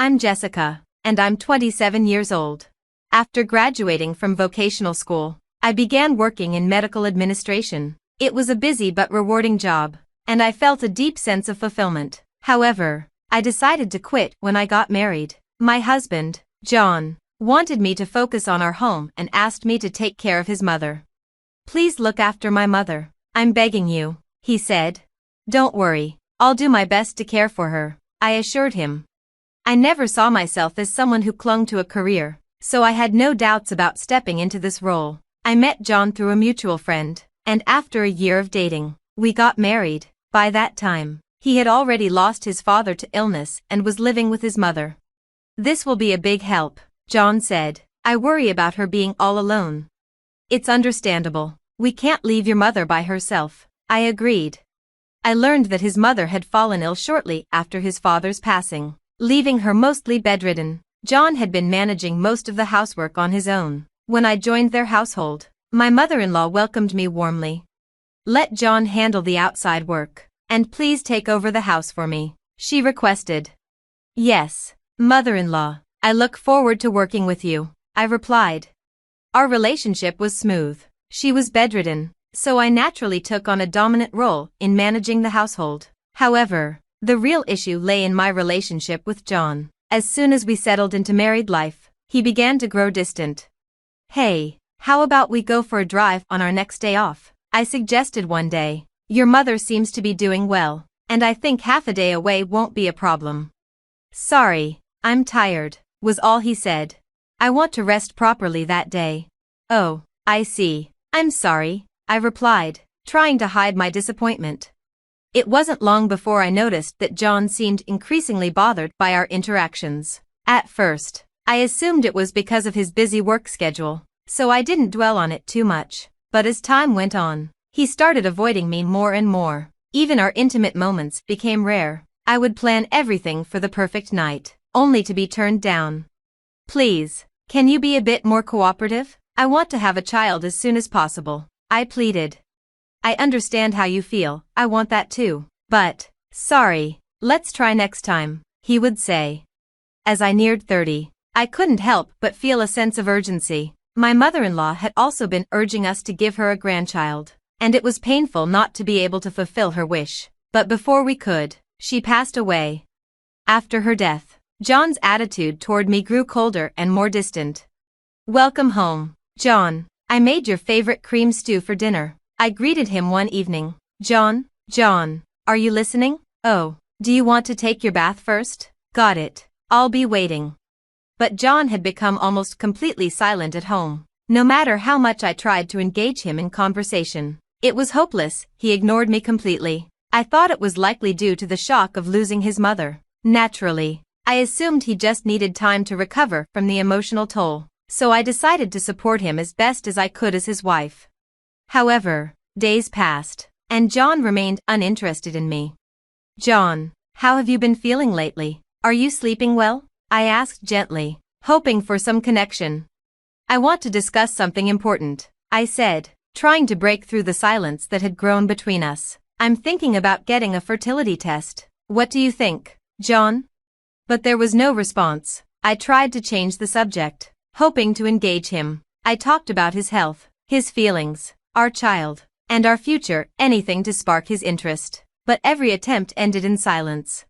I'm Jessica, and I'm 27 years old. After graduating from vocational school, I began working in medical administration. It was a busy but rewarding job, and I felt a deep sense of fulfillment. However, I decided to quit when I got married. My husband, John, wanted me to focus on our home and asked me to take care of his mother. "Please look after my mother. I'm begging you," he said. "Don't worry, I'll do my best to care for her," I assured him. I never saw myself as someone who clung to a career, so I had no doubts about stepping into this role. I met John through a mutual friend, and after a year of dating, we got married. By that time, he had already lost his father to illness and was living with his mother. "This will be a big help," John said. "I worry about her being all alone." "It's understandable. We can't leave your mother by herself," I agreed. I learned that his mother had fallen ill shortly after his father's passing, leaving her mostly bedridden. John had been managing most of the housework on his own. When I joined their household, my mother-in-law welcomed me warmly. "Let John handle the outside work, and please take over the house for me," she requested. "Yes, mother-in-law, I look forward to working with you," I replied. Our relationship was smooth. She was bedridden, so I naturally took on a dominant role in managing the household. However, the real issue lay in my relationship with John. As soon as we settled into married life, he began to grow distant. "Hey, how about we go for a drive on our next day off?" I suggested one day. "Your mother seems to be doing well, and I think half a day away won't be a problem." "Sorry, I'm tired," was all he said. "I want to rest properly that day." "Oh, I see. I'm sorry," I replied, trying to hide my disappointment. It wasn't long before I noticed that John seemed increasingly bothered by our interactions. At first, I assumed it was because of his busy work schedule, so I didn't dwell on it too much. But as time went on, he started avoiding me more and more. Even our intimate moments became rare. I would plan everything for the perfect night, only to be turned down. "Please, can you be a bit more cooperative? I want to have a child as soon as possible," I pleaded. "I understand how you feel, I want that too. But, sorry, let's try next time," he would say. As I neared 30, I couldn't help but feel a sense of urgency. My mother-in-law had also been urging us to give her a grandchild, and it was painful not to be able to fulfill her wish. But before we could, she passed away. After her death, John's attitude toward me grew colder and more distant. "Welcome home, John. I made your favorite cream stew for dinner," I greeted him one evening. John, are you listening? "Oh, do you want to take your bath first?" "Got it. I'll be waiting." But John had become almost completely silent at home. No matter how much I tried to engage him in conversation, it was hopeless. He ignored me completely. I thought it was likely due to the shock of losing his mother. Naturally, I assumed he just needed time to recover from the emotional toll, so I decided to support him as best as I could as his wife. However, days passed, and John remained uninterested in me. "John, how have you been feeling lately? Are you sleeping well?" I asked gently, hoping for some connection. "I want to discuss something important," I said, trying to break through the silence that had grown between us. "I'm thinking about getting a fertility test. What do you think, John?" But there was no response. I tried to change the subject, hoping to engage him. I talked about his health, his feelings, our child, and our future, anything to spark his interest. But every attempt ended in silence.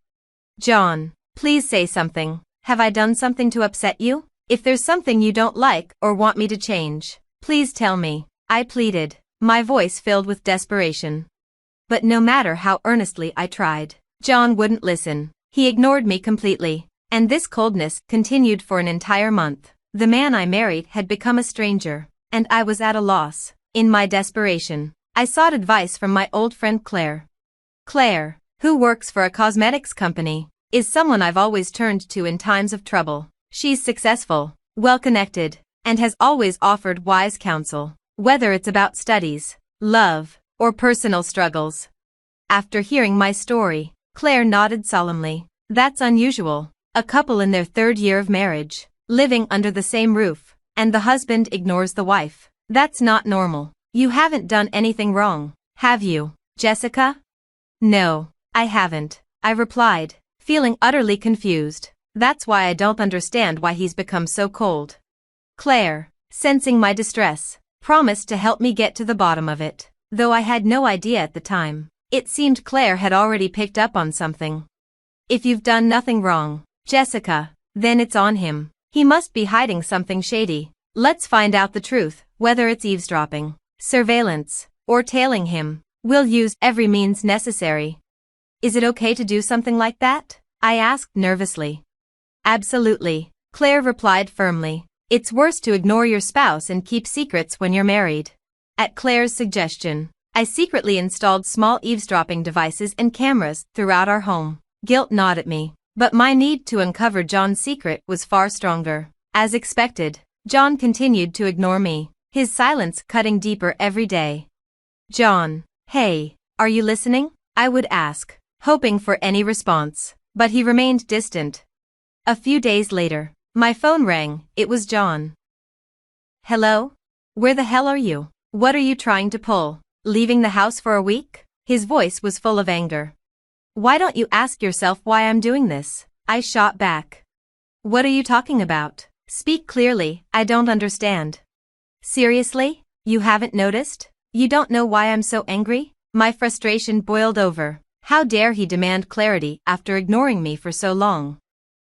"John, please say something. Have I done something to upset you? If there's something you don't like or want me to change, please tell me," I pleaded, my voice filled with desperation. But no matter how earnestly I tried, John wouldn't listen. He ignored me completely, and this coldness continued for an entire month. The man I married had become a stranger, and I was at a loss. In my desperation, I sought advice from my old friend Claire. Claire, who works for a cosmetics company, is someone I've always turned to in times of trouble. She's successful, well-connected, and has always offered wise counsel, whether it's about studies, love, or personal struggles. After hearing my story, Claire nodded solemnly. "That's unusual. A couple in their third year of marriage, living under the same roof, and the husband ignores the wife. That's not normal. You haven't done anything wrong, have you, Jessica?" "No, I haven't," I replied, feeling utterly confused. That's why I don't understand why he's become so cold. Claire, sensing my distress, promised to help me get to the bottom of it, though I had no idea at the time. It seemed Claire had already picked up on something. If you've done nothing wrong, Jessica, then it's on him. He must be hiding something shady. Let's find out the truth, whether it's eavesdropping, surveillance, or tailing him. We'll use every means necessary. Is it okay to do something like that? I asked nervously. Absolutely, Claire replied firmly. It's worse to ignore your spouse and keep secrets when you're married. At Claire's suggestion, I secretly installed small eavesdropping devices and cameras throughout our home. Guilt gnawed at me, but my need to uncover John's secret was far stronger. As expected, John continued to ignore me, his silence cutting deeper every day. John, hey, are you listening? I would ask, hoping for any response, but he remained distant. A few days later, my phone rang. It was John. Hello? Where the hell are you? What are you trying to pull? Leaving the house for a week? His voice was full of anger. Why don't you ask yourself why I'm doing this? I shot back. What are you talking about? Speak clearly, I don't understand. Seriously? You haven't noticed? You don't know why I'm so angry? My frustration boiled over. How dare he demand clarity after ignoring me for so long?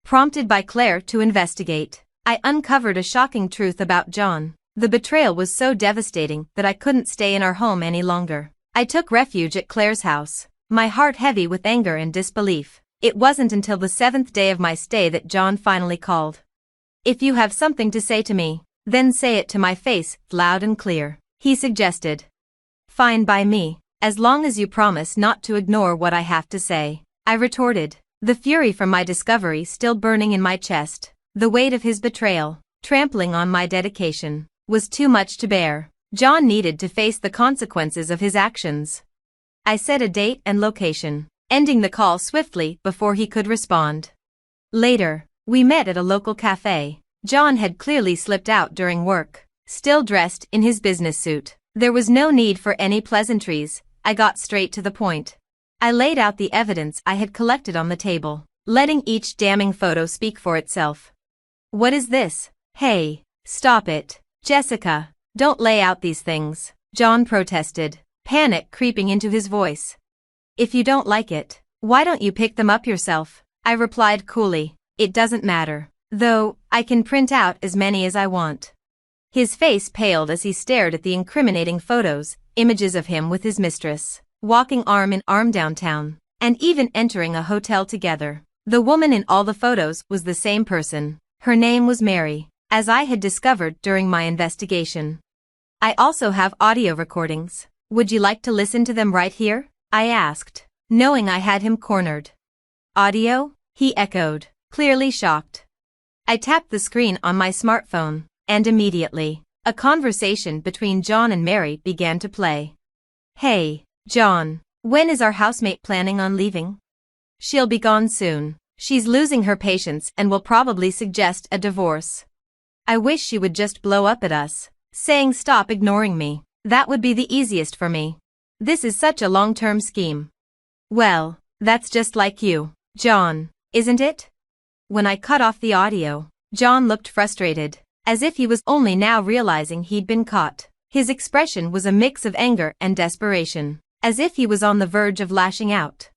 Prompted by Claire to investigate, I uncovered a shocking truth about John. The betrayal was so devastating that I couldn't stay in our home any longer. I took refuge at Claire's house, my heart heavy with anger and disbelief. It wasn't until the 7th day of my stay that John finally called. If you have something to say to me, then say it to my face, loud and clear, he suggested. Fine by me, as long as you promise not to ignore what I have to say, I retorted, the fury from my discovery still burning in my chest. The weight of his betrayal, trampling on my dedication, was too much to bear. John needed to face the consequences of his actions. I set a date and location, ending the call swiftly before he could respond. Later, we met at a local cafe. John had clearly slipped out during work, still dressed in his business suit. There was no need for any pleasantries. I got straight to the point. I laid out the evidence I had collected on the table, letting each damning photo speak for itself. What is this? Hey, stop it. Jessica, don't lay out these things, John protested, panic creeping into his voice. If you don't like it, why don't you pick them up yourself? I replied coolly. It doesn't matter, though, I can print out as many as I want. His face paled as he stared at the incriminating photos, images of him with his mistress, walking arm in arm downtown, and even entering a hotel together. The woman in all the photos was the same person. Her name was Mary, as I had discovered during my investigation. I also have audio recordings. Would you like to listen to them right here? I asked, knowing I had him cornered. Audio? He echoed, clearly shocked. I tapped the screen on my smartphone, and immediately, a conversation between John and Mary began to play. Hey, John, when is our housemate planning on leaving? She'll be gone soon. She's losing her patience and will probably suggest a divorce. I wish she would just blow up at us, saying stop ignoring me. That would be the easiest for me. This is such a long-term scheme. Well, that's just like you, John, isn't it? When I cut off the audio, John looked frustrated, as if he was only now realizing he'd been caught. His expression was a mix of anger and desperation, as if he was on the verge of lashing out.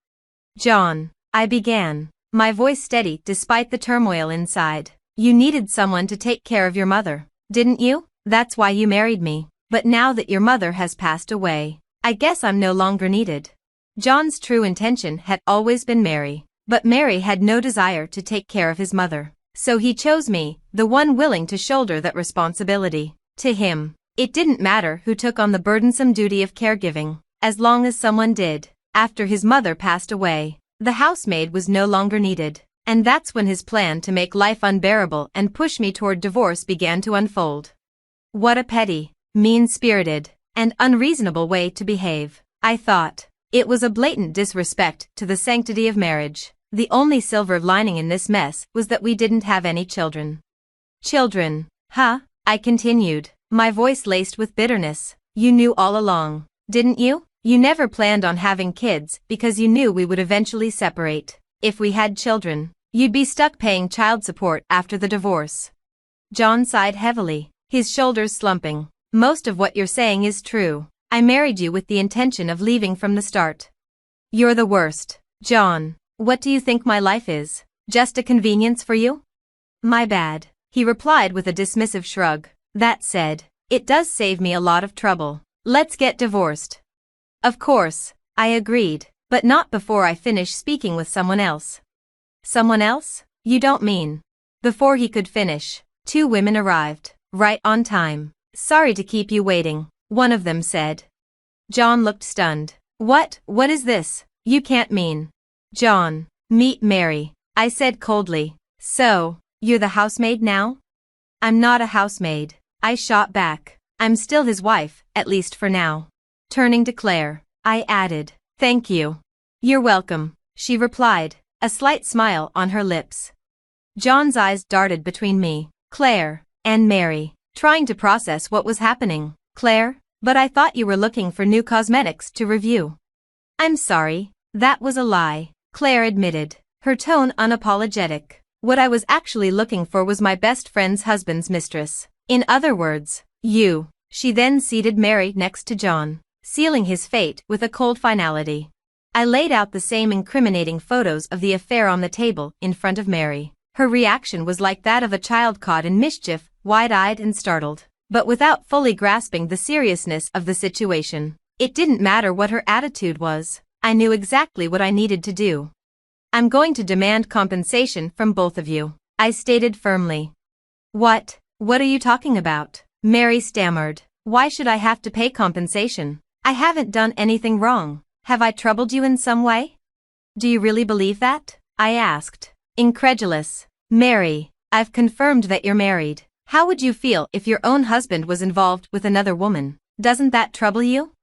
John, I began, my voice steady despite the turmoil inside. You needed someone to take care of your mother, didn't you? That's why you married me. But now that your mother has passed away, I guess I'm no longer needed. John's true intention had always been Mary, but Mary had no desire to take care of his mother. So he chose me, the one willing to shoulder that responsibility. To him, it didn't matter who took on the burdensome duty of caregiving, as long as someone did. After his mother passed away, the housemaid was no longer needed, and that's when his plan to make life unbearable and push me toward divorce began to unfold. What a petty, mean-spirited, and unreasonable way to behave, I thought. It was a blatant disrespect to the sanctity of marriage. The only silver lining in this mess was that we didn't have any children. Children, huh? I continued, my voice laced with bitterness. You knew all along, didn't you? You never planned on having kids because you knew we would eventually separate. If we had children, You'd be stuck paying child support after the divorce. John sighed heavily, his shoulders slumping. Most of what you're saying is true. I married you with the intention of leaving from the start. You're the worst, John. What do you think my life is? Just a convenience for you? My bad, he replied with a dismissive shrug. That said, it does save me a lot of trouble. Let's get divorced. Of course, I agreed, but not before I finish speaking with someone else. Someone else? You don't mean? Before he could finish, 2 women arrived, right on time. Sorry to keep you waiting, one of them said. John looked stunned. What is this? You can't mean. John, meet Mary, I said coldly. So, you're the housemaid now? I'm not a housemaid, I shot back. I'm still his wife, at least for now. Turning to Claire, I added, thank you. You're welcome, she replied, a slight smile on her lips. John's eyes darted between me, Claire, and Mary, trying to process what was happening. Claire, but I thought you were looking for new cosmetics to review. I'm sorry, that was a lie, Claire admitted, her tone unapologetic. What I was actually looking for was my best friend's husband's mistress. In other words, you. She then seated Mary next to John, sealing his fate with a cold finality. I laid out the same incriminating photos of the affair on the table in front of Mary. Her reaction was like that of a child caught in mischief, wide-eyed and startled, but without fully grasping the seriousness of the situation. It didn't matter what her attitude was, I knew exactly what I needed to do. I'm going to demand compensation from both of you, I stated firmly. What are you talking about? Mary stammered. Why should I have to pay compensation? I haven't done anything wrong. Have I troubled you in some way? Do you really believe that? I asked, incredulous. Mary, I've confirmed that you're married. How would you feel if your own husband was involved with another woman? Doesn't that trouble you?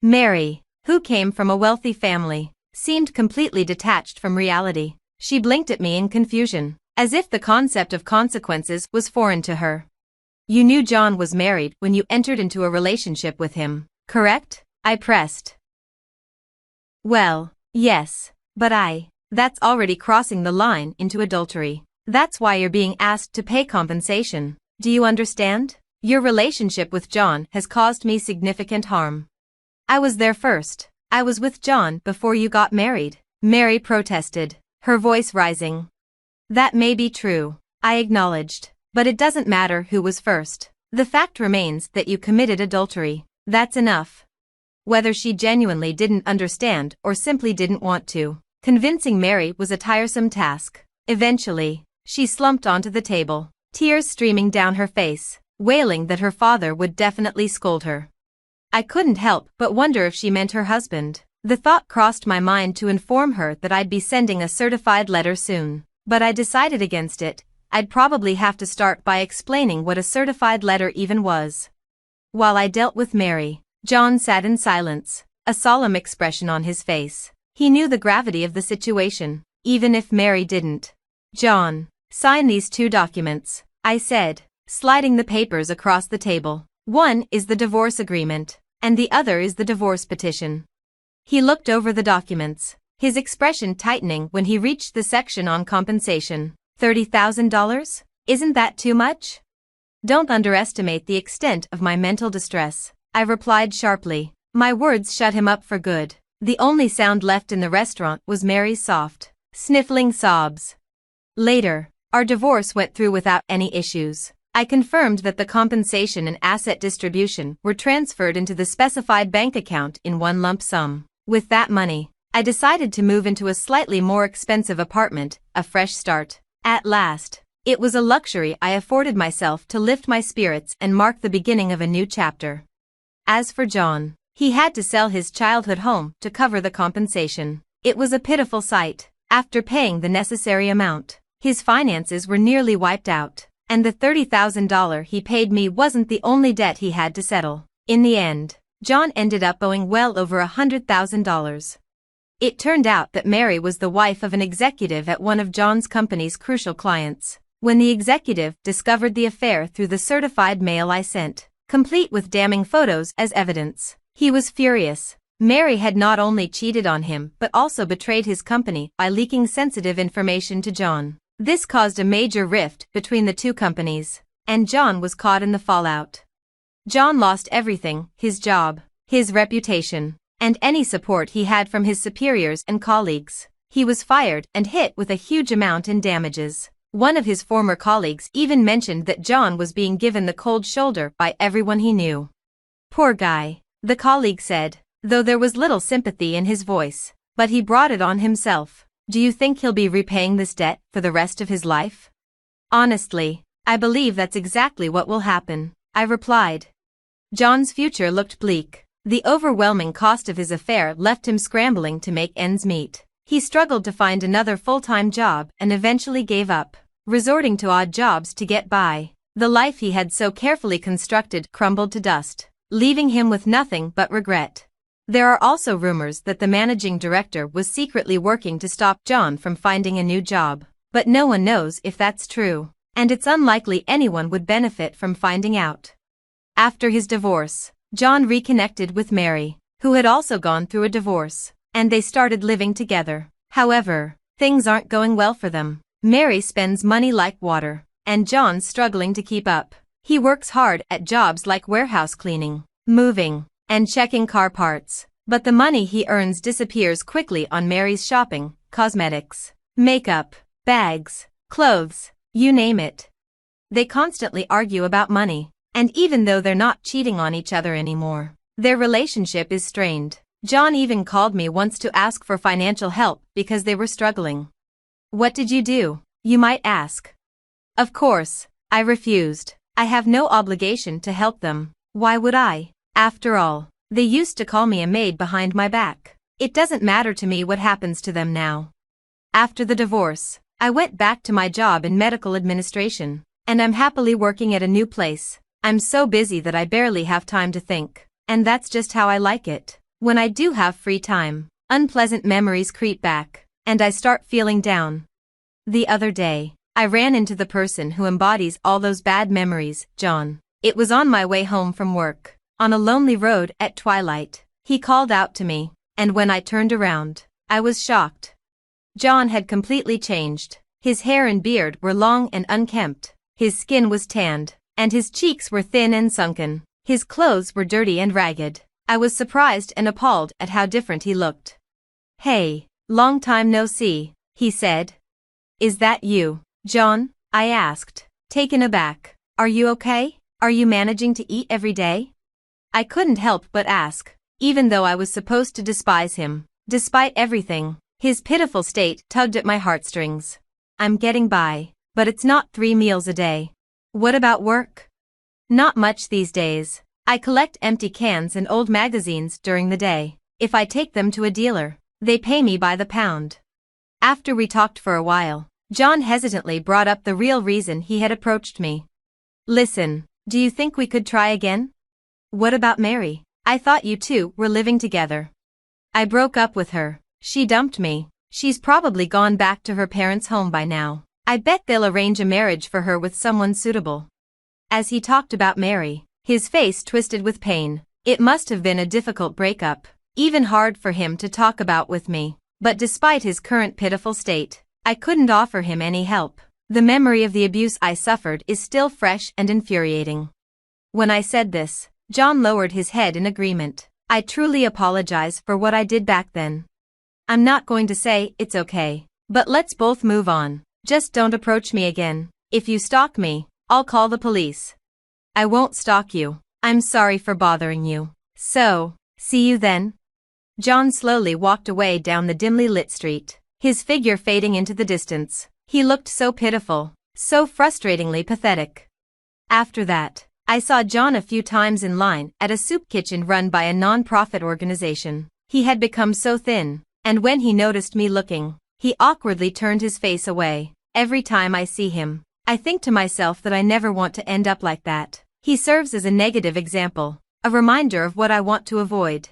Mary, who came from a wealthy family, seemed completely detached from reality. She blinked at me in confusion, as if the concept of consequences was foreign to her. You knew John was married when you entered into a relationship with him, correct? I pressed. Well, yes, but that's already crossing the line into adultery. That's why you're being asked to pay compensation. Do you understand? Your relationship with John has caused me significant harm. I was there first. I was with John before you got married, Mary protested, her voice rising. That may be true, I acknowledged, but it doesn't matter who was first. The fact remains that you committed adultery. That's enough. Whether she genuinely didn't understand or simply didn't want to, convincing Mary was a tiresome task. Eventually, she slumped onto the table, tears streaming down her face, wailing that her father would definitely scold her. I couldn't help but wonder if she meant her husband. The thought crossed my mind to inform her that I'd be sending a certified letter soon, but I decided against it. I'd probably have to start by explaining what a certified letter even was. While I dealt with Mary, John sat in silence, a solemn expression on his face. He knew the gravity of the situation, even if Mary didn't. John, sign these 2 documents, I said, sliding the papers across the table. One is the divorce agreement, and the other is the divorce petition. He looked over the documents, his expression tightening when he reached the section on compensation. $30,000? Isn't that too much? Don't underestimate the extent of my mental distress, I replied sharply. My words shut him up for good. The only sound left in the restaurant was Mary's soft, sniffling sobs. Later, our divorce went through without any issues. I confirmed that the compensation and asset distribution were transferred into the specified bank account in one lump sum. With that money, I decided to move into a slightly more expensive apartment, a fresh start. At last, it was a luxury I afforded myself to lift my spirits and mark the beginning of a new chapter. As for John, he had to sell his childhood home to cover the compensation. It was a pitiful sight. After paying the necessary amount, his finances were nearly wiped out, and the $30,000 he paid me wasn't the only debt he had to settle. In the end, John ended up owing well over $100,000. It turned out that Mary was the wife of an executive at one of John's company's crucial clients. When the executive discovered the affair through the certified mail I sent, complete with damning photos as evidence, he was furious. Mary had not only cheated on him but also betrayed his company by leaking sensitive information to John. This caused a major rift between the two companies, and John was caught in the fallout. John lost everything: his job, his reputation, and any support he had from his superiors and colleagues. He was fired and hit with a huge amount in damages. One of his former colleagues even mentioned that John was being given the cold shoulder by everyone he knew. "Poor guy," the colleague said, though there was little sympathy in his voice. "But he brought it on himself. Do you think he'll be repaying this debt for the rest of his life?" "Honestly, I believe that's exactly what will happen," I replied. John's future looked bleak. The overwhelming cost of his affair left him scrambling to make ends meet. He struggled to find another full-time job and eventually gave up, resorting to odd jobs to get by. The life he had so carefully constructed crumbled to dust, leaving him with nothing but regret. There are also rumors that the managing director was secretly working to stop John from finding a new job, but no one knows if that's true, and it's unlikely anyone would benefit from finding out. After his divorce, John reconnected with Mary, who had also gone through a divorce, and they started living together. However, things aren't going well for them. Mary spends money like water, and John's struggling to keep up. He works hard at jobs like warehouse cleaning, moving, and checking car parts, but the money he earns disappears quickly on Mary's shopping, cosmetics, makeup, bags, clothes, you name it. They constantly argue about money, and even though they're not cheating on each other anymore, their relationship is strained. John even called me once to ask for financial help because they were struggling. "What did you do?" you might ask. Of course, I refused. I have no obligation to help them. Why would I? After all, they used to call me a maid behind my back. It doesn't matter to me what happens to them now. After the divorce, I went back to my job in medical administration, and I'm happily working at a new place. I'm so busy that I barely have time to think, and that's just how I like it. When I do have free time, unpleasant memories creep back, and I start feeling down. The other day, I ran into the person who embodies all those bad memories, John. It was on my way home from work. On a lonely road at twilight, he called out to me, and when I turned around, I was shocked. John had completely changed. His hair and beard were long and unkempt, his skin was tanned, and his cheeks were thin and sunken. His clothes were dirty and ragged. I was surprised and appalled at how different he looked. "Hey, long time no see," he said. "Is that you, John?" I asked, taken aback. "Are you okay? Are you managing to eat every day?" I couldn't help but ask, even though I was supposed to despise him. Despite everything, his pitiful state tugged at my heartstrings. "I'm getting by, but it's not 3 meals a day." "What about work?" "Not much these days. I collect empty cans and old magazines during the day. If I take them to a dealer, they pay me by the pound." After we talked for a while, John hesitantly brought up the real reason he had approached me. "Listen, do you think we could try again?" "What about Mary? I thought you two were living together." "I broke up with her. She dumped me. She's probably gone back to her parents' home by now. I bet they'll arrange a marriage for her with someone suitable." As he talked about Mary, his face twisted with pain. It must have been a difficult breakup, even hard for him to talk about with me. But despite his current pitiful state, I couldn't offer him any help. The memory of the abuse I suffered is still fresh and infuriating. When I said this, John lowered his head in agreement. "I truly apologize for what I did back then. I'm not going to say it's okay, but let's both move on. Just don't approach me again. If you stalk me, I'll call the police." "I won't stalk you. I'm sorry for bothering you. So, see you then." John slowly walked away down the dimly lit street, his figure fading into the distance. He looked so pitiful, so frustratingly pathetic. After that, I saw John a few times in line at a soup kitchen run by a non-profit organization. He had become so thin, and when he noticed me looking, he awkwardly turned his face away. Every time I see him, I think to myself that I never want to end up like that. He serves as a negative example, a reminder of what I want to avoid.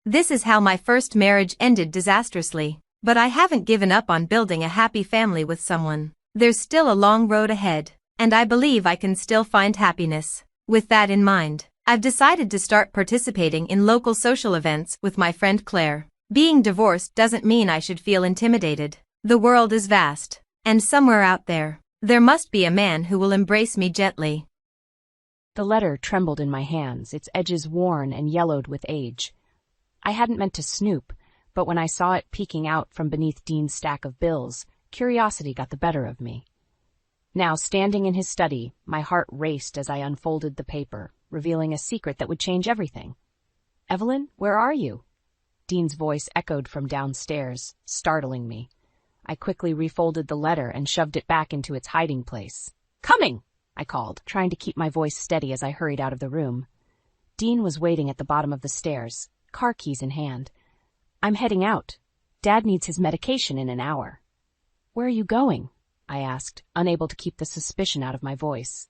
This is how my first marriage ended disastrously, but I haven't given up on building a happy family with someone. There's still a long road ahead, and I believe I can still find happiness. With that in mind, I've decided to start participating in local social events with my friend Claire. Being divorced doesn't mean I should feel intimidated. The world is vast, and somewhere out there must be a man who will embrace me gently. The letter trembled in my hands, its edges worn and yellowed with age. I hadn't meant to snoop, but when I saw it peeking out from beneath Dean's stack of bills, curiosity got the better of me. Now, standing in his study, my heart raced as I unfolded the paper, revealing a secret that would change everything. "Evelyn, where are you?" Dean's voice echoed from downstairs, startling me. I quickly refolded the letter and shoved it back into its hiding place. "Coming!" I called, trying to keep my voice steady as I hurried out of the room. Dean was waiting at the bottom of the stairs, car keys in hand. "I'm heading out. Dad needs his medication in an hour." "Where are you going?" I asked, unable to keep the suspicion out of my voice.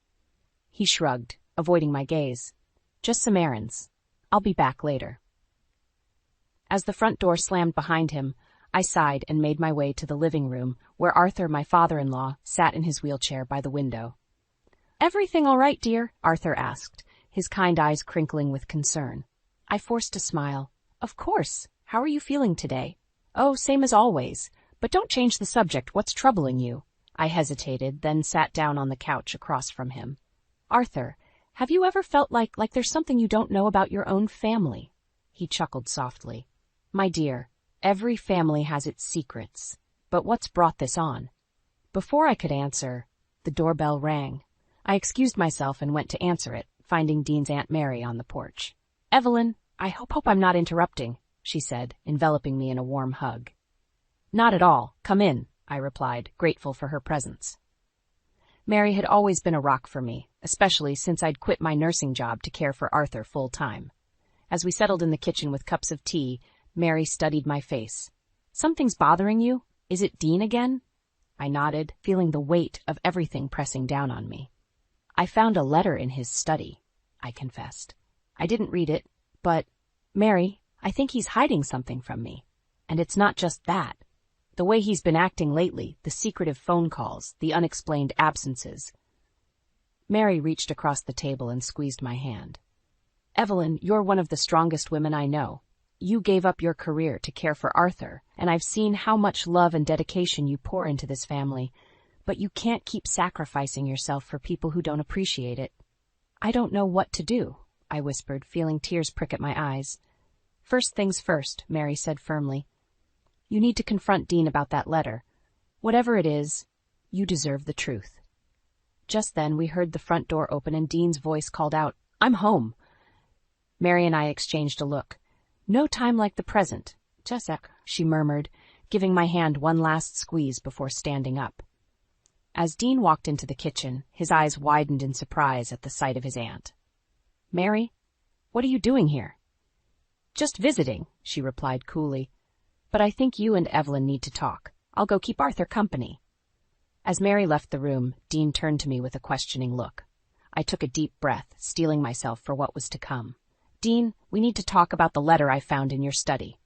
He shrugged, avoiding my gaze. "Just some errands. I'll be back later." As the front door slammed behind him, I sighed and made my way to the living room, where Arthur, my father-in-law, sat in his wheelchair by the window. "Everything all right, dear?" Arthur asked, his kind eyes crinkling with concern. I forced a smile. "Of course. How are you feeling today?" "Oh, same as always. But don't change the subject. What's troubling you?" I hesitated, then sat down on the couch across from him. "Arthur, have you ever felt like there's something you don't know about your own family?" He chuckled softly. "My dear, every family has its secrets. But what's brought this on?" Before I could answer, the doorbell rang. I excused myself and went to answer it, finding Dean's Aunt Mary on the porch. "Evelyn, I hope I'm not interrupting," she said, enveloping me in a warm hug. "Not at all. Come in," I replied, grateful for her presence. Mary had always been a rock for me, especially since I'd quit my nursing job to care for Arthur full-time. As we settled in the kitchen with cups of tea, Mary studied my face. "Something's bothering you? Is it Dean again?" I nodded, feeling the weight of everything pressing down on me. "I found a letter in his study," I confessed. "I didn't read it, but, Mary, I think he's hiding something from me. And it's not just that. The way he's been acting lately, the secretive phone calls, the unexplained absences." Mary reached across the table and squeezed my hand. "Evelyn, you're one of the strongest women I know. You gave up your career to care for Arthur, and I've seen how much love and dedication you pour into this family, but you can't keep sacrificing yourself for people who don't appreciate it." "I don't know what to do," I whispered, feeling tears prick at my eyes. "First things first," Mary said firmly. "You need to confront Dean about that letter. Whatever it is, you deserve the truth." Just then we heard the front door open and Dean's voice called out, "I'm home." Mary and I exchanged a look. "No time like the present. Just a sec," she murmured, giving my hand one last squeeze before standing up. As Dean walked into the kitchen, his eyes widened in surprise at the sight of his aunt. "Mary, what are you doing here?" "Just visiting," she replied coolly. "But I think you and Evelyn need to talk. I'll go keep Arthur company." As Mary left the room, Dean turned to me with a questioning look. I took a deep breath, steeling myself for what was to come. "Dean, we need to talk about the letter I found in your study."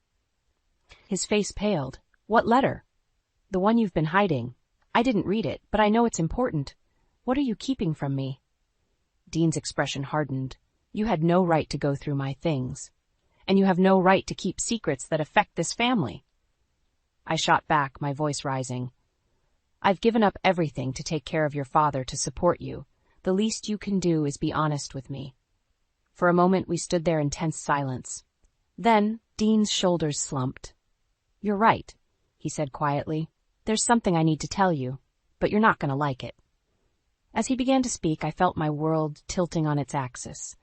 His face paled. "What letter?" "The one you've been hiding. I didn't read it, but I know it's important. What are you keeping from me?" Dean's expression hardened. "You had no right to go through my things. And you have no right to keep secrets that affect this family." I shot back, my voice rising. "I've given up everything to take care of your father, to support you. The least you can do is be honest with me." For a moment we stood there in tense silence. Then Dean's shoulders slumped. "You're right," he said quietly. "There's something I need to tell you, but you're not going to like it." As he began to speak, I felt my world tilting on its axis,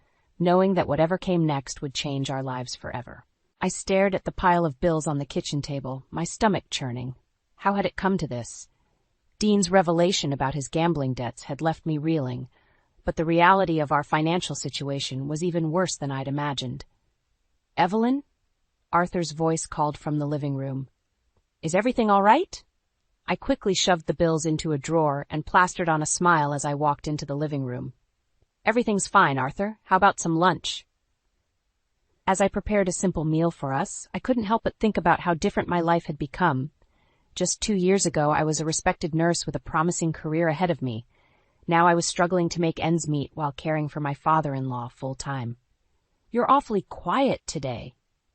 knowing that whatever came next would change our lives forever. I stared at the pile of bills on the kitchen table, my stomach churning. How had it come to this? Dean's revelation about his gambling debts had left me reeling, but the reality of our financial situation was even worse than I'd imagined. "Evelyn?" Arthur's voice called from the living room. "Is everything all right?" I quickly shoved the bills into a drawer and plastered on a smile as I walked into the living room. "Everything's fine, Arthur. How about some lunch?" As I prepared a simple meal for us, I couldn't help but think about how different my life had become. Just 2 years ago, I was a respected nurse with a promising career ahead of me. Now I was struggling to make ends meet while caring for my father-in-law full-time. "You're awfully quiet today,"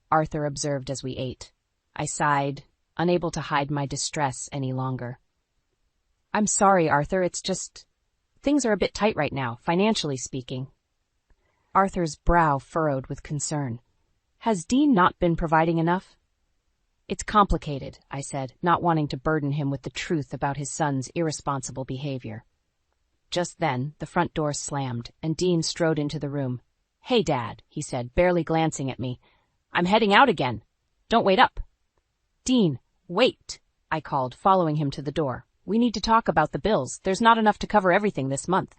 Arthur observed as we ate. I sighed, unable to hide my distress any longer. "I'm sorry, Arthur, it's just... things are a bit tight right now, financially speaking." Arthur's brow furrowed with concern. "Has Dean not been providing enough?" "It's complicated," I said, not wanting to burden him with the truth about his son's irresponsible behavior. Just then, the front door slammed, and Dean strode into the room. "Hey, Dad," he said, barely glancing at me. "I'm heading out again. Don't wait up." "Dean, wait," I called, following him to the door. "We need to talk about the bills. There's not enough to cover everything this month."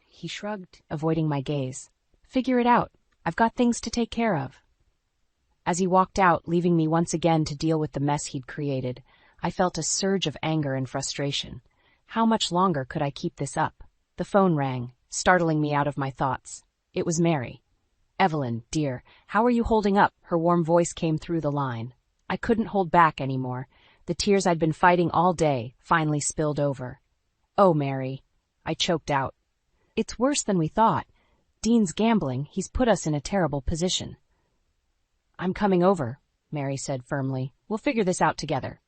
He shrugged, avoiding my gaze. "Figure it out. I've got things to take care of." As he walked out, leaving me once again to deal with the mess he'd created, I felt a surge of anger and frustration. How much longer could I keep this up? The phone rang, startling me out of my thoughts. It was Mary. "Evelyn, dear, how are you holding up?" Her warm voice came through the line. I couldn't hold back anymore. The tears I'd been fighting all day finally spilled over. "Oh, Mary," I choked out. "It's worse than we thought. Dean's gambling. He's put us in a terrible position." "I'm coming over," Mary said firmly. "We'll figure this out together."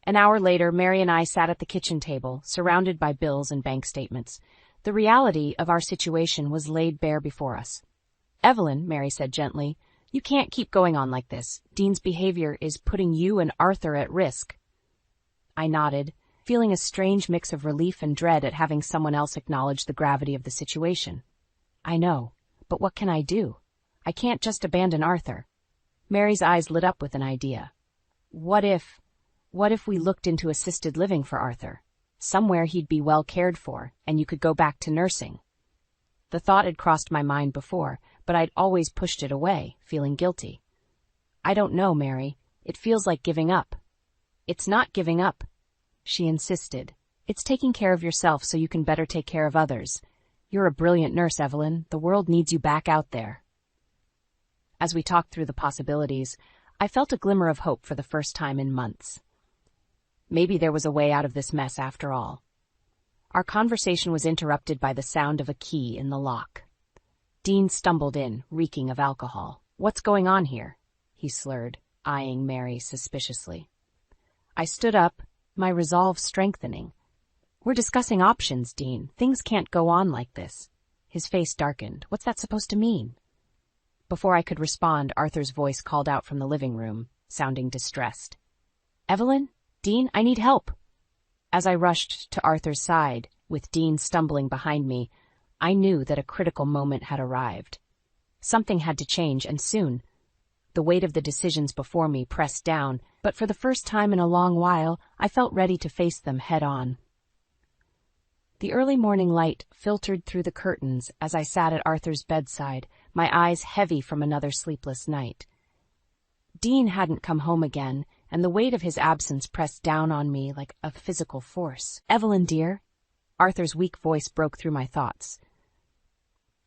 An hour later, Mary and I sat at the kitchen table, surrounded by bills and bank statements. The reality of our situation was laid bare before us. "Evelyn," Mary said gently, "you can't keep going on like this. Dean's behavior is putting you and Arthur at risk." I nodded, feeling a strange mix of relief and dread at having someone else acknowledge the gravity of the situation. "I know, but what can I do? I can't just abandon Arthur." Mary's eyes lit up with an idea. What if we looked into assisted living for Arthur? Somewhere he'd be well cared for, and you could go back to nursing. The thought had crossed my mind before, but I'd always pushed it away, feeling guilty. "I don't know, Mary. It feels like giving up." "It's not giving up," she insisted. "It's taking care of yourself so you can better take care of others. You're a brilliant nurse, Evelyn. The world needs you back out there." As we talked through the possibilities, I felt a glimmer of hope for the first time in months. Maybe there was a way out of this mess after all. Our conversation was interrupted by the sound of a key in the lock. Dean stumbled in, reeking of alcohol. "What's going on here?" he slurred, eyeing Mary suspiciously. I stood up, my resolve strengthening. "We're discussing options, Dean. Things can't go on like this." His face darkened. "What's that supposed to mean?" Before I could respond, Arthur's voice called out from the living room, sounding distressed. "Evelyn? Dean, I need help." As I rushed to Arthur's side, with Dean stumbling behind me, I knew that a critical moment had arrived. Something had to change, and soon. The weight of the decisions before me pressed down, but for the first time in a long while, I felt ready to face them head-on. The early morning light filtered through the curtains as I sat at Arthur's bedside, my eyes heavy from another sleepless night. Dean hadn't come home again, and the weight of his absence pressed down on me like a physical force. "Evelyn, dear," Arthur's weak voice broke through my thoughts.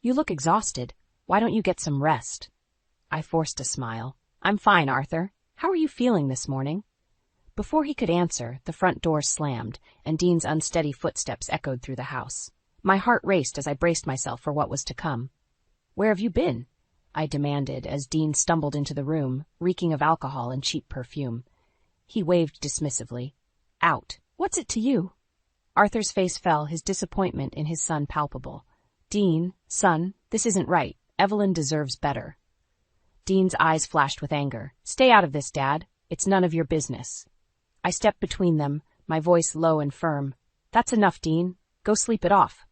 "You look exhausted. Why don't you get some rest?" I forced a smile. "I'm fine, Arthur. How are you feeling this morning?" Before he could answer, the front door slammed, and Dean's unsteady footsteps echoed through the house. My heart raced as I braced myself for what was to come. "Where have you been?" I demanded as Dean stumbled into the room, reeking of alcohol and cheap perfume. He waved dismissively. "Out. What's it to you?" Arthur's face fell, his disappointment in his son palpable. "Dean, son, this isn't right. Evelyn deserves better." Dean's eyes flashed with anger. "Stay out of this, Dad. It's none of your business." I stepped between them, my voice low and firm. "That's enough, Dean. Go sleep it off."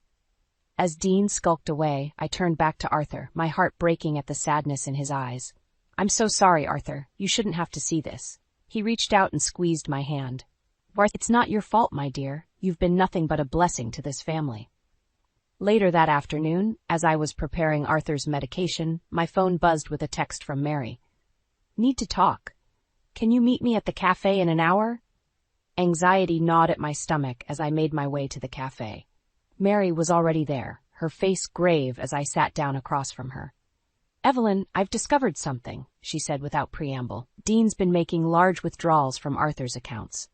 As Dean skulked away, I turned back to Arthur, my heart breaking at the sadness in his eyes. "I'm so sorry, Arthur. You shouldn't have to see this." He reached out and squeezed my hand. "It's not your fault, my dear. You've been nothing but a blessing to this family." Later that afternoon, as I was preparing Arthur's medication, my phone buzzed with a text from Mary. "Need to talk. Can you meet me at the cafe in an hour?" Anxiety gnawed at my stomach as I made my way to the cafe. Mary was already there, her face grave as I sat down across from her. "Evelyn, I've discovered something," she said without preamble. "Dean's been making large withdrawals from Arthur's accounts."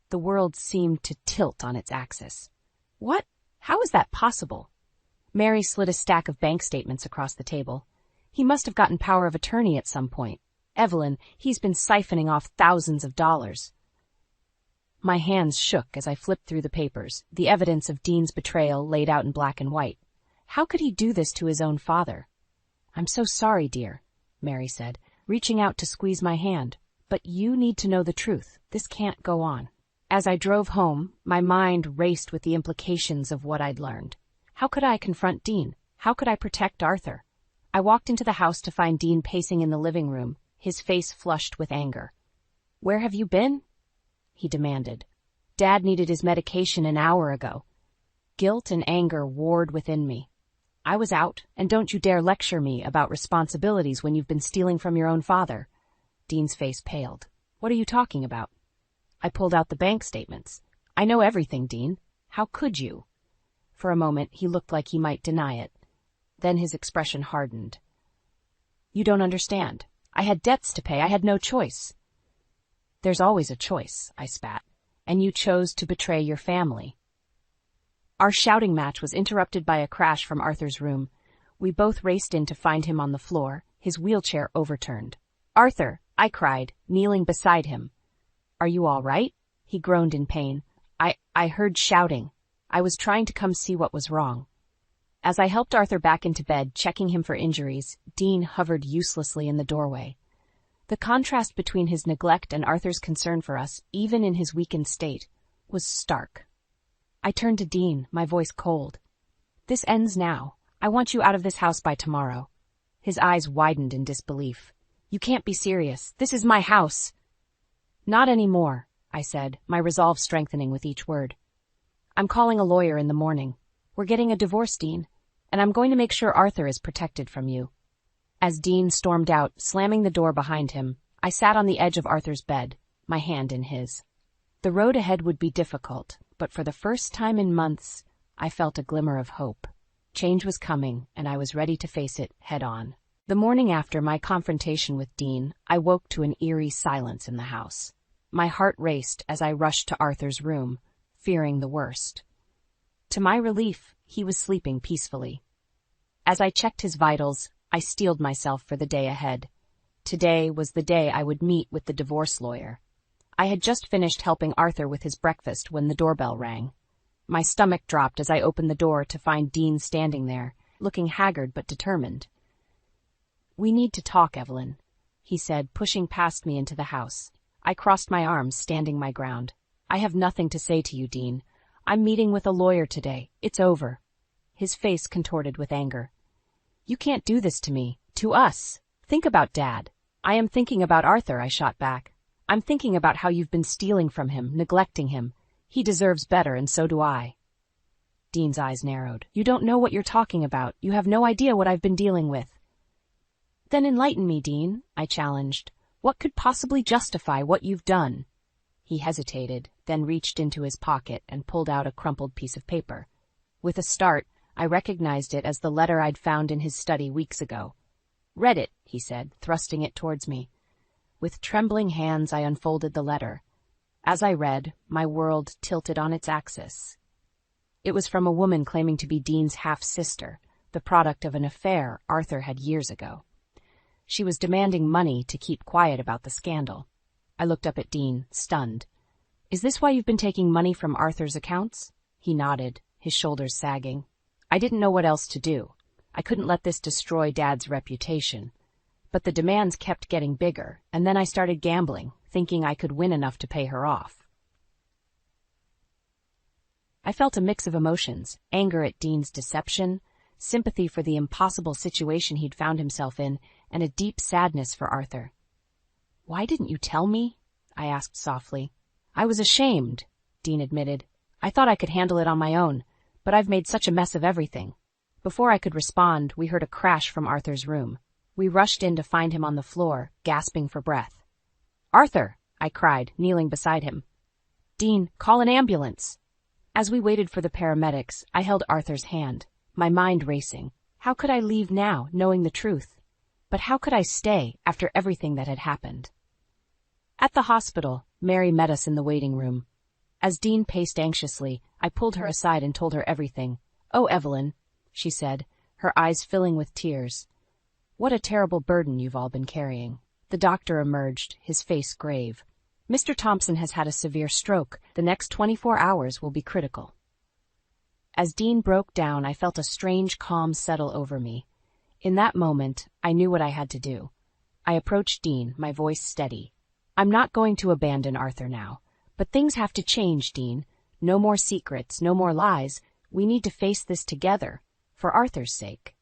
The world seemed to tilt on its axis. "What? How is that possible? Mary slid a stack of bank statements across the table. He must have gotten power of attorney at some point. Evelyn, he's been siphoning off thousands of dollars. My hands shook as I flipped through the papers, the evidence of Dean's betrayal laid out in black and white. How could he do this to his own father? I'm so sorry, dear, Mary said, reaching out to squeeze my hand. But you need to know the truth. This can't go on. As I drove home, my mind raced with the implications of what I'd learned. How could I confront Dean? How could I protect Arthur? I walked into the house to find Dean pacing in the living room, his face flushed with anger. Where have you been? He demanded. Dad needed his medication an hour ago. Guilt and anger warred within me. I was out, and don't you dare lecture me about responsibilities when you've been stealing from your own father. Dean's face paled. What are you talking about? I pulled out the bank statements. I know everything, Dean. How could you? For a moment, he looked like he might deny it. Then his expression hardened. You don't understand. I had debts to pay. I had no choice. There's always a choice, I spat. And you chose to betray your family. Our shouting match was interrupted by a crash from Arthur's room. We both raced in to find him on the floor, his wheelchair overturned. Arthur, I cried, kneeling beside him. Are you all right? He groaned in pain. I heard shouting. I was trying to come see what was wrong. As I helped Arthur back into bed, checking him for injuries, Dean hovered uselessly in the doorway. The contrast between his neglect and Arthur's concern for us, even in his weakened state, was stark. I turned to Dean, my voice cold. This ends now. I want you out of this house by tomorrow. His eyes widened in disbelief. You can't be serious. This is my house. Not anymore, I said, my resolve strengthening with each word. I'm calling a lawyer in the morning. We're getting a divorce, Dean, and I'm going to make sure Arthur is protected from you. As Dean stormed out, slamming the door behind him, I sat on the edge of Arthur's bed, my hand in his. The road ahead would be difficult, but for the first time in months, I felt a glimmer of hope. Change was coming, and I was ready to face it head on. The morning after my confrontation with Dean, I woke to an eerie silence in the house. My heart raced as I rushed to Arthur's room, fearing the worst. To my relief, he was sleeping peacefully. As I checked his vitals, I steeled myself for the day ahead. Today was the day I would meet with the divorce lawyer. I had just finished helping Arthur with his breakfast when the doorbell rang. My stomach dropped as I opened the door to find Dean standing there, looking haggard but determined. We need to talk, Evelyn, he said, pushing past me into the house. I crossed my arms, standing my ground. I have nothing to say to you, Dean. I'm meeting with a lawyer today. It's over. His face contorted with anger. You can't do this to me, to us. Think about Dad. I am thinking about Arthur, I shot back. I'm thinking about how you've been stealing from him, neglecting him. He deserves better, and so do I. Dean's eyes narrowed. You don't know what you're talking about. You have no idea what I've been dealing with. Then enlighten me, Dean, I challenged. What could possibly justify what you've done? He hesitated, then reached into his pocket and pulled out a crumpled piece of paper. With a start, I recognized it as the letter I'd found in his study weeks ago. Read it, he said, thrusting it towards me. With trembling hands, I unfolded the letter. As I read, my world tilted on its axis. It was from a woman claiming to be Dean's half-sister, the product of an affair Arthur had years ago. She was demanding money to keep quiet about the scandal. I looked up at Dean, stunned. Is this why you've been taking money from Arthur's accounts? He nodded, his shoulders sagging. I didn't know what else to do. I couldn't let this destroy Dad's reputation. But the demands kept getting bigger, and then I started gambling, thinking I could win enough to pay her off. I felt a mix of emotions, anger at Dean's deception, sympathy for the impossible situation he'd found himself in, and a deep sadness for Arthur. Why didn't you tell me? I asked softly. I was ashamed, Dean admitted. I thought I could handle it on my own, but I've made such a mess of everything. Before I could respond, we heard a crash from Arthur's room. We rushed in to find him on the floor, gasping for breath. Arthur, I cried, kneeling beside him. Dean, call an ambulance. As we waited for the paramedics, I held Arthur's hand, my mind racing. How could I leave now, knowing the truth? But how could I stay after everything that had happened? At the hospital, Mary met us in the waiting room. As Dean paced anxiously, I pulled her aside and told her everything. "Oh, Evelyn," she said, her eyes filling with tears. "What a terrible burden you've all been carrying." The doctor emerged, his face grave. "Mr. Thompson has had a severe stroke. The next 24 hours will be critical." As Dean broke down, I felt a strange calm settle over me. In that moment, I knew what I had to do. I approached Dean, my voice steady. "I'm not going to abandon Arthur now. But things have to change, Dean. No more secrets, no more lies. We need to face this together, for Arthur's sake."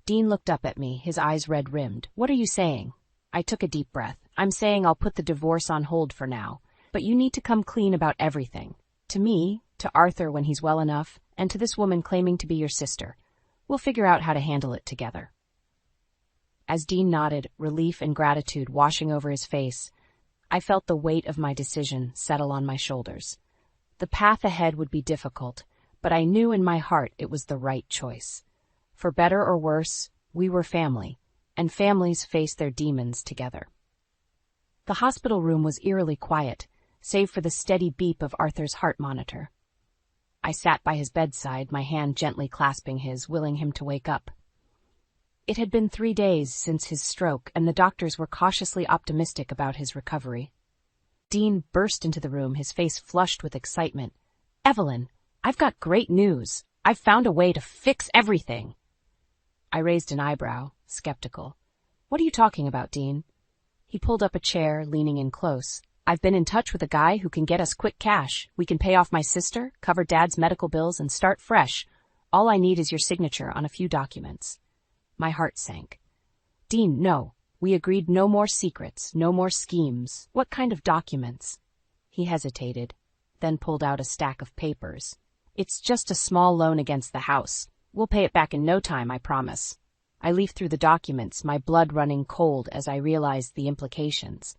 Dean looked up at me, his eyes red-rimmed. "What are you saying?" I took a deep breath. "I'm saying I'll put the divorce on hold for now. But you need to come clean about everything. To me, to Arthur when he's well enough, and to this woman claiming to be your sister. We'll figure out how to handle it together." As Dean nodded, relief and gratitude washing over his face, I felt the weight of my decision settle on my shoulders. The path ahead would be difficult, but I knew in my heart it was the right choice. For better or worse, we were family, and families face their demons together. The hospital room was eerily quiet, save for the steady beep of Arthur's heart monitor. I sat by his bedside, my hand gently clasping his, willing him to wake up. It had been 3 days since his stroke, and the doctors were cautiously optimistic about his recovery. Dean burst into the room, his face flushed with excitement. "Evelyn, I've got great news. I've found a way to fix everything." I raised an eyebrow, skeptical. "What are you talking about, Dean?" He pulled up a chair, leaning in close. "I've been in touch with a guy who can get us quick cash. We can pay off my sister, cover Dad's medical bills, and start fresh. All I need is your signature on a few documents." My heart sank. "Dean, no. We agreed no more secrets, no more schemes. What kind of documents?" He hesitated, then pulled out a stack of papers. "It's just a small loan against the house. We'll pay it back in no time, I promise." I leafed through the documents, my blood running cold as I realized the implications.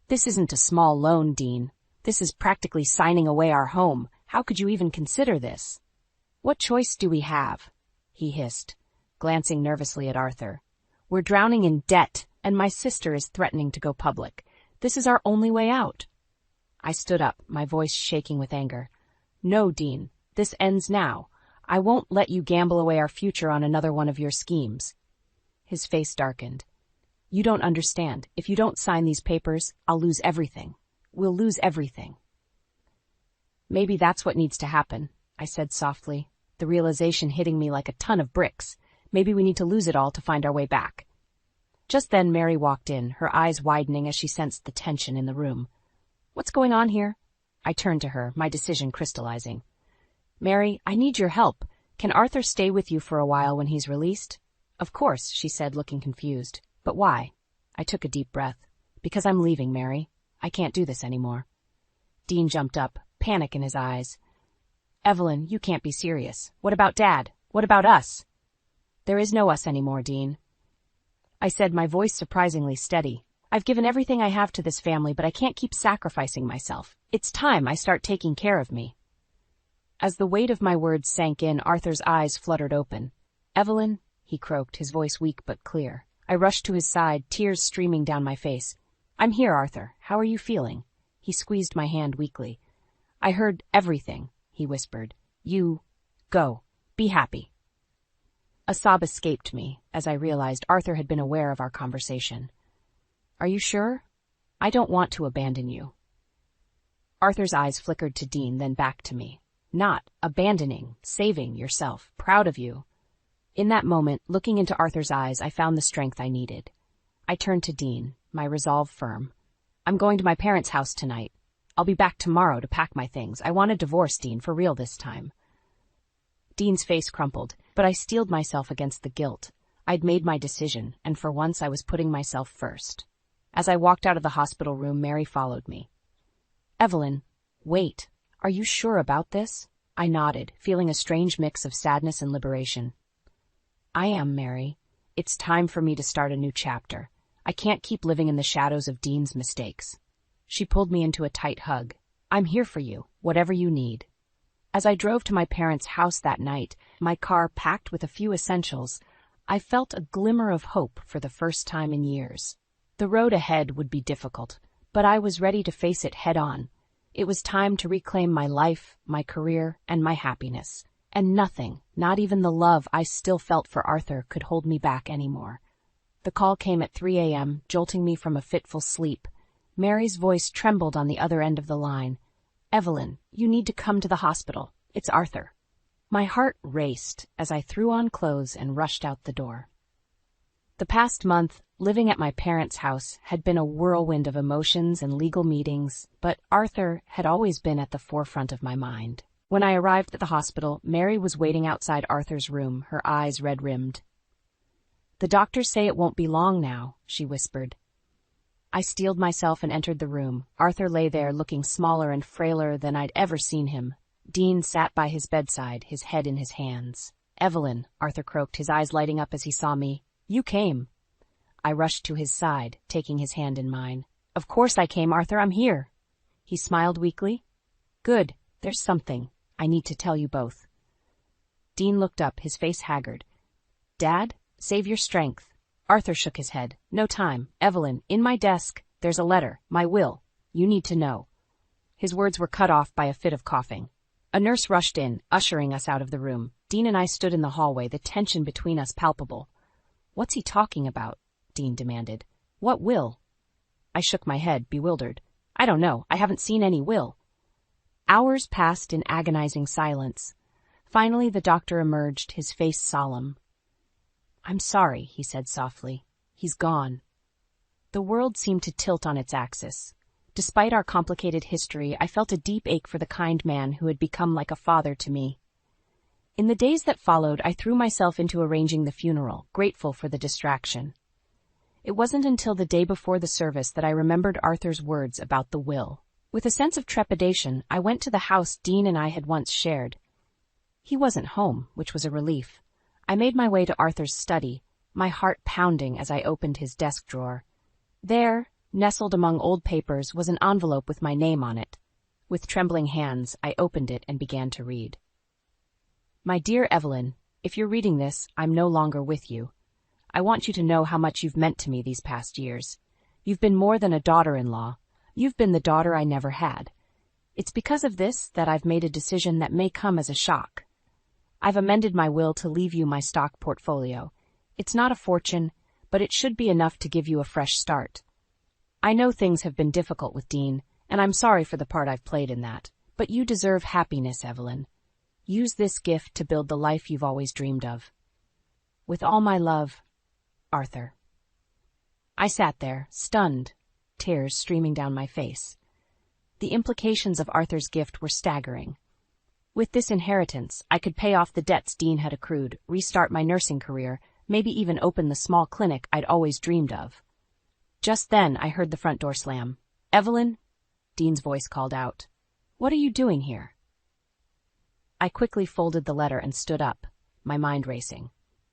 "This isn't a small loan, Dean. This is practically signing away our home. How could you even consider this?" "What choice do we have?" he hissed, glancing nervously at Arthur. "We're drowning in debt, and my sister is threatening to go public. This is our only way out." I stood up, my voice shaking with anger. "No, Dean, this ends now. I won't let you gamble away our future on another one of your schemes." His face darkened. "You don't understand. If you don't sign these papers, I'll lose everything. We'll lose everything." "Maybe that's what needs to happen," I said softly, the realization hitting me like a ton of bricks. Maybe we need to lose it all to find our way back. Just then Mary walked in, her eyes widening as she sensed the tension in the room. "What's going on here?" I turned to her, my decision crystallizing. "Mary, I need your help. Can Arthur stay with you for a while when he's released?" "Of course," she said, looking confused. "But why?" I took a deep breath. "Because I'm leaving, Mary. I can't do this anymore." Dean jumped up, panic in his eyes. "Evelyn, you can't be serious. What about Dad? What about us?" "There is no us anymore, Dean," I said, my voice surprisingly steady. "I've given everything I have to this family, but I can't keep sacrificing myself. It's time I start taking care of me." As the weight of my words sank in, Arthur's eyes fluttered open. "Evelyn," he croaked, his voice weak but clear. I rushed to his side, tears streaming down my face. "I'm here, Arthur. How are you feeling?" He squeezed my hand weakly. "I heard everything," he whispered. "You go. Be happy." A sob escaped me as I realized Arthur had been aware of our conversation. "Are you sure? I don't want to abandon you." Arthur's eyes flickered to Dean, then back to me. "Not abandoning, saving yourself. Proud of you." In that moment, looking into Arthur's eyes, I found the strength I needed. I turned to Dean, my resolve firm. "I'm going to my parents' house tonight. I'll be back tomorrow to pack my things. I want a divorce, Dean, for real this time." Dean's face crumpled, but I steeled myself against the guilt. I'd made my decision, and for once I was putting myself first. As I walked out of the hospital room, Mary followed me. "Evelyn, wait. Are you sure about this?" I nodded, feeling a strange mix of sadness and liberation. "I am, Mary. It's time for me to start a new chapter. I can't keep living in the shadows of Dean's mistakes." She pulled me into a tight hug. "I'm here for you, whatever you need." As I drove to my parents' house that night, my car packed with a few essentials, I felt a glimmer of hope for the first time in years. The road ahead would be difficult, but I was ready to face it head on. It was time to reclaim my life, my career, and my happiness. And nothing, not even the love I still felt for Arthur, could hold me back anymore. The call came at 3 a.m., jolting me from a fitful sleep. Mary's voice trembled on the other end of the line. "Evelyn, you need to come to the hospital. It's Arthur." My heart raced as I threw on clothes and rushed out the door. The past month, living at my parents' house, had been a whirlwind of emotions and legal meetings, but Arthur had always been at the forefront of my mind. When I arrived at the hospital, Mary was waiting outside Arthur's room, her eyes red-rimmed. "The doctors say it won't be long now," she whispered. I steeled myself and entered the room. Arthur lay there, looking smaller and frailer than I'd ever seen him. Dean sat by his bedside, his head in his hands. "Evelyn," Arthur croaked, his eyes lighting up as he saw me. "You came." I rushed to his side, taking his hand in mine. "Of course I came, Arthur. I'm here." He smiled weakly. "Good. There's something I need to tell you both." Dean looked up, his face haggard. "Dad, save your strength." Arthur shook his head. "No time. Evelyn, in my desk, there's a letter, my will. You need to know." His words were cut off by a fit of coughing. A nurse rushed in, ushering us out of the room. Dean and I stood in the hallway, the tension between us palpable. "What's he talking about?" Dean demanded. "What will?" I shook my head, bewildered. "I don't know. I haven't seen any will." Hours passed in agonizing silence. Finally, the doctor emerged, his face solemn. "I'm sorry," he said softly. "He's gone." The world seemed to tilt on its axis. Despite our complicated history, I felt a deep ache for the kind man who had become like a father to me. In the days that followed, I threw myself into arranging the funeral, grateful for the distraction. It wasn't until the day before the service that I remembered Arthur's words about the will. With a sense of trepidation, I went to the house Dean and I had once shared. He wasn't home, which was a relief. I made my way to Arthur's study, my heart pounding as I opened his desk drawer. There, nestled among old papers, was an envelope with my name on it. With trembling hands, I opened it and began to read. "My dear Evelyn, if you're reading this, I'm no longer with you. I want you to know how much you've meant to me these past years. You've been more than a daughter-in-law. You've been the daughter I never had. It's because of this that I've made a decision that may come as a shock. I've amended my will to leave you my stock portfolio. It's not a fortune, but it should be enough to give you a fresh start. I know things have been difficult with Dean, and I'm sorry for the part I've played in that. But you deserve happiness, Evelyn. Use this gift to build the life you've always dreamed of. With all my love, Arthur." I sat there, stunned, tears streaming down my face. The implications of Arthur's gift were staggering. With this inheritance, I could pay off the debts Dean had accrued, restart my nursing career, maybe even open the small clinic I'd always dreamed of. Just then, I heard the front door slam. "Evelyn," Dean's voice called out. "What are you doing here?" I quickly folded the letter and stood up, my mind racing.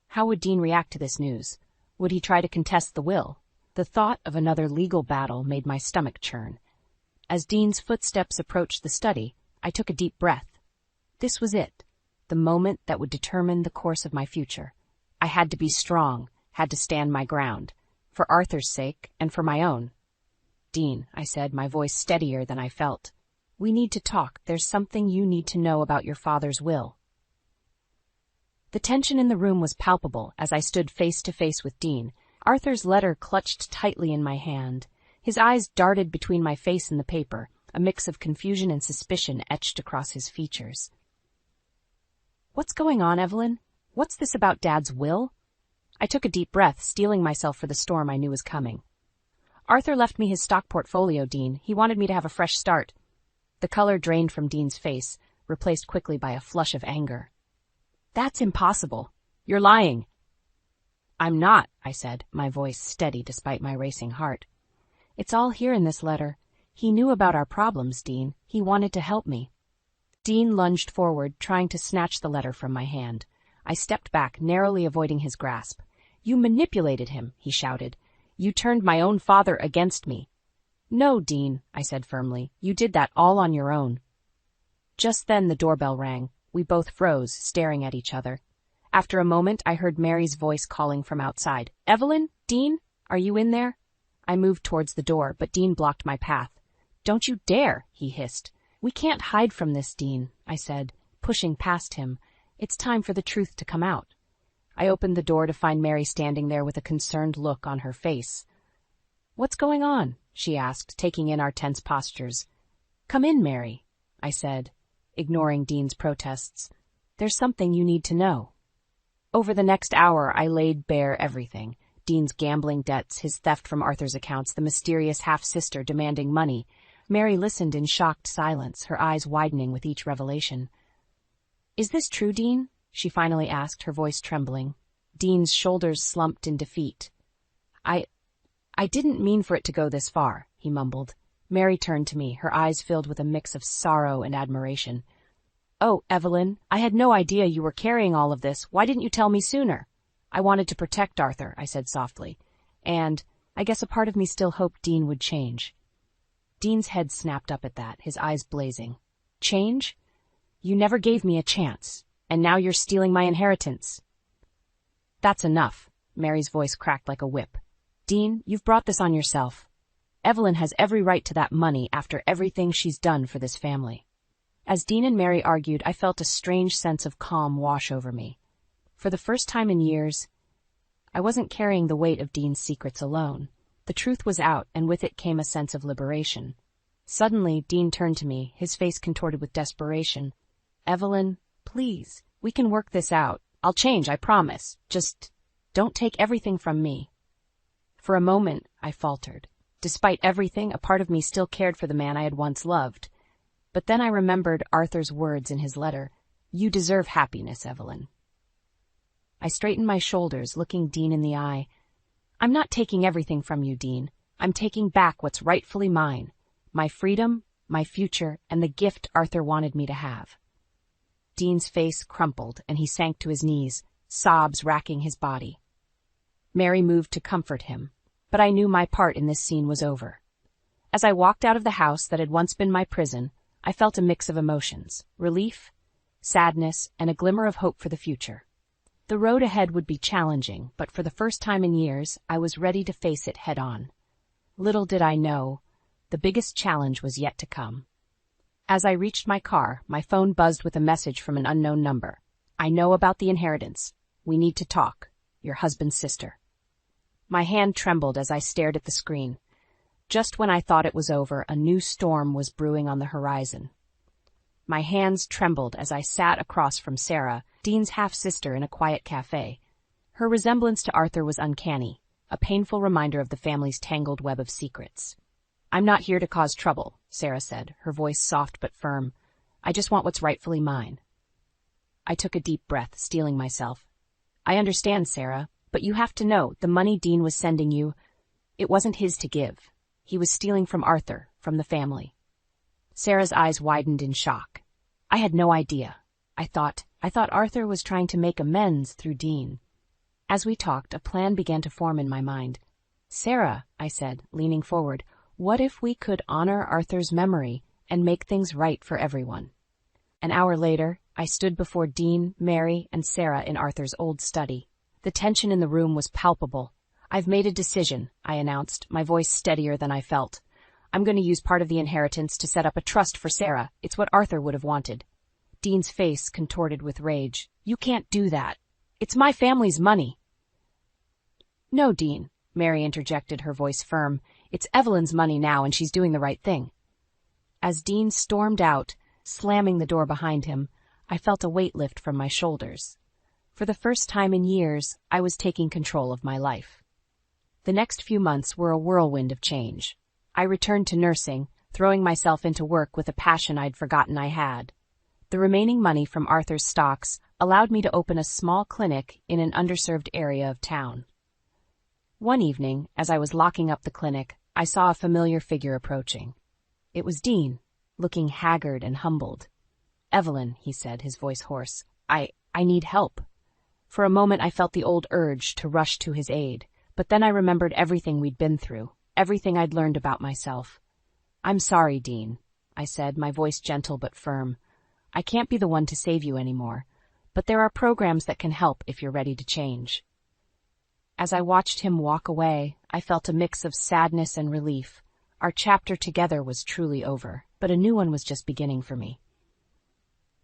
How would Dean react to this news? Would he try to contest the will? The thought of another legal battle made my stomach churn. As Dean's footsteps approached the study, I took a deep breath. This was it, the moment that would determine the course of my future. I had to be strong, had to stand my ground, for Arthur's sake and for my own. "Dean," I said, my voice steadier than I felt. "We need to talk. There's something you need to know about your father's will." The tension in the room was palpable as I stood face to face with Dean, Arthur's letter clutched tightly in my hand. His eyes darted between my face and the paper, a mix of confusion and suspicion etched across his features. "What's going on, Evelyn? What's this about Dad's will?" I took a deep breath, steeling myself for the storm I knew was coming. "Arthur left me his stock portfolio, Dean. He wanted me to have a fresh start." The color drained from Dean's face, replaced quickly by a flush of anger. "That's impossible. You're lying." "I'm not," I said, my voice steady despite my racing heart. "It's all here in this letter. He knew about our problems, Dean. He wanted to help me." Dean lunged forward, trying to snatch the letter from my hand. I stepped back, narrowly avoiding his grasp. "You manipulated him," he shouted. "You turned my own father against me." "No, Dean," I said firmly. "You did that all on your own." Just then the doorbell rang. We both froze, staring at each other. After a moment, I heard Mary's voice calling from outside. "Evelyn? Dean? Are you in there?" I moved towards the door, but Dean blocked my path. "Don't you dare," he hissed. "We can't hide from this, Dean," I said, pushing past him. "It's time for the truth to come out." I opened the door to find Mary standing there with a concerned look on her face. "What's going on?" she asked, taking in our tense postures. "Come in, Mary," I said, ignoring Dean's protests. "There's something you need to know." Over the next hour, I laid bare everything. Dean's gambling debts, his theft from Arthur's accounts, the mysterious half-sister demanding money. Mary listened in shocked silence, her eyes widening with each revelation. "Is this true, Dean?" she finally asked, her voice trembling. Dean's shoulders slumped in defeat. I didn't mean for it to go this far," he mumbled. Mary turned to me, her eyes filled with a mix of sorrow and admiration. "Oh, Evelyn, I had no idea you were carrying all of this. Why didn't you tell me sooner?" "I wanted to protect Arthur," I said softly. "And I guess a part of me still hoped Dean would change." Dean's head snapped up at that, his eyes blazing. "Change? You never gave me a chance, and now you're stealing my inheritance." "That's enough," Mary's voice cracked like a whip. "Dean, you've brought this on yourself. Evelyn has every right to that money after everything she's done for this family." As Dean and Mary argued, I felt a strange sense of calm wash over me. For the first time in years, I wasn't carrying the weight of Dean's secrets alone. The truth was out, and with it came a sense of liberation. Suddenly, Dean turned to me, his face contorted with desperation. "Evelyn, please, we can work this out. I'll change, I promise. Just don't take everything from me." For a moment, I faltered. Despite everything, a part of me still cared for the man I had once loved. But then I remembered Arthur's words in his letter. "You deserve happiness, Evelyn." I straightened my shoulders, looking Dean in the eye. "I'm not taking everything from you, Dean. I'm taking back what's rightfully mine. My freedom, my future, and the gift Arthur wanted me to have." Dean's face crumpled, and he sank to his knees, sobs racking his body. Mary moved to comfort him, but I knew my part in this scene was over. As I walked out of the house that had once been my prison, I felt a mix of emotions: relief, sadness, and a glimmer of hope for the future. The road ahead would be challenging, but for the first time in years, I was ready to face it head-on. Little did I know, the biggest challenge was yet to come. As I reached my car, my phone buzzed with a message from an unknown number. "I know about the inheritance. We need to talk. Your husband's sister." My hand trembled as I stared at the screen. Just when I thought it was over, a new storm was brewing on the horizon. My hands trembled as I sat across from Sarah, Dean's half-sister, in a quiet cafe. Her resemblance to Arthur was uncanny, a painful reminder of the family's tangled web of secrets. "I'm not here to cause trouble," Sarah said, her voice soft but firm. "I just want what's rightfully mine." I took a deep breath, steeling myself. "I understand, Sarah, but you have to know, the money Dean was sending you, it wasn't his to give. He was stealing from Arthur, from the family." Sarah's eyes widened in shock. "I had no idea. I thought Arthur was trying to make amends through Dean." As we talked, a plan began to form in my mind. "Sarah," I said, leaning forward, "what if we could honor Arthur's memory and make things right for everyone?" An hour later, I stood before Dean, Mary, and Sarah in Arthur's old study. The tension in the room was palpable. "I've made a decision," I announced, my voice steadier than I felt. "I'm going to use part of the inheritance to set up a trust for Sarah. It's what Arthur would have wanted." Dean's face contorted with rage. "You can't do that. It's my family's money." "No, Dean," Mary interjected, her voice firm. "It's Evelyn's money now, and she's doing the right thing." As Dean stormed out, slamming the door behind him, I felt a weight lift from my shoulders. For the first time in years, I was taking control of my life. The next few months were a whirlwind of change. I returned to nursing, throwing myself into work with a passion I'd forgotten I had. The remaining money from Arthur's stocks allowed me to open a small clinic in an underserved area of town. One evening, as I was locking up the clinic, I saw a familiar figure approaching. It was Dean, looking haggard and humbled. "Evelyn," he said, his voice hoarse, I need help." For a moment I felt the old urge to rush to his aid, but then I remembered everything we'd been through, everything I'd learned about myself. "I'm sorry, Dean," I said, my voice gentle but firm. "I can't be the one to save you anymore, but there are programs that can help if you're ready to change." As I watched him walk away, I felt a mix of sadness and relief. Our chapter together was truly over, but a new one was just beginning for me.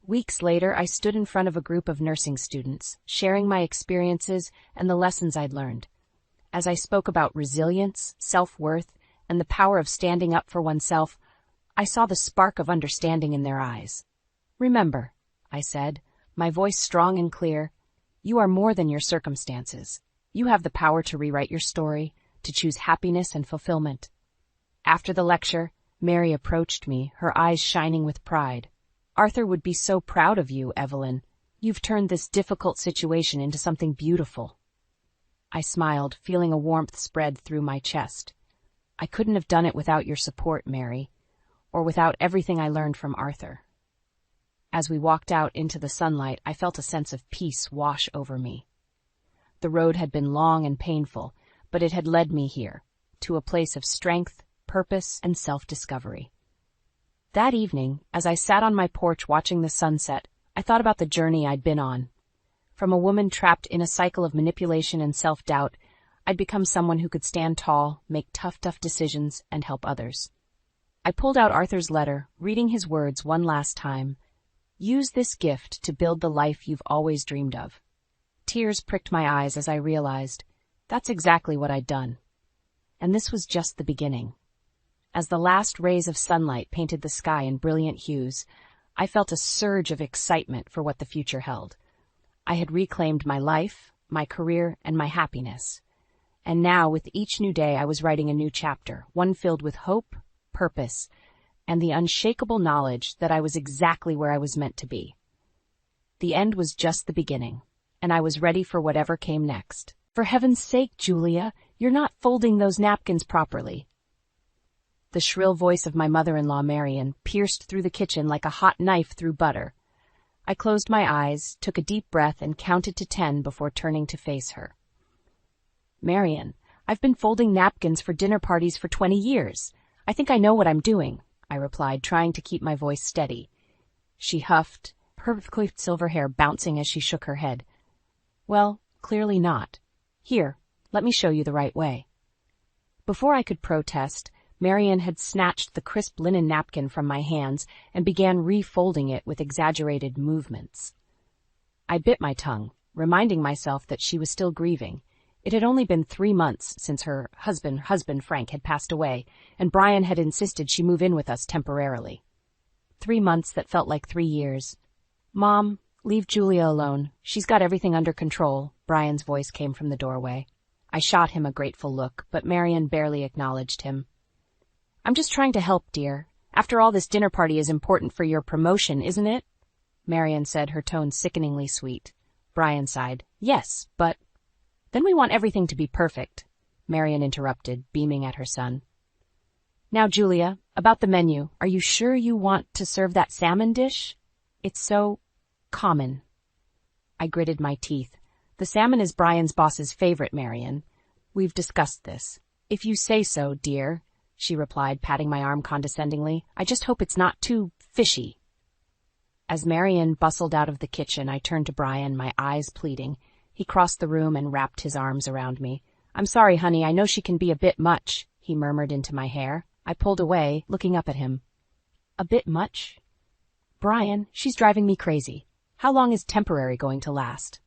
Weeks later, I stood in front of a group of nursing students, sharing my experiences and the lessons I'd learned. As I spoke about resilience, self-worth, and the power of standing up for oneself, I saw the spark of understanding in their eyes. "Remember," I said, my voice strong and clear, "you are more than your circumstances. You have the power to rewrite your story, to choose happiness and fulfillment." After the lecture, Mary approached me, her eyes shining with pride. "Arthur would be so proud of you, Evelyn. You've turned this difficult situation into something beautiful." I smiled, feeling a warmth spread through my chest. "I couldn't have done it without your support, Mary, or without everything I learned from Arthur." As we walked out into the sunlight, I felt a sense of peace wash over me. The road had been long and painful, but it had led me here, to a place of strength, purpose, and self-discovery. That evening, as I sat on my porch watching the sunset, I thought about the journey I'd been on. From a woman trapped in a cycle of manipulation and self-doubt, I'd become someone who could stand tall, make tough decisions, and help others. I pulled out Arthur's letter, reading his words one last time. "Use this gift to build the life you've always dreamed of." Tears pricked my eyes as I realized that's exactly what I'd done. And this was just the beginning. As the last rays of sunlight painted the sky in brilliant hues, I felt a surge of excitement for what the future held. I had reclaimed my life, my career, and my happiness. And now, with each new day, I was writing a new chapter, one filled with hope, purpose, and the unshakable knowledge that I was exactly where I was meant to be. The end was just the beginning, and I was ready for whatever came next. "For heaven's sake, Julia, you're not folding those napkins properly." The shrill voice of my mother-in-law, Marian, pierced through the kitchen like a hot knife through butter. I closed my eyes, took a deep breath, and counted to 10 before turning to face her. "Marian, I've been folding napkins for dinner parties for 20 years. I think I know what I'm doing," I replied, trying to keep my voice steady. She huffed, her coiffed silver hair bouncing as she shook her head. "Well, clearly not. Here, let me show you the right way." Before I could protest, Marian had snatched the crisp linen napkin from my hands and began refolding it with exaggerated movements. I bit my tongue, reminding myself that she was still grieving. It had only been 3 months since her husband Frank had passed away, and Brian had insisted she move in with us temporarily. 3 months that felt like 3 years. "Mom, leave Julia alone. She's got everything under control," Brian's voice came from the doorway. I shot him a grateful look, but Marian barely acknowledged him. "I'm just trying to help, dear. After all, this dinner party is important for your promotion, isn't it?" Marian said, her tone sickeningly sweet. Brian sighed. "Yes, but—" "Then we want everything to be perfect," Marian interrupted, beaming at her son. "Now, Julia, about the menu. Are you sure you want to serve that salmon dish? It's so common." I gritted my teeth. "The salmon is Brian's boss's favorite, Marian. We've discussed this." "If you say so, dear," she replied, patting my arm condescendingly. "I just hope it's not too fishy." As Marian bustled out of the kitchen, I turned to Brian, my eyes pleading. He crossed the room and wrapped his arms around me. "I'm sorry, honey, I know she can be a bit much," he murmured into my hair. I pulled away, looking up at him. "A bit much?" "Brian, she's driving me crazy. How long is temporary going to last?"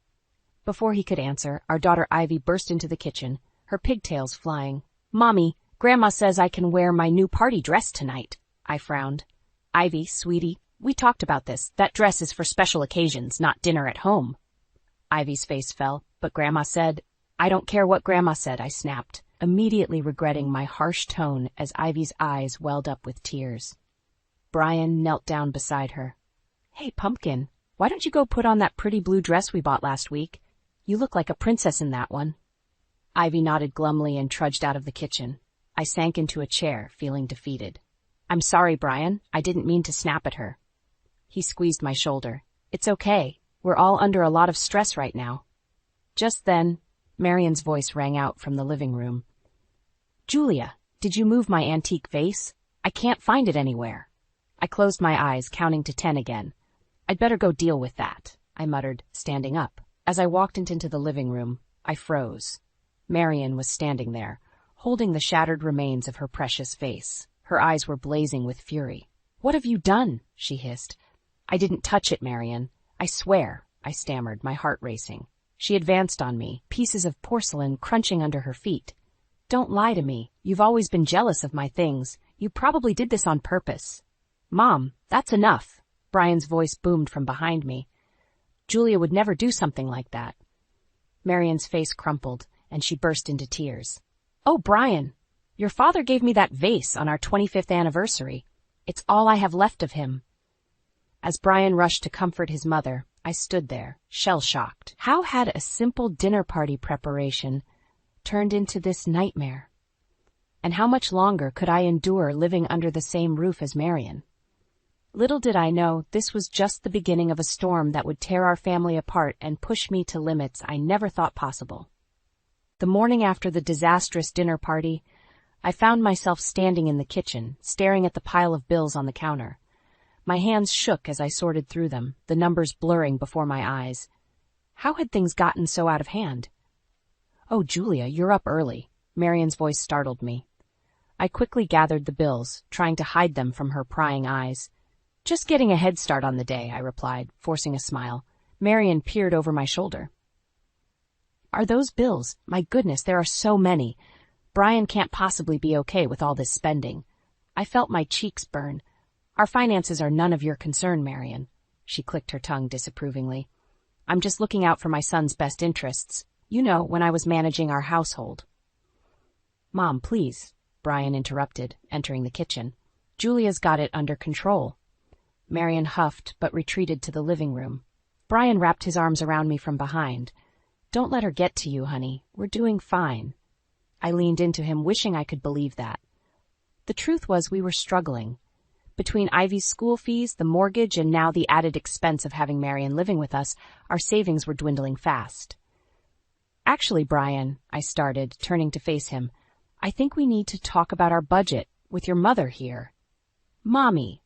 Before he could answer, our daughter Ivy burst into the kitchen, her pigtails flying. "Mommy, Grandma says I can wear my new party dress tonight." I frowned. "Ivy, sweetie, we talked about this. That dress is for special occasions, not dinner at home." Ivy's face fell, but Grandma said— "I don't care what Grandma said," I snapped, immediately regretting my harsh tone as Ivy's eyes welled up with tears. Brian knelt down beside her. "Hey, Pumpkin, why don't you go put on that pretty blue dress we bought last week? You look like a princess in that one." Ivy nodded glumly and trudged out of the kitchen. I sank into a chair, feeling defeated. "I'm sorry, Brian. I didn't mean to snap at her." He squeezed my shoulder. "It's okay. We're all under a lot of stress right now." Just then, Marian's voice rang out from the living room. "Julia, did you move my antique vase? I can't find it anywhere." I closed my eyes, counting to 10 again. "I'd better go deal with that," I muttered, standing up. As I walked into the living room, I froze. Marian was standing there, holding the shattered remains of her precious face. Her eyes were blazing with fury. "What have you done?" she hissed. "I didn't touch it, Marion. I swear," I stammered, my heart racing. She advanced on me, pieces of porcelain crunching under her feet. "Don't lie to me. You've always been jealous of my things. You probably did this on purpose." "Mom, that's enough." Brian's voice boomed from behind me. "Julia would never do something like that." Marion's face crumpled, and she burst into tears. "Oh, Brian, your father gave me that vase on our 25th anniversary. It's all I have left of him." As Brian rushed to comfort his mother, I stood there, shell-shocked. How had a simple dinner party preparation turned into this nightmare? And how much longer could I endure living under the same roof as Marion? Little did I know this was just the beginning of a storm that would tear our family apart and push me to limits I never thought possible. The morning after the disastrous dinner party, I found myself standing in the kitchen, staring at the pile of bills on the counter. My hands shook as I sorted through them, the numbers blurring before my eyes. How had things gotten so out of hand? "Oh, Julia, you're up early." Marion's voice startled me. I quickly gathered the bills, trying to hide them from her prying eyes. "Just getting a head start on the day," I replied, forcing a smile. Marion peered over my shoulder. "Are those bills? My goodness, there are so many. Brian can't possibly be okay with all this spending." I felt my cheeks burn. "Our finances are none of your concern, Marion." She clicked her tongue disapprovingly. "I'm just looking out for my son's best interests. You know, when I was managing our household." "Mom, please," Brian interrupted, entering the kitchen. "Julia's got it under control." Marion huffed but retreated to the living room. Brian wrapped his arms around me from behind. "Don't let her get to you, honey. We're doing fine." I leaned into him, wishing I could believe that. The truth was we were struggling. Between Ivy's school fees, the mortgage, and now the added expense of having Marion living with us, our savings were dwindling fast. "Actually, Brian," I started, turning to face him, "I think we need to talk about our budget with your mother here." "Mommy!"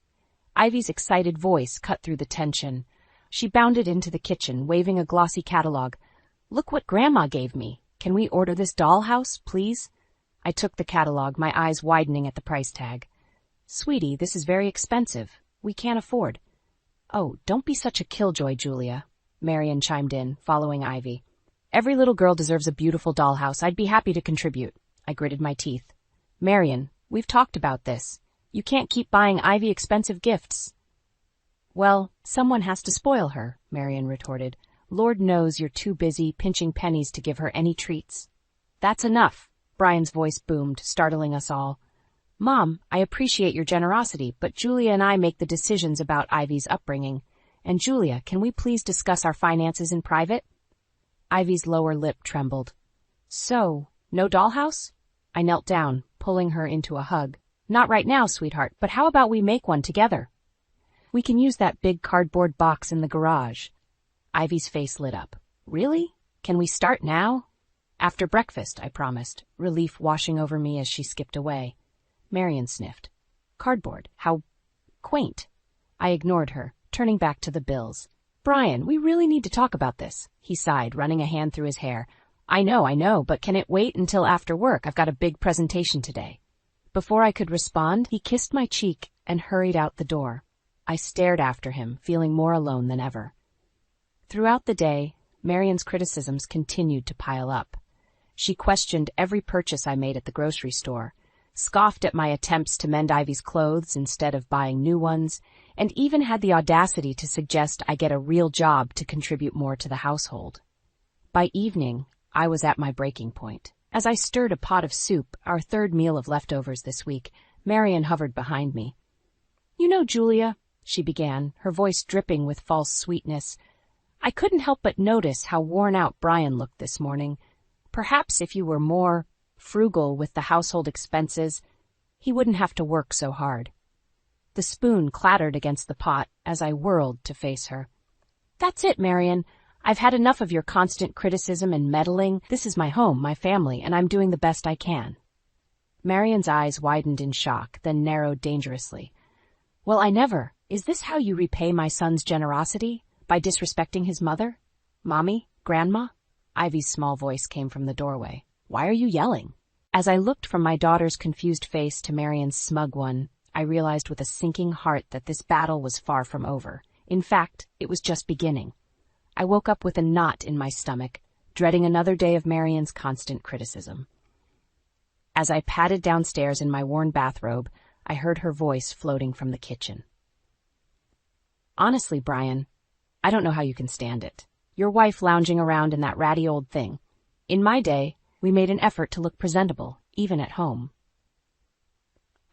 Ivy's excited voice cut through the tension. She bounded into the kitchen, waving a glossy catalog. "Look what Grandma gave me. Can we order this dollhouse, please?" I took the catalog, my eyes widening at the price tag. "Sweetie, this is very expensive. We can't afford." "Oh, don't be such a killjoy, Julia," Marion chimed in, following Ivy. "Every little girl deserves a beautiful dollhouse. I'd be happy to contribute." I gritted my teeth. "Marion, we've talked about this. You can't keep buying Ivy expensive gifts." "Well, someone has to spoil her," Marion retorted. "Lord knows you're too busy pinching pennies to give her any treats." "That's enough," Brian's voice boomed, startling us all. "Mom, I appreciate your generosity, but Julia and I make the decisions about Ivy's upbringing. And Julia, can we please discuss our finances in private?" Ivy's lower lip trembled. "So, no dollhouse?" I knelt down, pulling her into a hug. "Not right now, sweetheart, but how about we make one together? We can use that big cardboard box in the garage." Ivy's face lit up. "Really? Can we start now?" "After breakfast," I promised, relief washing over me as she skipped away. Marion sniffed. "Cardboard, how quaint." I ignored her, turning back to the bills. "Brian, we really need to talk about this," he sighed, running a hand through his hair. I know, but can it wait until after work? I've got a big presentation today." Before I could respond, he kissed my cheek and hurried out the door. I stared after him, feeling more alone than ever. Throughout the day, Marion's criticisms continued to pile up. She questioned every purchase I made at the grocery store, scoffed at my attempts to mend Ivy's clothes instead of buying new ones, and even had the audacity to suggest I get a real job to contribute more to the household. By evening, I was at my breaking point. As I stirred a pot of soup, our third meal of leftovers this week, Marion hovered behind me. "You know, Julia," she began, her voice dripping with false sweetness, "I couldn't help but notice how worn out Brian looked this morning. Perhaps if you were more frugal with the household expenses, he wouldn't have to work so hard." The spoon clattered against the pot as I whirled to face her. "That's it, Marion. I've had enough of your constant criticism and meddling. This is my home, my family, and I'm doing the best I can." Marion's eyes widened in shock, then narrowed dangerously. "Well, I never. Is this how you repay my son's generosity? By disrespecting his mother? Mommy? Grandma?" Ivy's small voice came from the doorway. "Why are you yelling?" As I looked from my daughter's confused face to Marion's smug one, I realized with a sinking heart that this battle was far from over. In fact, it was just beginning. I woke up with a knot in my stomach, dreading another day of Marion's constant criticism. As I padded downstairs in my worn bathrobe, I heard her voice floating from the kitchen. Honestly, Brian, I don't know how you can stand it. Your wife lounging around in that ratty old thing. In my day, we made an effort to look presentable, even at home.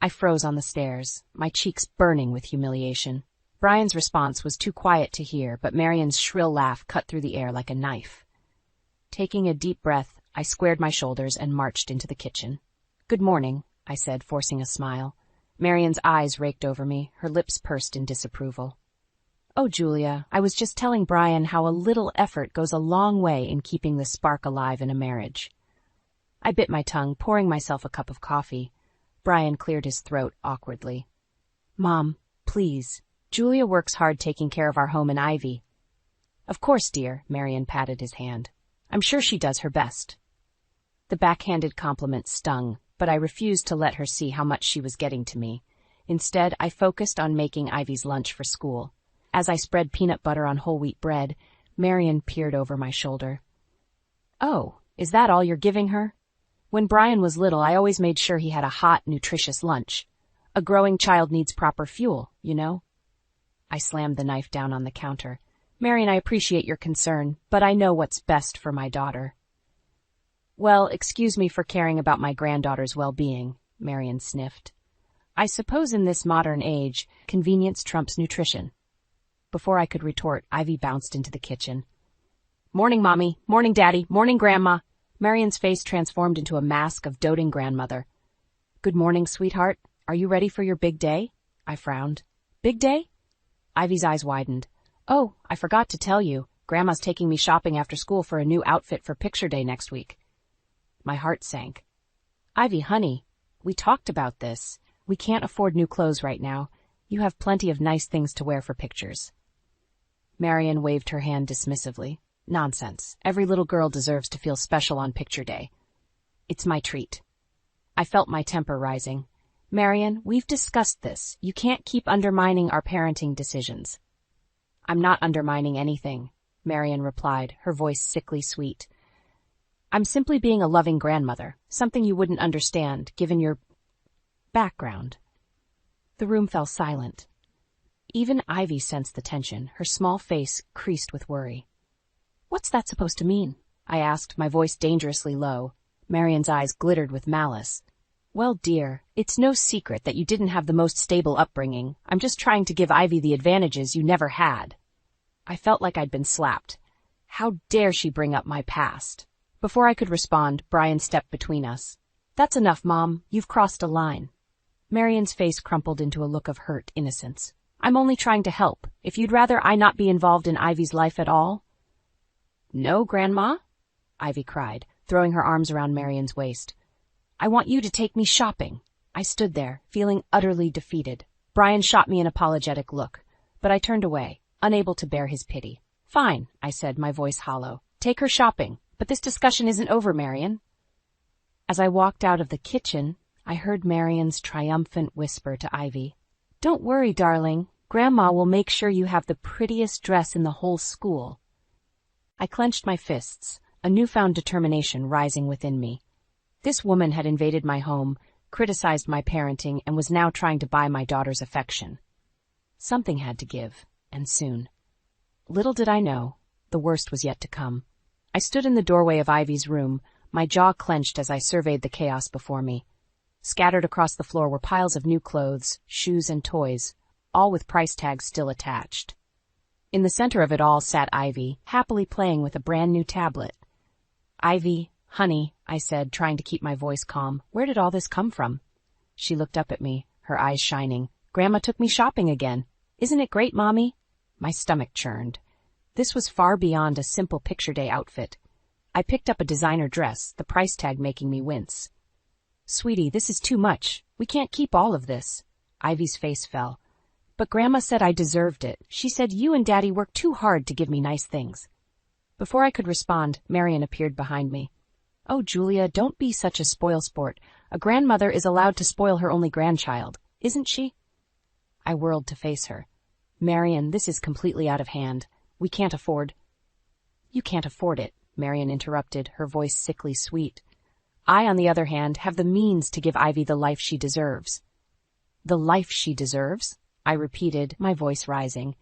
I froze on the stairs, my cheeks burning with humiliation. Brian's response was too quiet to hear, but Marion's shrill laugh cut through the air like a knife. Taking a deep breath, I squared my shoulders and marched into the kitchen. Good morning, I said, forcing a smile. Marion's eyes raked over me, her lips pursed in disapproval. Oh, Julia, I was just telling Brian how a little effort goes a long way in keeping the spark alive in a marriage. I bit my tongue, pouring myself a cup of coffee. Brian cleared his throat awkwardly. Mom, please. Julia works hard taking care of our home and Ivy. Of course, dear, Marion patted his hand. I'm sure she does her best. The backhanded compliment stung, but I refused to let her see how much she was getting to me. Instead, I focused on making Ivy's lunch for school. As I spread peanut butter on whole wheat bread, Marion peered over my shoulder. Oh, is that all you're giving her? When Brian was little, I always made sure he had a hot, nutritious lunch. A growing child needs proper fuel, you know? I slammed the knife down on the counter. Marion, I appreciate your concern, but I know what's best for my daughter. Well, excuse me for caring about my granddaughter's well-being, Marion sniffed. I suppose in this modern age, convenience trumps nutrition. Before I could retort, Ivy bounced into the kitchen. Morning, Mommy. Morning, Daddy. Morning, Grandma. Marion's face transformed into a mask of doting grandmother. Good morning, sweetheart. Are you ready for your big day? I frowned. Big day? Ivy's eyes widened. Oh, I forgot to tell you. Grandma's taking me shopping after school for a new outfit for picture day next week. My heart sank. Ivy, honey, we talked about this. We can't afford new clothes right now. You have plenty of nice things to wear for pictures. Marion waved her hand dismissively. Nonsense. Every little girl deserves to feel special on picture day. It's my treat. I felt my temper rising. Marion, we've discussed this. You can't keep undermining our parenting decisions. I'm not undermining anything, Marion replied, her voice sickly sweet. I'm simply being a loving grandmother, something you wouldn't understand, given your background. The room fell silent. Even Ivy sensed the tension, her small face creased with worry. What's that supposed to mean? I asked, my voice dangerously low. Marion's eyes glittered with malice. Well, dear, it's no secret that you didn't have the most stable upbringing. I'm just trying to give Ivy the advantages you never had. I felt like I'd been slapped. How dare she bring up my past? Before I could respond, Brian stepped between us. That's enough, Mom. You've crossed a line. Marion's face crumpled into a look of hurt innocence. I'm only trying to help. If you'd rather I not be involved in Ivy's life at all. No, Grandma, Ivy cried, throwing her arms around Marion's waist. I want you to take me shopping. I stood there, feeling utterly defeated. Brian shot me an apologetic look, but I turned away, unable to bear his pity. Fine, I said, my voice hollow. Take her shopping, but this discussion isn't over, Marion. As I walked out of the kitchen, I heard Marion's triumphant whisper to Ivy. Don't worry, darling. Grandma will make sure you have the prettiest dress in the whole school. I clenched my fists, a newfound determination rising within me. This woman had invaded my home, criticized my parenting, and was now trying to buy my daughter's affection. Something had to give, and soon. Little did I know, the worst was yet to come. I stood in the doorway of Ivy's room, my jaw clenched as I surveyed the chaos before me. Scattered across the floor were piles of new clothes, shoes, and toys, all with price tags still attached. In the center of it all sat Ivy, happily playing with a brand-new tablet. Ivy, honey, I said, trying to keep my voice calm, where did all this come from? She looked up at me, her eyes shining. Grandma took me shopping again. Isn't it great, Mommy? My stomach churned. This was far beyond a simple picture day outfit. I picked up a designer dress, the price tag making me wince. Sweetie, this is too much. We can't keep all of this. Ivy's face fell. But Grandma said I deserved it. She said you and Daddy worked too hard to give me nice things. Before I could respond, Marion appeared behind me. Oh, Julia, don't be such a spoilsport. A grandmother is allowed to spoil her only grandchild, isn't she? I whirled to face her. Marian, this is completely out of hand. We can't afford— You can't afford it, Marian interrupted, her voice sickly sweet. I, on the other hand, have the means to give Ivy the life she deserves. The life she deserves? I repeated, my voice rising.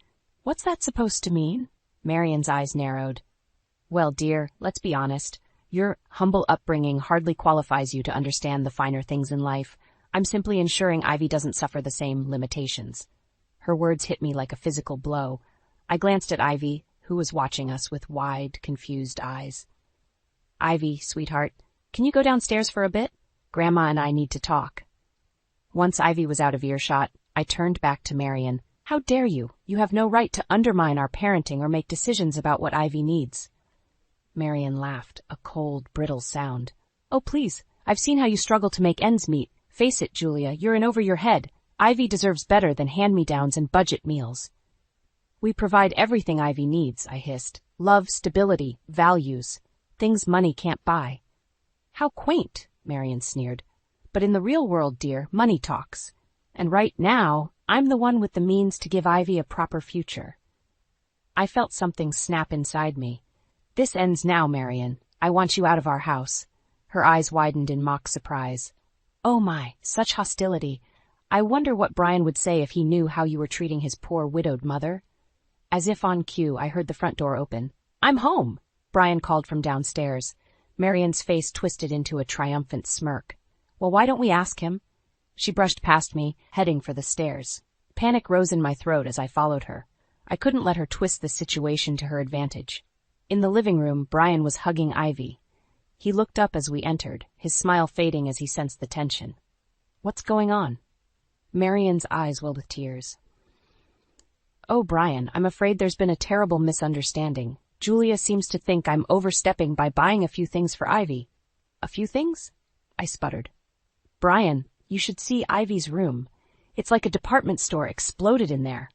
What's that supposed to mean? Marian's eyes narrowed. Well, dear, let's be honest. Your humble upbringing hardly qualifies you to understand the finer things in life. I'm simply ensuring Ivy doesn't suffer the same limitations. Her words hit me like a physical blow. I glanced at Ivy, who was watching us with wide, confused eyes. Ivy, sweetheart, can you go downstairs for a bit? Grandma and I need to talk. Once Ivy was out of earshot, I turned back to Marian. How dare you? You have no right to undermine our parenting or make decisions about what Ivy needs. Marian laughed, a cold, brittle sound. Oh, please, I've seen how you struggle to make ends meet. Face it, Julia, you're in over your head. Ivy deserves better than hand-me-downs and budget meals. We provide everything Ivy needs, I hissed. Love, stability, values. Things money can't buy. How quaint, Marian sneered. But in the real world, dear, money talks. And right now, I'm the one with the means to give Ivy a proper future. I felt something snap inside me. This ends now, Marian. I want you out of our house. Her eyes widened in mock surprise. Oh my, such hostility. I wonder what Brian would say if he knew how you were treating his poor widowed mother. As if on cue, I heard the front door open. I'm home, Brian called from downstairs. Marian's face twisted into a triumphant smirk. Well, why don't we ask him? She brushed past me, heading for the stairs. Panic rose in my throat as I followed her. I couldn't let her twist the situation to her advantage. In the living room, Brian was hugging Ivy. He looked up as we entered, his smile fading as he sensed the tension. What's going on? Marian's eyes welled with tears. Oh, Brian, I'm afraid there's been a terrible misunderstanding. Julia seems to think I'm overstepping by buying a few things for Ivy. A few things? I sputtered. Brian, you should see Ivy's room. It's like a department store exploded in there.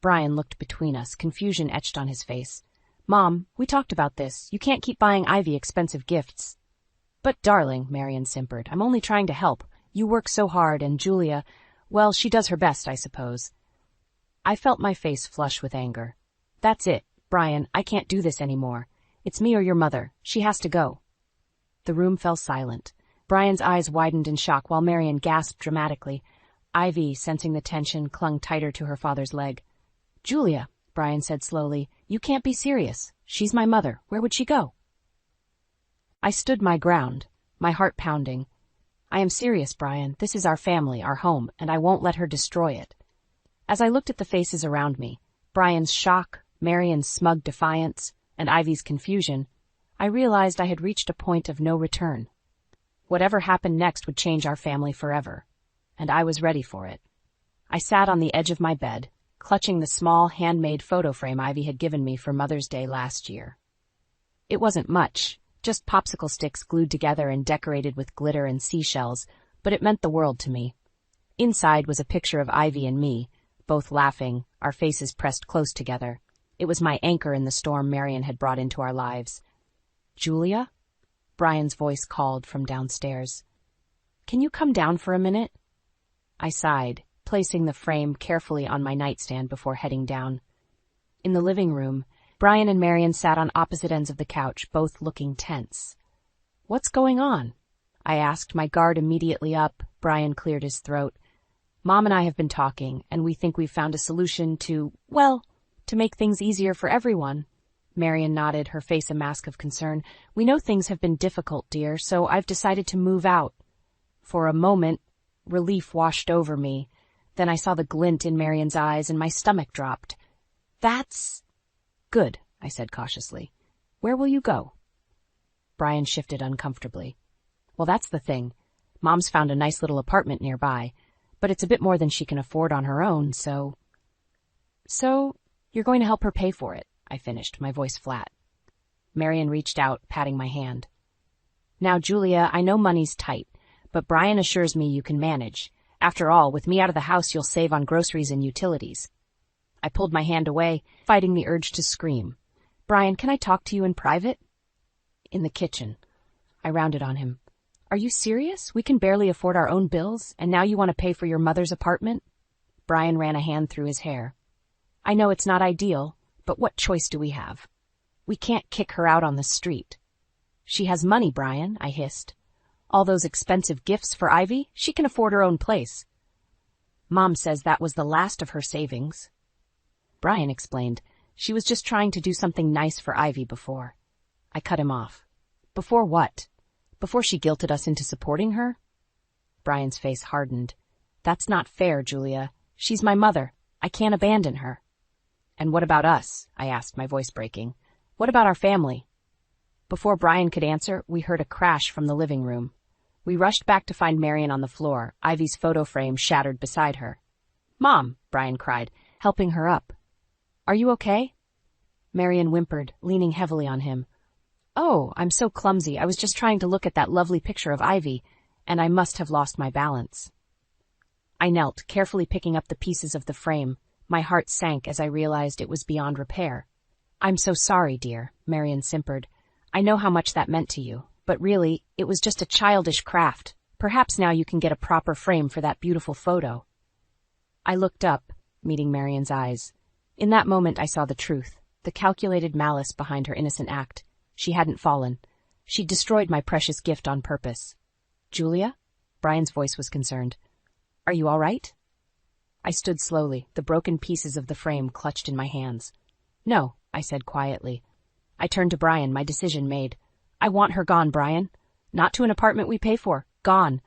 Brian looked between us, confusion etched on his face. Mom, we talked about this. You can't keep buying Ivy expensive gifts. But, darling, Marian simpered, I'm only trying to help. You work so hard, and Julia, well, she does her best, I suppose. I felt my face flush with anger. That's it, Brian, I can't do this anymore. It's me or your mother. She has to go. The room fell silent. Brian's eyes widened in shock while Marian gasped dramatically. Ivy, sensing the tension, clung tighter to her father's leg. Julia, Brian said slowly, you can't be serious. She's my mother. Where would she go? I stood my ground, my heart pounding. I am serious, Brian. This is our family, our home, and I won't let her destroy it. As I looked at the faces around me, Brian's shock, Marian's smug defiance, and Ivy's confusion, I realized I had reached a point of no return. Whatever happened next would change our family forever, and I was ready for it. I sat on the edge of my bed, clutching the small, handmade photo frame Ivy had given me for Mother's Day last year. It wasn't much, just popsicle sticks glued together and decorated with glitter and seashells, but it meant the world to me. Inside was a picture of Ivy and me, both laughing, our faces pressed close together. It was my anchor in the storm Marian had brought into our lives. Julia? Brian's voice called from downstairs. Can you come down for a minute? I sighed, placing the frame carefully on my nightstand before heading down. In the living room, Brian and Marian sat on opposite ends of the couch, both looking tense. What's going on? I asked, my guard immediately up. Brian cleared his throat. Mom and I have been talking, and we think we've found a solution to make things easier for everyone. Marian nodded, her face a mask of concern. We know things have been difficult, dear, so I've decided to move out. For a moment, relief washed over me. Then I saw the glint in Marian's eyes and my stomach dropped. That's good, I said cautiously. Where will you go? Brian shifted uncomfortably. Well, that's the thing. Mom's found a nice little apartment nearby, but it's a bit more than she can afford on her own, so you're going to help her pay for it, I finished, my voice flat. Marian reached out, patting my hand. Now, Julia, I know money's tight, but Brian assures me you can manage. After all, with me out of the house, you'll save on groceries and utilities. I pulled my hand away, fighting the urge to scream. Brian, can I talk to you in private? In the kitchen. I rounded on him. Are you serious? We can barely afford our own bills, and now you want to pay for your mother's apartment? Brian ran a hand through his hair. I know it's not ideal, but what choice do we have? We can't kick her out on the street. She has money, Brian, I hissed. All those expensive gifts for Ivy, she can afford her own place. Mom says that was the last of her savings. Brian explained. She was just trying to do something nice for Ivy before. I cut him off. Before what? Before she guilted us into supporting her? Brian's face hardened. That's not fair, Julia. She's my mother. I can't abandon her. And what about us? I asked, my voice breaking. What about our family? Before Brian could answer, we heard a crash from the living room. We rushed back to find Marion on the floor, Ivy's photo frame shattered beside her. Mom, Brian cried, helping her up. Are you okay? Marion whimpered, leaning heavily on him. Oh, I'm so clumsy. I was just trying to look at that lovely picture of Ivy, and I must have lost my balance. I knelt, carefully picking up the pieces of the frame. My heart sank as I realized it was beyond repair. I'm so sorry, dear, Marion simpered. I know how much that meant to you, but really, it was just a childish craft. Perhaps now you can get a proper frame for that beautiful photo. I looked up, meeting Marion's eyes. In that moment I saw the truth, the calculated malice behind her innocent act. She hadn't fallen. She'd destroyed my precious gift on purpose. Julia? Brian's voice was concerned. Are you all right? I stood slowly, the broken pieces of the frame clutched in my hands. No, I said quietly. I turned to Brian, my decision made. I want her gone, Brian. Not to an apartment we pay for. Gone.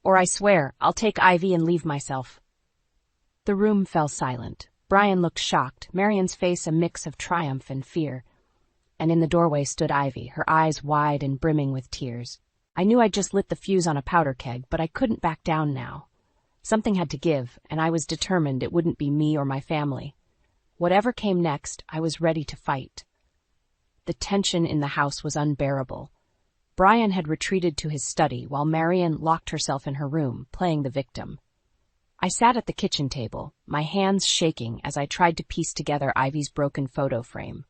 Or I swear, I'll take Ivy and leave myself. The room fell silent. Brian looked shocked, Marion's face a mix of triumph and fear. And in the doorway stood Ivy, her eyes wide and brimming with tears. I knew I'd just lit the fuse on a powder keg, but I couldn't back down now. Something had to give, and I was determined it wouldn't be me or my family. Whatever came next, I was ready to fight. The tension in the house was unbearable. Brian had retreated to his study while Marion locked herself in her room, playing the victim. I sat at the kitchen table, my hands shaking as I tried to piece together Ivy's broken photo frame.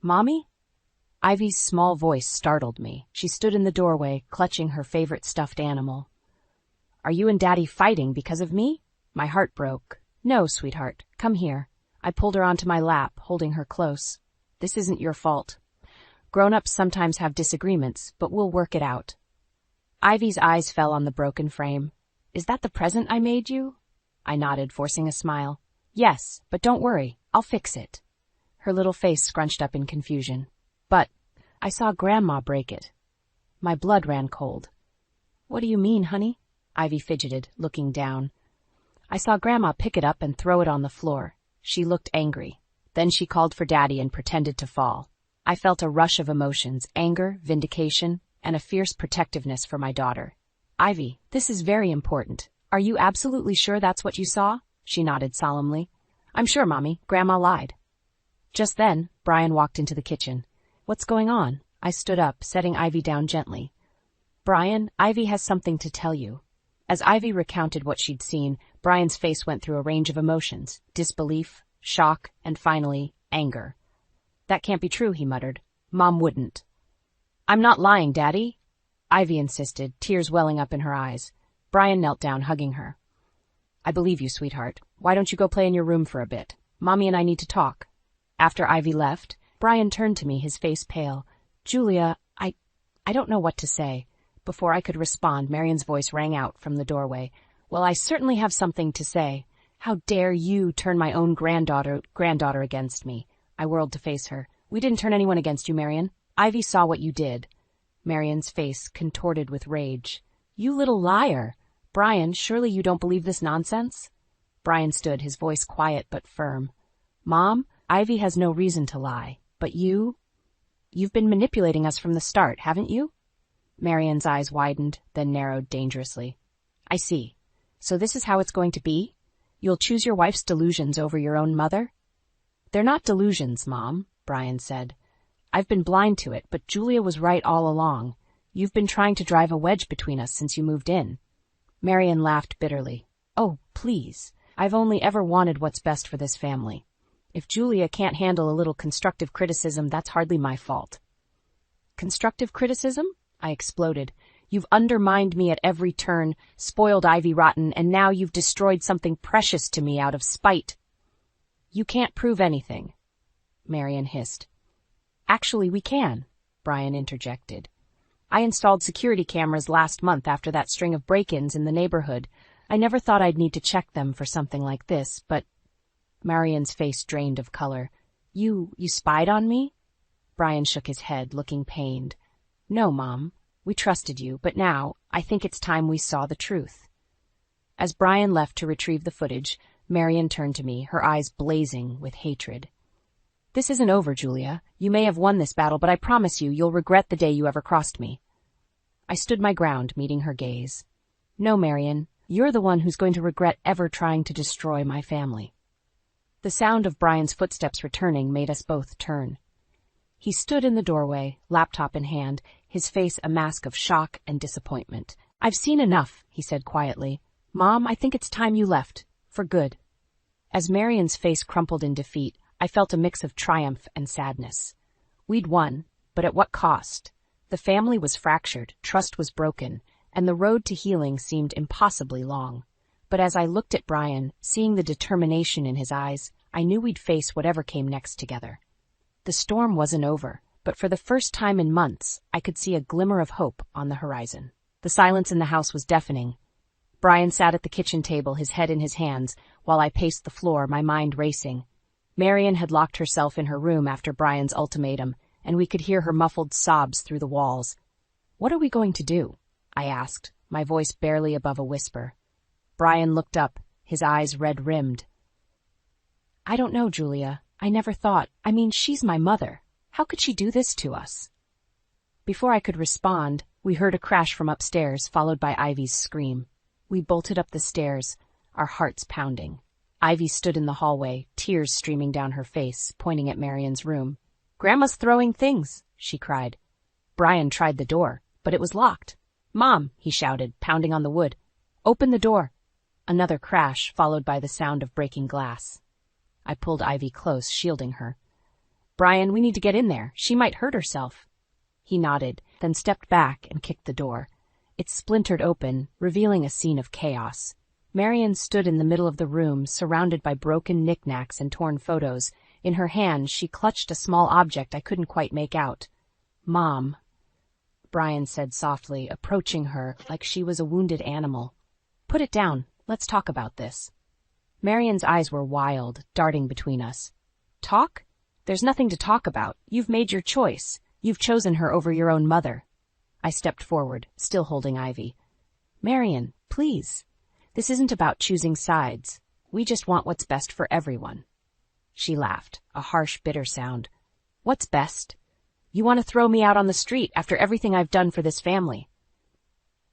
Mommy? Ivy's small voice startled me. She stood in the doorway, clutching her favorite stuffed animal. Are you and Daddy fighting because of me? My heart broke. No, sweetheart, come here. I pulled her onto my lap, holding her close. This isn't your fault. Grown-ups sometimes have disagreements, but we'll work it out. Ivy's eyes fell on the broken frame. Is that the present I made you? I nodded, forcing a smile. Yes, but don't worry, I'll fix it. Her little face scrunched up in confusion. But I saw Grandma break it. My blood ran cold. What do you mean, honey? Ivy fidgeted, looking down. I saw Grandma pick it up and throw it on the floor. She looked angry. Then she called for Daddy and pretended to fall. I felt a rush of emotions, anger, vindication, and a fierce protectiveness for my daughter. Ivy, this is very important. Are you absolutely sure that's what you saw? She nodded solemnly. I'm sure, Mommy. Grandma lied. Just then, Brian walked into the kitchen. What's going on? I stood up, setting Ivy down gently. Brian, Ivy has something to tell you. As Ivy recounted what she'd seen, Brian's face went through a range of emotions, disbelief, shock, and finally, anger. That can't be true, he muttered. Mom wouldn't. I'm not lying, Daddy, Ivy insisted, tears welling up in her eyes. Brian knelt down, hugging her. I believe you, sweetheart. Why don't you go play in your room for a bit? Mommy and I need to talk. After Ivy left, Brian turned to me, his face pale. Julia, I don't know what to say. Before I could respond, Marion's voice rang out from the doorway. Well, I certainly have something to say. How dare you turn my own granddaughter against me? I whirled to face her. We didn't turn anyone against you, Marion. Ivy saw what you did. Marion's face contorted with rage. You little liar. Brian, surely you don't believe this nonsense? Brian stood, his voice quiet but firm. Mom, Ivy has no reason to lie. But you've been manipulating us from the start, haven't you? Marion's eyes widened, then narrowed dangerously. I see. So this is how it's going to be? You'll choose your wife's delusions over your own mother? They're not delusions, Mom, Brian said. I've been blind to it, but Julia was right all along. You've been trying to drive a wedge between us since you moved in. Marion laughed bitterly. Oh, please. I've only ever wanted what's best for this family. If Julia can't handle a little constructive criticism, that's hardly my fault. Constructive criticism? I exploded. You've undermined me at every turn, spoiled Ivy rotten, and now you've destroyed something precious to me out of spite. You can't prove anything, Marion hissed. Actually, we can, Brian interjected. I installed security cameras last month after that string of break-ins in the neighborhood. I never thought I'd need to check them for something like this, but... Marion's face drained of color. You spied on me? Brian shook his head, looking pained. No, Mom. We trusted you, but now I think it's time we saw the truth. As Brian left to retrieve the footage, Marion turned to me, her eyes blazing with hatred. This isn't over, Julia. You may have won this battle, but I promise you'll regret the day you ever crossed me. I stood my ground, meeting her gaze. No, Marion, you're the one who's going to regret ever trying to destroy my family. The sound of Brian's footsteps returning made us both turn. He stood in the doorway, laptop in hand, his face a mask of shock and disappointment. I've seen enough, he said quietly. Mom, I think it's time you left. For good. As Marion's face crumpled in defeat, I felt a mix of triumph and sadness. We'd won, but at what cost? The family was fractured, trust was broken, and the road to healing seemed impossibly long. But as I looked at Brian, seeing the determination in his eyes, I knew we'd face whatever came next together. The storm wasn't over, but for the first time in months, I could see a glimmer of hope on the horizon. The silence in the house was deafening. Brian sat at the kitchen table, his head in his hands, while I paced the floor, my mind racing. Marion had locked herself in her room after Brian's ultimatum, and we could hear her muffled sobs through the walls. What are we going to do? I asked, my voice barely above a whisper. Brian looked up, his eyes red-rimmed. I don't know, Julia. I never thought. She's my mother. How could she do this to us? Before I could respond, we heard a crash from upstairs, followed by Ivy's scream. We bolted up the stairs, our hearts pounding. Ivy stood in the hallway, tears streaming down her face, pointing at Marion's room. Grandma's throwing things, she cried. Brian tried the door, but it was locked. Mom, he shouted, pounding on the wood. Open the door. Another crash, followed by the sound of breaking glass. I pulled Ivy close, shielding her. Brian, we need to get in there. She might hurt herself. He nodded, then stepped back and kicked the door. It splintered open, revealing a scene of chaos. Marion stood in the middle of the room, surrounded by broken knickknacks and torn photos. In her hand, she clutched a small object I couldn't quite make out. Mom, Brian said softly, approaching her like she was a wounded animal. Put it down. Let's talk about this. Marion's eyes were wild, darting between us. Talk? There's nothing to talk about. You've made your choice. You've chosen her over your own mother. I stepped forward, still holding Ivy. Marion, please. This isn't about choosing sides. We just want what's best for everyone. She laughed, a harsh, bitter sound. What's best? You want to throw me out on the street after everything I've done for this family.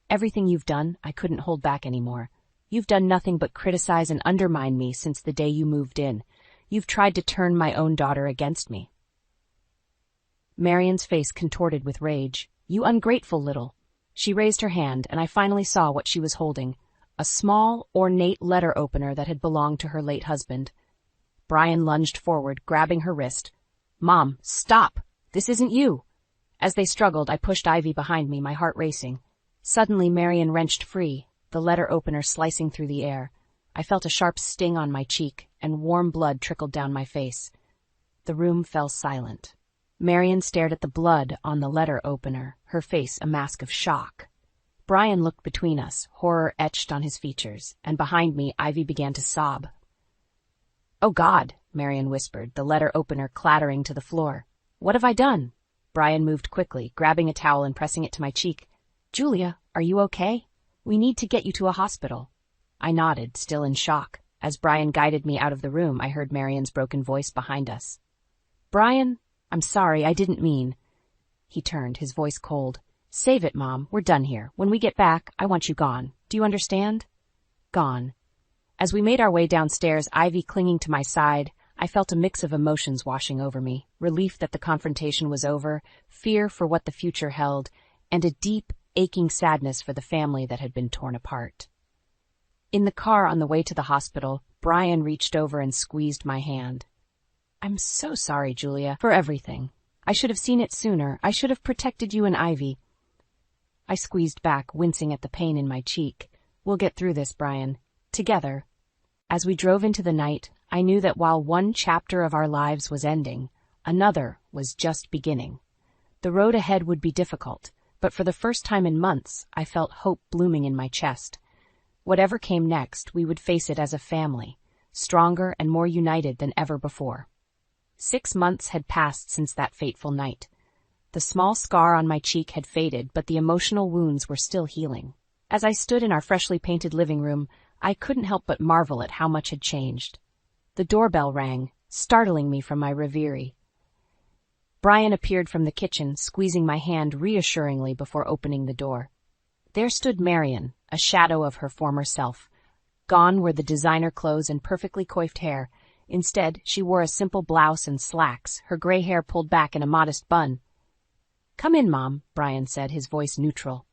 Everything you've done, I couldn't hold back anymore. You've done nothing but criticize and undermine me since the day you moved in. You've tried to turn my own daughter against me. Marion's face contorted with rage. You ungrateful little. She raised her hand, and I finally saw what she was holding. A small, ornate letter opener that had belonged to her late husband. Brian lunged forward, grabbing her wrist. Mom, stop! This isn't you! As they struggled, I pushed Ivy behind me, my heart racing. Suddenly, Marion wrenched free, the letter opener slicing through the air. I felt a sharp sting on my cheek, and warm blood trickled down my face. The room fell silent. Marion stared at the blood on the letter opener, her face a mask of shock. Brian looked between us, horror etched on his features, and behind me, Ivy began to sob. Oh, God, Marion whispered, the letter opener clattering to the floor. What have I done? Brian moved quickly, grabbing a towel and pressing it to my cheek. Julia, are you okay? We need to get you to a hospital. I nodded, still in shock. As Brian guided me out of the room, I heard Marion's broken voice behind us. Brian, I'm sorry, I didn't mean. He turned, his voice cold. Save it, Mom. We're done here. When we get back, I want you gone. Do you understand? Gone. As we made our way downstairs, Ivy clinging to my side, I felt a mix of emotions washing over me. Relief that the confrontation was over, fear for what the future held, and a deep, aching sadness for the family that had been torn apart. In the car on the way to the hospital, Brian reached over and squeezed my hand. I'm so sorry, Julia, for everything. I should have seen it sooner. I should have protected you and Ivy. I squeezed back, wincing at the pain in my cheek. We'll get through this, Brian. Together. As we drove into the night, I knew that while one chapter of our lives was ending, another was just beginning. The road ahead would be difficult, but for the first time in months, I felt hope blooming in my chest. Whatever came next, we would face it as a family, stronger and more united than ever before. 6 months had passed since that fateful night. The small scar on my cheek had faded, but the emotional wounds were still healing. As I stood in our freshly painted living room, I couldn't help but marvel at how much had changed. The doorbell rang, startling me from my reverie. Brian appeared from the kitchen, squeezing my hand reassuringly before opening the door. There stood Marion, a shadow of her former self. Gone were the designer clothes and perfectly coiffed hair. Instead, she wore a simple blouse and slacks, her gray hair pulled back in a modest bun. "Come in, Mom," Brian said, his voice neutral.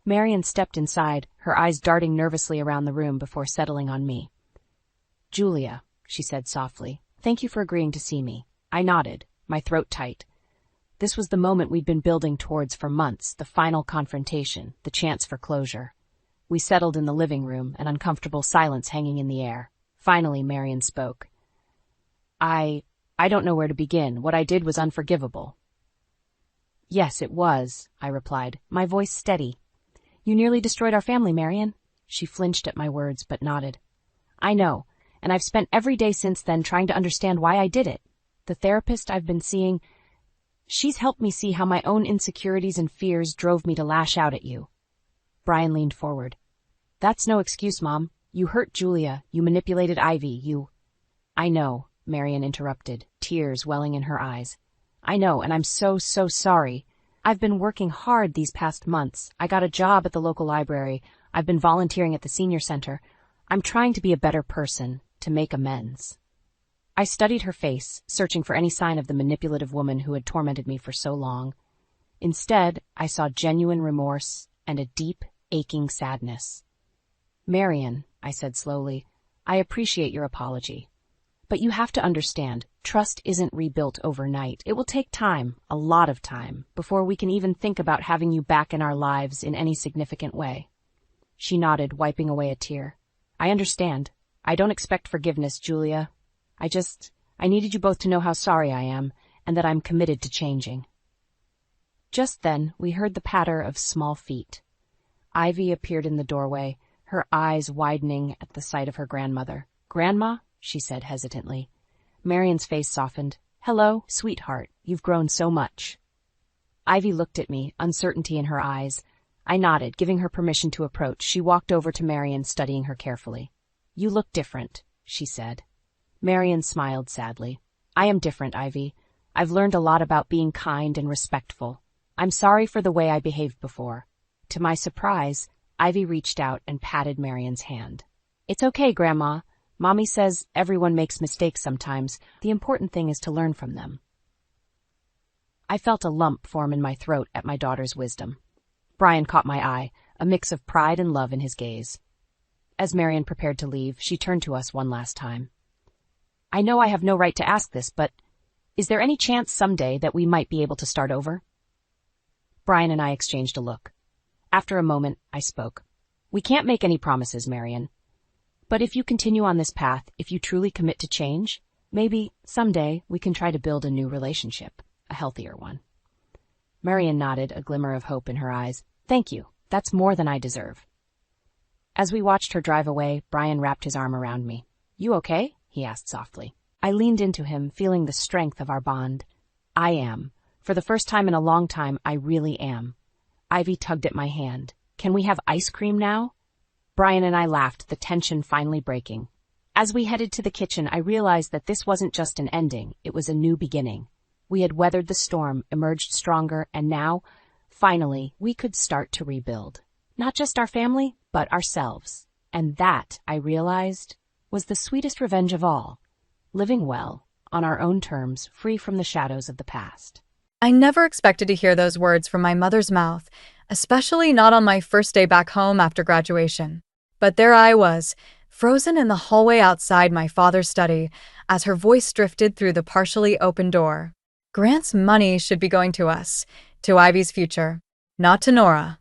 Marion stepped inside, her eyes darting nervously around the room before settling on me. "Julia," she said softly, "thank you for agreeing to see me." I nodded, my throat tight. This was the moment we'd been building towards for months, the final confrontation, the chance for closure. We settled in the living room, an uncomfortable silence hanging in the air. Finally, Marion spoke. I don't know where to begin. What I did was unforgivable." "Yes, it was," I replied, my voice steady. "You nearly destroyed our family, Marion." She flinched at my words, but nodded. "I know, and I've spent every day since then trying to understand why I did it. The therapist I've been seeing, she's helped me see how my own insecurities and fears drove me to lash out at you." Brian leaned forward. "That's no excuse, Mom. You hurt Julia. You manipulated Ivy. "I know," Marion interrupted, tears welling in her eyes. "I know, and I'm so sorry. I've been working hard these past months. I got a job at the local library. I've been volunteering at the senior center. I'm trying to be a better person, to make amends." I studied her face, searching for any sign of the manipulative woman who had tormented me for so long. Instead, I saw genuine remorse and a deep, aching sadness. "Marion," I said slowly, "I appreciate your apology. But you have to understand, trust isn't rebuilt overnight. It will take time, a lot of time, before we can even think about having you back in our lives in any significant way." She nodded, wiping away a tear. "I understand. I don't expect forgiveness, Julia. I needed you both to know how sorry I am, and that I'm committed to changing." Just then, we heard the patter of small feet. Ivy appeared in the doorway, her eyes widening at the sight of her grandmother. "Grandma?" she said hesitantly. Marion's face softened. "Hello, sweetheart. You've grown so much." Ivy looked at me, uncertainty in her eyes. I nodded, giving her permission to approach. She walked over to Marion, studying her carefully. "You look different," she said. Marion smiled sadly. "I am different, Ivy. I've learned a lot about being kind and respectful. I'm sorry for the way I behaved before." To my surprise, Ivy reached out and patted Marion's hand. "It's okay, Grandma. Mommy says everyone makes mistakes sometimes. The important thing is to learn from them." I felt a lump form in my throat at my daughter's wisdom. Brian caught my eye, a mix of pride and love in his gaze. As Marion prepared to leave, she turned to us one last time. "I know I have no right to ask this, but is there any chance someday that we might be able to start over?" Brian and I exchanged a look. After a moment, I spoke. "We can't make any promises, Marion. But if you continue on this path, if you truly commit to change, maybe, someday, we can try to build a new relationship, a healthier one." Marion nodded, a glimmer of hope in her eyes. "Thank you. That's more than I deserve." As we watched her drive away, Brian wrapped his arm around me. "You okay?" he asked softly. I leaned into him, feeling the strength of our bond. "I am. For the first time in a long time, I really am." Ivy tugged at my hand. "Can we have ice cream now?" Brian and I laughed, the tension finally breaking. As we headed to the kitchen, I realized that this wasn't just an ending, it was a new beginning. We had weathered the storm, emerged stronger, and now, finally, we could start to rebuild. Not just our family, but ourselves. And that, I realized, was the sweetest revenge of all. Living well, on our own terms, free from the shadows of the past. I never expected to hear those words from my mother's mouth, especially not on my first day back home after graduation. But there I was, frozen in the hallway outside my father's study, as her voice drifted through the partially open door. "Grant's money should be going to us, to Ivy's future, not to Nora."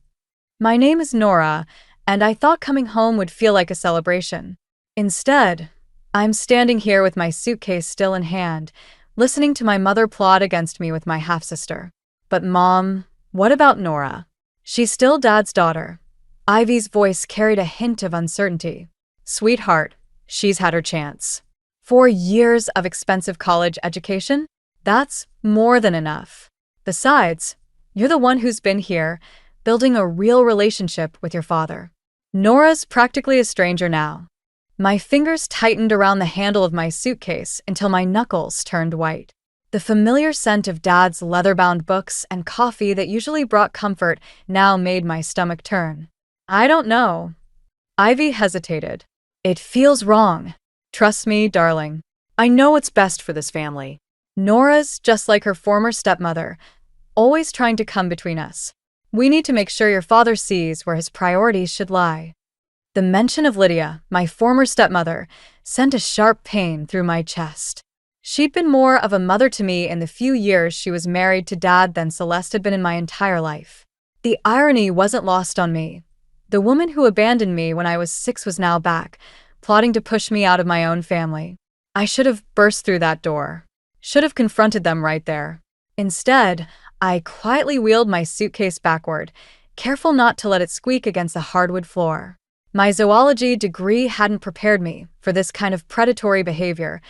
My name is Nora, and I thought coming home would feel like a celebration. Instead, I'm standing here with my suitcase still in hand, listening to my mother plot against me with my half-sister. But Mom, what about Nora? She's still Dad's daughter. Ivy's voice carried a hint of uncertainty. Sweetheart, she's had her chance. 4 years of expensive college education? That's more than enough. Besides, you're the one who's been here, building a real relationship with your father. Nora's practically a stranger now. My fingers tightened around the handle of my suitcase until my knuckles turned white. The familiar scent of Dad's leather-bound books and coffee that usually brought comfort now made my stomach turn. I don't know. Ivy hesitated. It feels wrong. Trust me, darling. I know what's best for this family. Nora's just like her former stepmother, always trying to come between us. We need to make sure your father sees where his priorities should lie. The mention of Lydia, my former stepmother, sent a sharp pain through my chest. She'd been more of a mother to me in the few years she was married to Dad than Celeste had been in my entire life. The irony wasn't lost on me. The woman who abandoned me when I was 6 was now back, plotting to push me out of my own family. I should have burst through that door. Should have confronted them right there. Instead, I quietly wheeled my suitcase backward, careful not to let it squeak against the hardwood floor. My zoology degree hadn't prepared me for this kind of predatory behavior,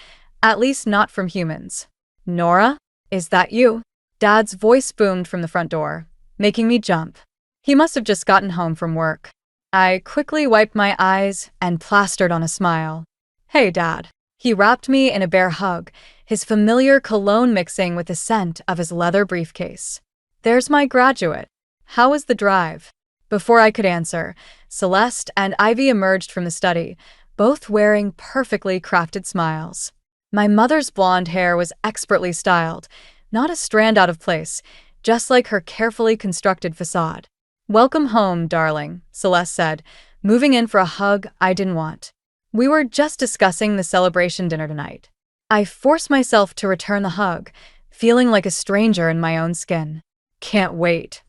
at least not from humans. Nora, is that you? Dad's voice boomed from the front door, making me jump. He must have just gotten home from work. I quickly wiped my eyes and plastered on a smile. Hey, Dad. He wrapped me in a bear hug, his familiar cologne mixing with the scent of his leather briefcase. There's my graduate. How was the drive? Before I could answer, Celeste and Ivy emerged from the study, both wearing perfectly crafted smiles. My mother's blonde hair was expertly styled, not a strand out of place, just like her carefully constructed facade. Welcome home, darling, Celeste said, moving in for a hug I didn't want. We were just discussing the celebration dinner tonight. I forced myself to return the hug, feeling like a stranger in my own skin. Can't wait.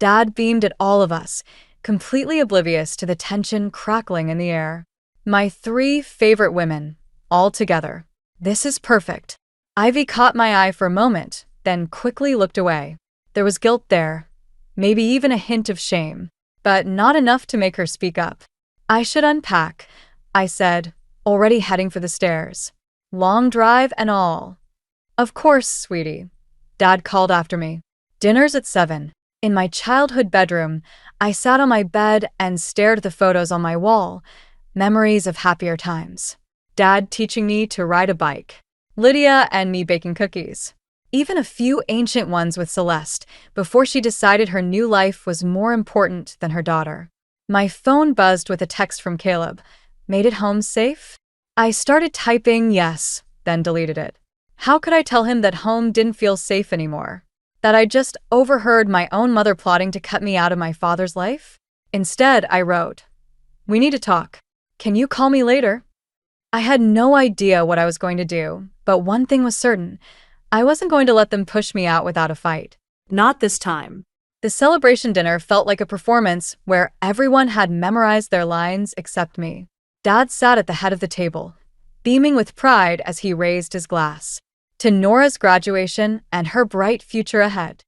Dad beamed at all of us, completely oblivious to the tension crackling in the air. My 3 favorite women, all together. This is perfect. Ivy caught my eye for a moment, then quickly looked away. There was guilt there, maybe even a hint of shame, but not enough to make her speak up. I should unpack, I said, already heading for the stairs. Long drive and all. Of course, sweetie. Dad called after me. Dinner's at 7. In my childhood bedroom, I sat on my bed and stared at the photos on my wall, memories of happier times. Dad teaching me to ride a bike. Lydia and me baking cookies. Even a few ancient ones with Celeste, before she decided her new life was more important than her daughter. My phone buzzed with a text from Caleb. Made it home safe? I started typing yes, then deleted it. How could I tell him that home didn't feel safe anymore? That I just overheard my own mother plotting to cut me out of my father's life? Instead, I wrote, "We need to talk. Can you call me later?" I had no idea what I was going to do, but one thing was certain. I wasn't going to let them push me out without a fight. Not this time. The celebration dinner felt like a performance where everyone had memorized their lines except me. Dad sat at the head of the table, beaming with pride as he raised his glass. To Nora's graduation and her bright future ahead.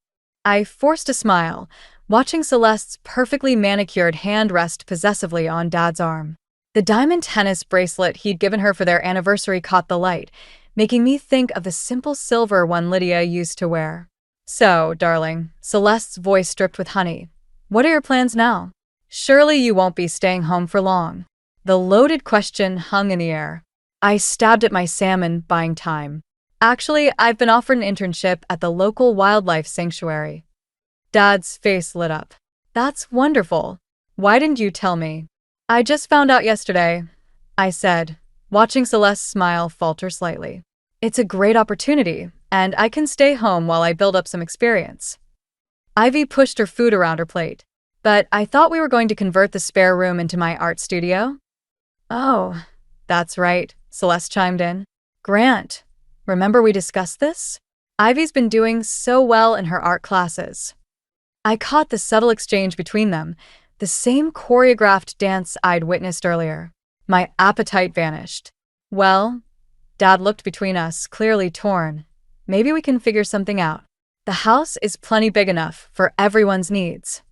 I forced a smile, watching Celeste's perfectly manicured hand rest possessively on Dad's arm. The diamond tennis bracelet he'd given her for their anniversary caught the light, making me think of the simple silver one Lydia used to wear. So, darling, Celeste's voice dripped with honey. What are your plans now? Surely you won't be staying home for long. The loaded question hung in the air. I stabbed at my salmon, buying time. Actually, I've been offered an internship at the local wildlife sanctuary. Dad's face lit up. That's wonderful. Why didn't you tell me? I just found out yesterday, I said, watching Celeste's smile falter slightly. It's a great opportunity, and I can stay home while I build up some experience. Ivy pushed her food around her plate. But I thought we were going to convert the spare room into my art studio. Oh, that's right, Celeste chimed in. Grant, remember we discussed this? Ivy's been doing so well in her art classes. I caught the subtle exchange between them, the same choreographed dance I'd witnessed earlier. My appetite vanished. Well, Dad looked between us, clearly torn. Maybe we can figure something out. The house is plenty big enough for everyone's needs.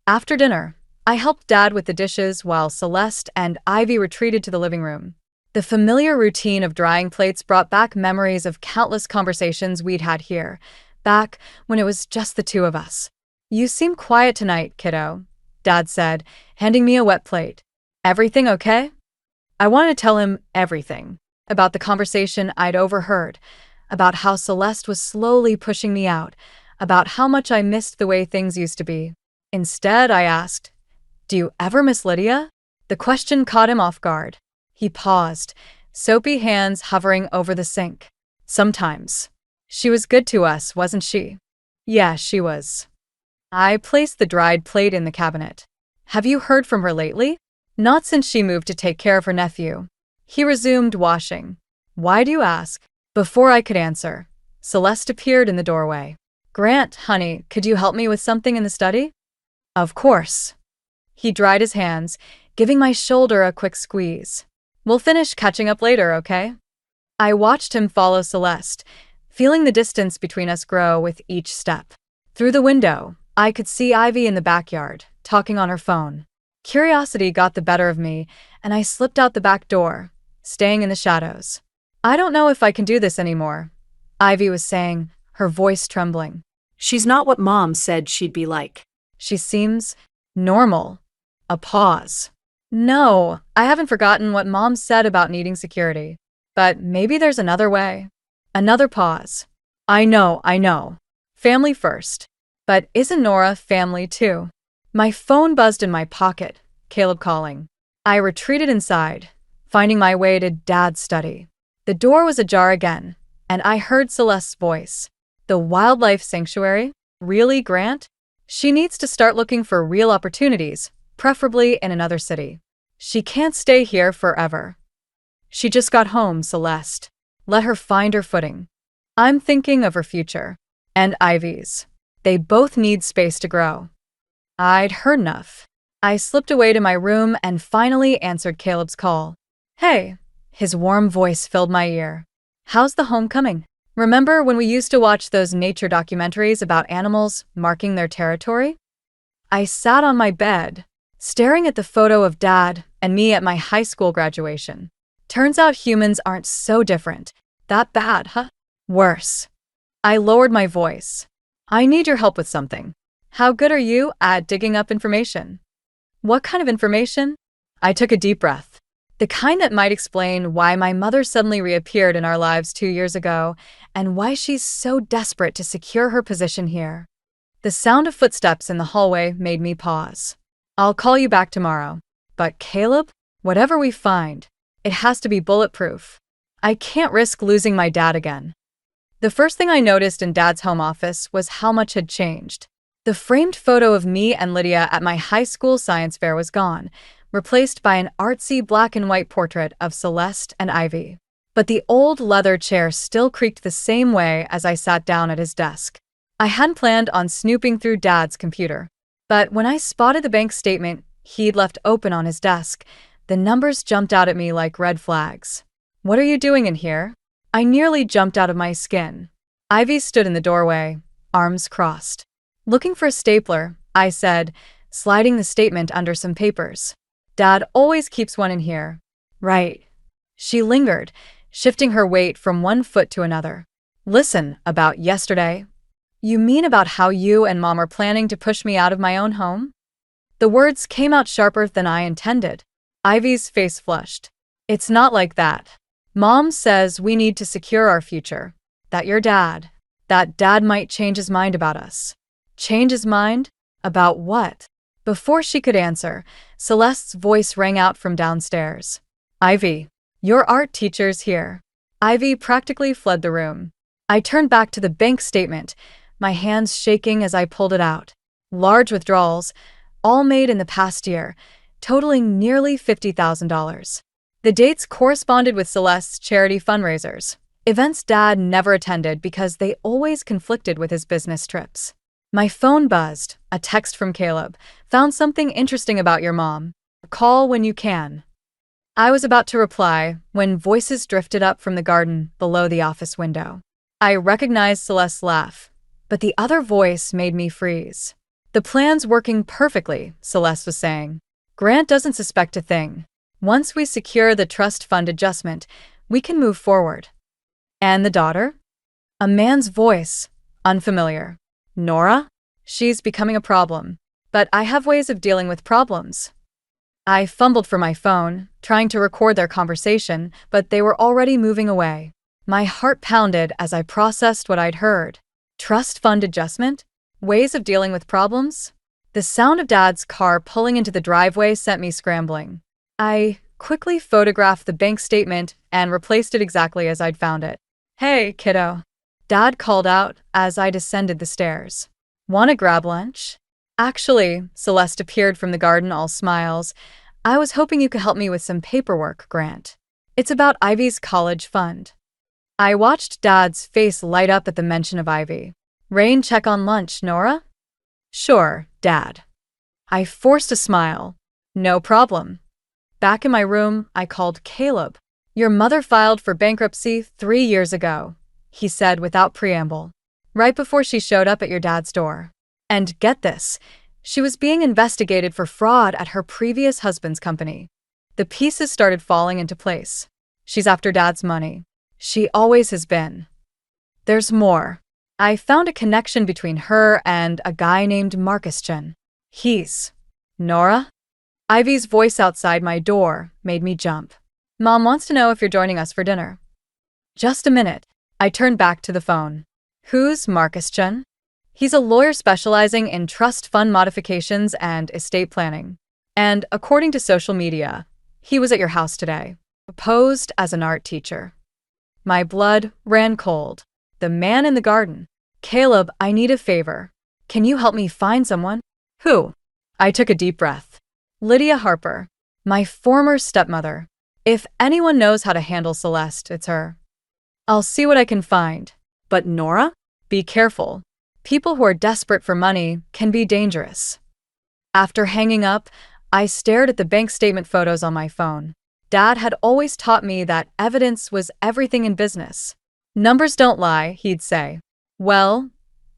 After dinner, I helped Dad with the dishes while Celeste and Ivy retreated to the living room. The familiar routine of drying plates brought back memories of countless conversations we'd had here, back when it was just the two of us. "You seem quiet tonight, kiddo," Dad said, handing me a wet plate. "Everything okay?" I wanted to tell him everything, about the conversation I'd overheard, about how Celeste was slowly pushing me out, about how much I missed the way things used to be. Instead, I asked, "Do you ever miss Lydia?" The question caught him off guard. He paused, soapy hands hovering over the sink. "Sometimes. She was good to us, wasn't she?" "Yeah, she was." I placed the dried plate in the cabinet. "Have you heard from her lately?" "Not since she moved to take care of her nephew." He resumed washing. "Why do you ask?" Before I could answer, Celeste appeared in the doorway. "Grant, honey, could you help me with something in the study?" "Of course." He dried his hands, giving my shoulder a quick squeeze. "We'll finish catching up later, okay?" I watched him follow Celeste, feeling the distance between us grow with each step. Through the window, I could see Ivy in the backyard, talking on her phone. Curiosity got the better of me, and I slipped out the back door, staying in the shadows. "I don't know if I can do this anymore," Ivy was saying, her voice trembling. "She's not what Mom said she'd be like." "She seems normal." A pause. "No, I haven't forgotten what Mom said about needing security. But maybe there's another way." Another pause. I know. Family first. But isn't Nora family too?" My phone buzzed in my pocket, Caleb calling. I retreated inside, finding my way to Dad's study. The door was ajar again, and I heard Celeste's voice. "The wildlife sanctuary? Really, Grant? She needs to start looking for real opportunities, preferably in another city. She can't stay here forever." "She just got home, Celeste. Let her find her footing." "I'm thinking of her future. And Ivy's. They both need space to grow." I'd heard enough. I slipped away to my room and finally answered Caleb's call. "Hey." His warm voice filled my ear. "How's the homecoming? Remember when we used to watch those nature documentaries about animals marking their territory?" I sat on my bed, staring at the photo of Dad and me at my high school graduation. Turns out humans aren't so different. That bad, huh? Worse. I lowered my voice. "I need your help with something. How good are you at digging up information?" "What kind of information?" I took a deep breath. The kind that might explain why my mother suddenly reappeared in our lives 2 years ago and why she's so desperate to secure her position here. The sound of footsteps in the hallway made me pause. "I'll call you back tomorrow. But Caleb, whatever we find, it has to be bulletproof. I can't risk losing my dad again." The first thing I noticed in Dad's home office was how much had changed. The framed photo of me and Lydia at my high school science fair was gone, replaced by an artsy black and white portrait of Celeste and Ivy. But the old leather chair still creaked the same way as I sat down at his desk. I hadn't planned on snooping through Dad's computer. But when I spotted the bank statement he'd left open on his desk, the numbers jumped out at me like red flags. "What are you doing in here?" I nearly jumped out of my skin. Ivy stood in the doorway, arms crossed. "Looking for a stapler," I said, sliding the statement under some papers. "Dad always keeps one in here." "Right." She lingered, shifting her weight from one foot to another. "Listen, about yesterday." "You mean about how you and Mom are planning to push me out of my own home?" The words came out sharper than I intended. Ivy's face flushed. "It's not like that. Mom says we need to secure our future. That Dad might change his mind about us." "Change his mind? About what?" Before she could answer, Celeste's voice rang out from downstairs. "Ivy, your art teacher's here." Ivy practically fled the room. I turned back to the bank statement, my hands shaking as I pulled it out. Large withdrawals, all made in the past year, totaling nearly $50,000. The dates corresponded with Celeste's charity fundraisers, events Dad never attended because they always conflicted with his business trips. My phone buzzed. A text from Caleb. Found something interesting about your mom. Call when you can. I was about to reply when voices drifted up from the garden below the office window. I recognized Celeste's laugh, but the other voice made me freeze. The plan's working perfectly, Celeste was saying. Grant doesn't suspect a thing. Once we secure the trust fund adjustment, we can move forward. And the daughter? A man's voice. Unfamiliar. Nora? She's becoming a problem. But I have ways of dealing with problems. I fumbled for my phone, trying to record their conversation, but they were already moving away. My heart pounded as I processed what I'd heard. Trust fund adjustment? Ways of dealing with problems? The sound of Dad's car pulling into the driveway sent me scrambling. I quickly photographed the bank statement and replaced it exactly as I'd found it. Hey, kiddo. Dad called out as I descended the stairs. Want to grab lunch? Actually, Celeste appeared from the garden all smiles. I was hoping you could help me with some paperwork, Grant. It's about Ivy's college fund. I watched Dad's face light up at the mention of Ivy. Rain check on lunch, Nora? Sure, Dad. I forced a smile. No problem. Back in my room, I called Caleb. Your mother filed for bankruptcy 3 years ago, he said without preamble, right before she showed up at your dad's door. And get this, she was being investigated for fraud at her previous husband's company. The pieces started falling into place. She's after Dad's money. She always has been. There's more. I found a connection between her and a guy named Marcus Chen. He's... Nora? Ivy's voice outside my door made me jump. Mom wants to know if you're joining us for dinner. Just a minute. I turned back to the phone. Who's Marcus Chen? He's a lawyer specializing in trust fund modifications and estate planning. And according to social media, he was at your house today, posed as an art teacher. My blood ran cold. The man in the garden. Caleb, I need a favor. Can you help me find someone? Who? I took a deep breath. Lydia Harper, my former stepmother. If anyone knows how to handle Celeste, it's her. I'll see what I can find. But Nora? Be careful. People who are desperate for money can be dangerous. After hanging up, I stared at the bank statement photos on my phone. Dad had always taught me that evidence was everything in business. Numbers don't lie, he'd say. Well,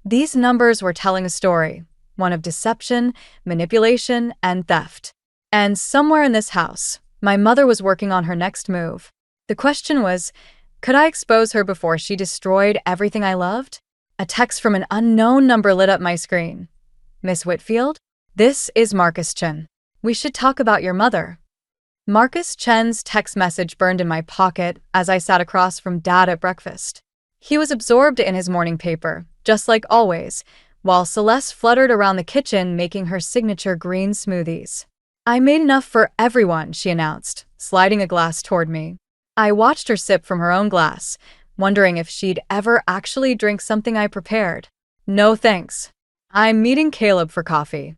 these numbers were telling a story, one of deception, manipulation, and theft. And somewhere in this house, my mother was working on her next move. The question was, could I expose her before she destroyed everything I loved? A text from an unknown number lit up my screen. Miss Whitfield? This is Marcus Chen. We should talk about your mother. Marcus Chen's text message burned in my pocket as I sat across from Dad at breakfast. He was absorbed in his morning paper, just like always, while Celeste fluttered around the kitchen making her signature green smoothies. I made enough for everyone, she announced, sliding a glass toward me. I watched her sip from her own glass, wondering if she'd ever actually drink something I prepared. No thanks. I'm meeting Caleb for coffee.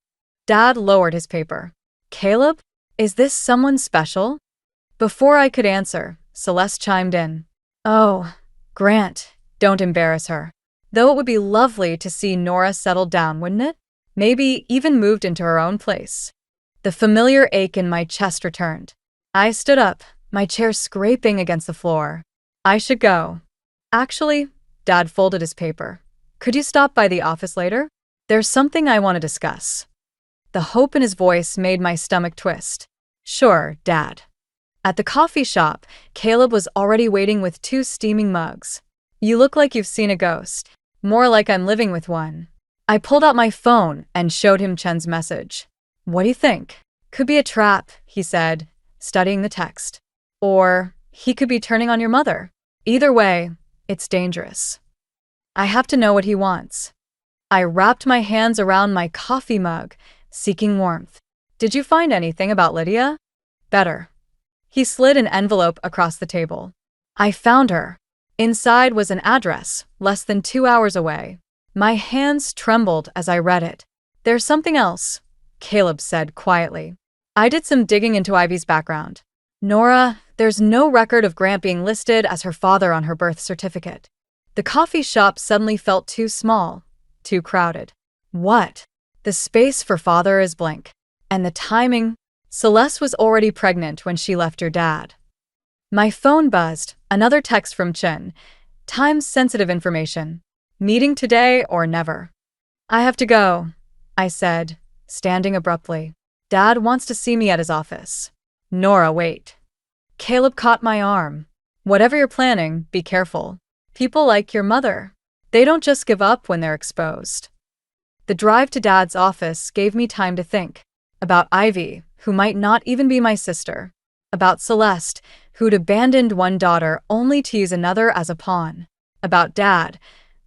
Dad lowered his paper. Caleb? Is this someone special? Before I could answer, Celeste chimed in. Oh, Grant, don't embarrass her. Though it would be lovely to see Nora settled down, wouldn't it? Maybe even moved into her own place. The familiar ache in my chest returned. I stood up, my chair scraping against the floor. I should go. Actually, Dad folded his paper. Could you stop by the office later? There's something I want to discuss. The hope in his voice made my stomach twist. Sure, Dad. At the coffee shop, Caleb was already waiting with 2 steaming mugs. You look like you've seen a ghost. More like I'm living with one. I pulled out my phone and showed him Chen's message. What do you think? Could be a trap, he said, studying the text. Or he could be turning on your mother. Either way, it's dangerous. I have to know what he wants. I wrapped my hands around my coffee mug, seeking warmth. Did you find anything about Lydia? Better. He slid an envelope across the table. I found her. Inside was an address, less than 2 hours away. My hands trembled as I read it. There's something else, Caleb said quietly. I did some digging into Ivy's background. Nora, there's no record of Grant being listed as her father on her birth certificate. The coffee shop suddenly felt too small, too crowded. What? The space for father is blank. And the timing? Celeste was already pregnant when she left your dad. My phone buzzed. Another text from Chen. Time-sensitive information. Meeting today or never. I have to go, I said, standing abruptly. Dad wants to see me at his office. Nora, wait. Caleb caught my arm. Whatever you're planning, be careful. People like your mother. They don't just give up when they're exposed. The drive to Dad's office gave me time to think. About Ivy, who might not even be my sister. About Celeste, who'd abandoned one daughter only to use another as a pawn. About Dad,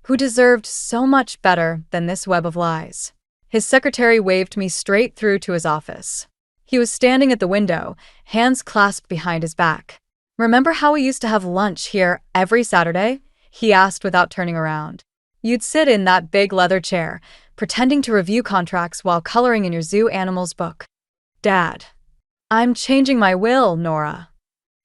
who deserved so much better than this web of lies. His secretary waved me straight through to his office. He was standing at the window, hands clasped behind his back. Remember how we used to have lunch here every Saturday? He asked without turning around. You'd sit in that big leather chair, pretending to review contracts while coloring in your zoo animals book. Dad. I'm changing my will, Nora.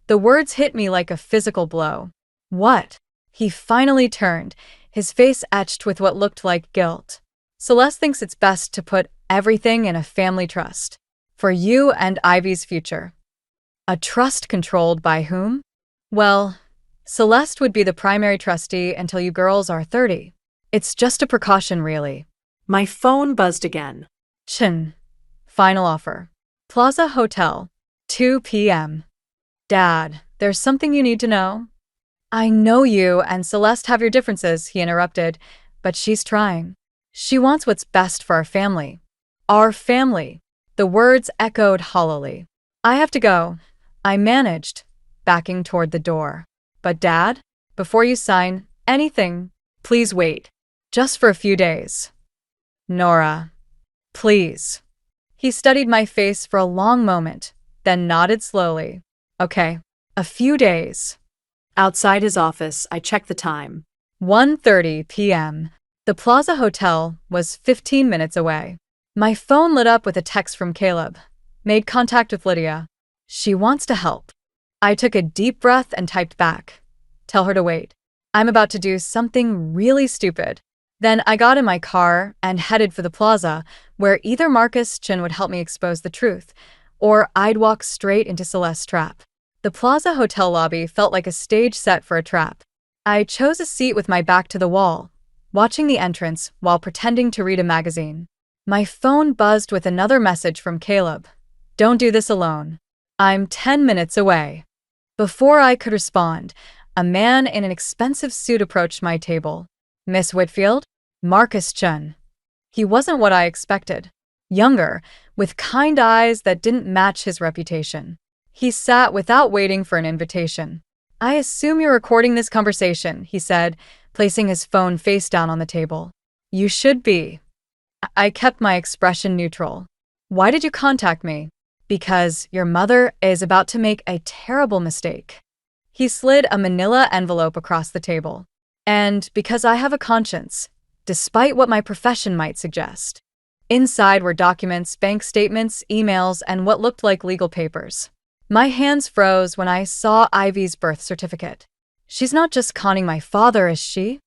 The words hit me like a physical blow. What? He finally turned, his face etched with what looked like guilt. Celeste thinks it's best to put everything in a family trust. For you and Ivy's future. A trust controlled by whom? Well, Celeste would be the primary trustee until you girls are 30. It's just a precaution, really. My phone buzzed again. Chen. Final offer. Plaza Hotel. 2 p.m. Dad, there's something you need to know. I know you and Celeste have your differences, he interrupted, but she's trying. She wants what's best for our family. Our family. The words echoed hollowly. I have to go. I managed, backing toward the door. But Dad, before you sign anything, please wait. Just for a few days. Nora. Please. He studied my face for a long moment, then nodded slowly. Okay, a few days. Outside his office, I checked the time. 1:30 p.m. The Plaza Hotel was 15 minutes away. My phone lit up with a text from Caleb. Made contact with Lydia. She wants to help. I took a deep breath and typed back. Tell her to wait. I'm about to do something really stupid. Then I got in my car and headed for the plaza, where either Marcus Chin would help me expose the truth, or I'd walk straight into Celeste's trap. The Plaza Hotel lobby felt like a stage set for a trap. I chose a seat with my back to the wall, watching the entrance while pretending to read a magazine. My phone buzzed with another message from Caleb. Don't do this alone. I'm 10 minutes away. Before I could respond, a man in an expensive suit approached my table. Miss Whitfield? Marcus Chun. He wasn't what I expected. Younger, with kind eyes that didn't match his reputation. He sat without waiting for an invitation. I assume you're recording this conversation, he said, placing his phone face down on the table. You should be. I kept my expression neutral. Why did you contact me? Because your mother is about to make a terrible mistake. He slid a manila envelope across the table. And because I have a conscience, despite what my profession might suggest. Inside were documents, bank statements, emails, and what looked like legal papers. My hands froze when I saw Ivy's birth certificate. She's not just conning my father, is she?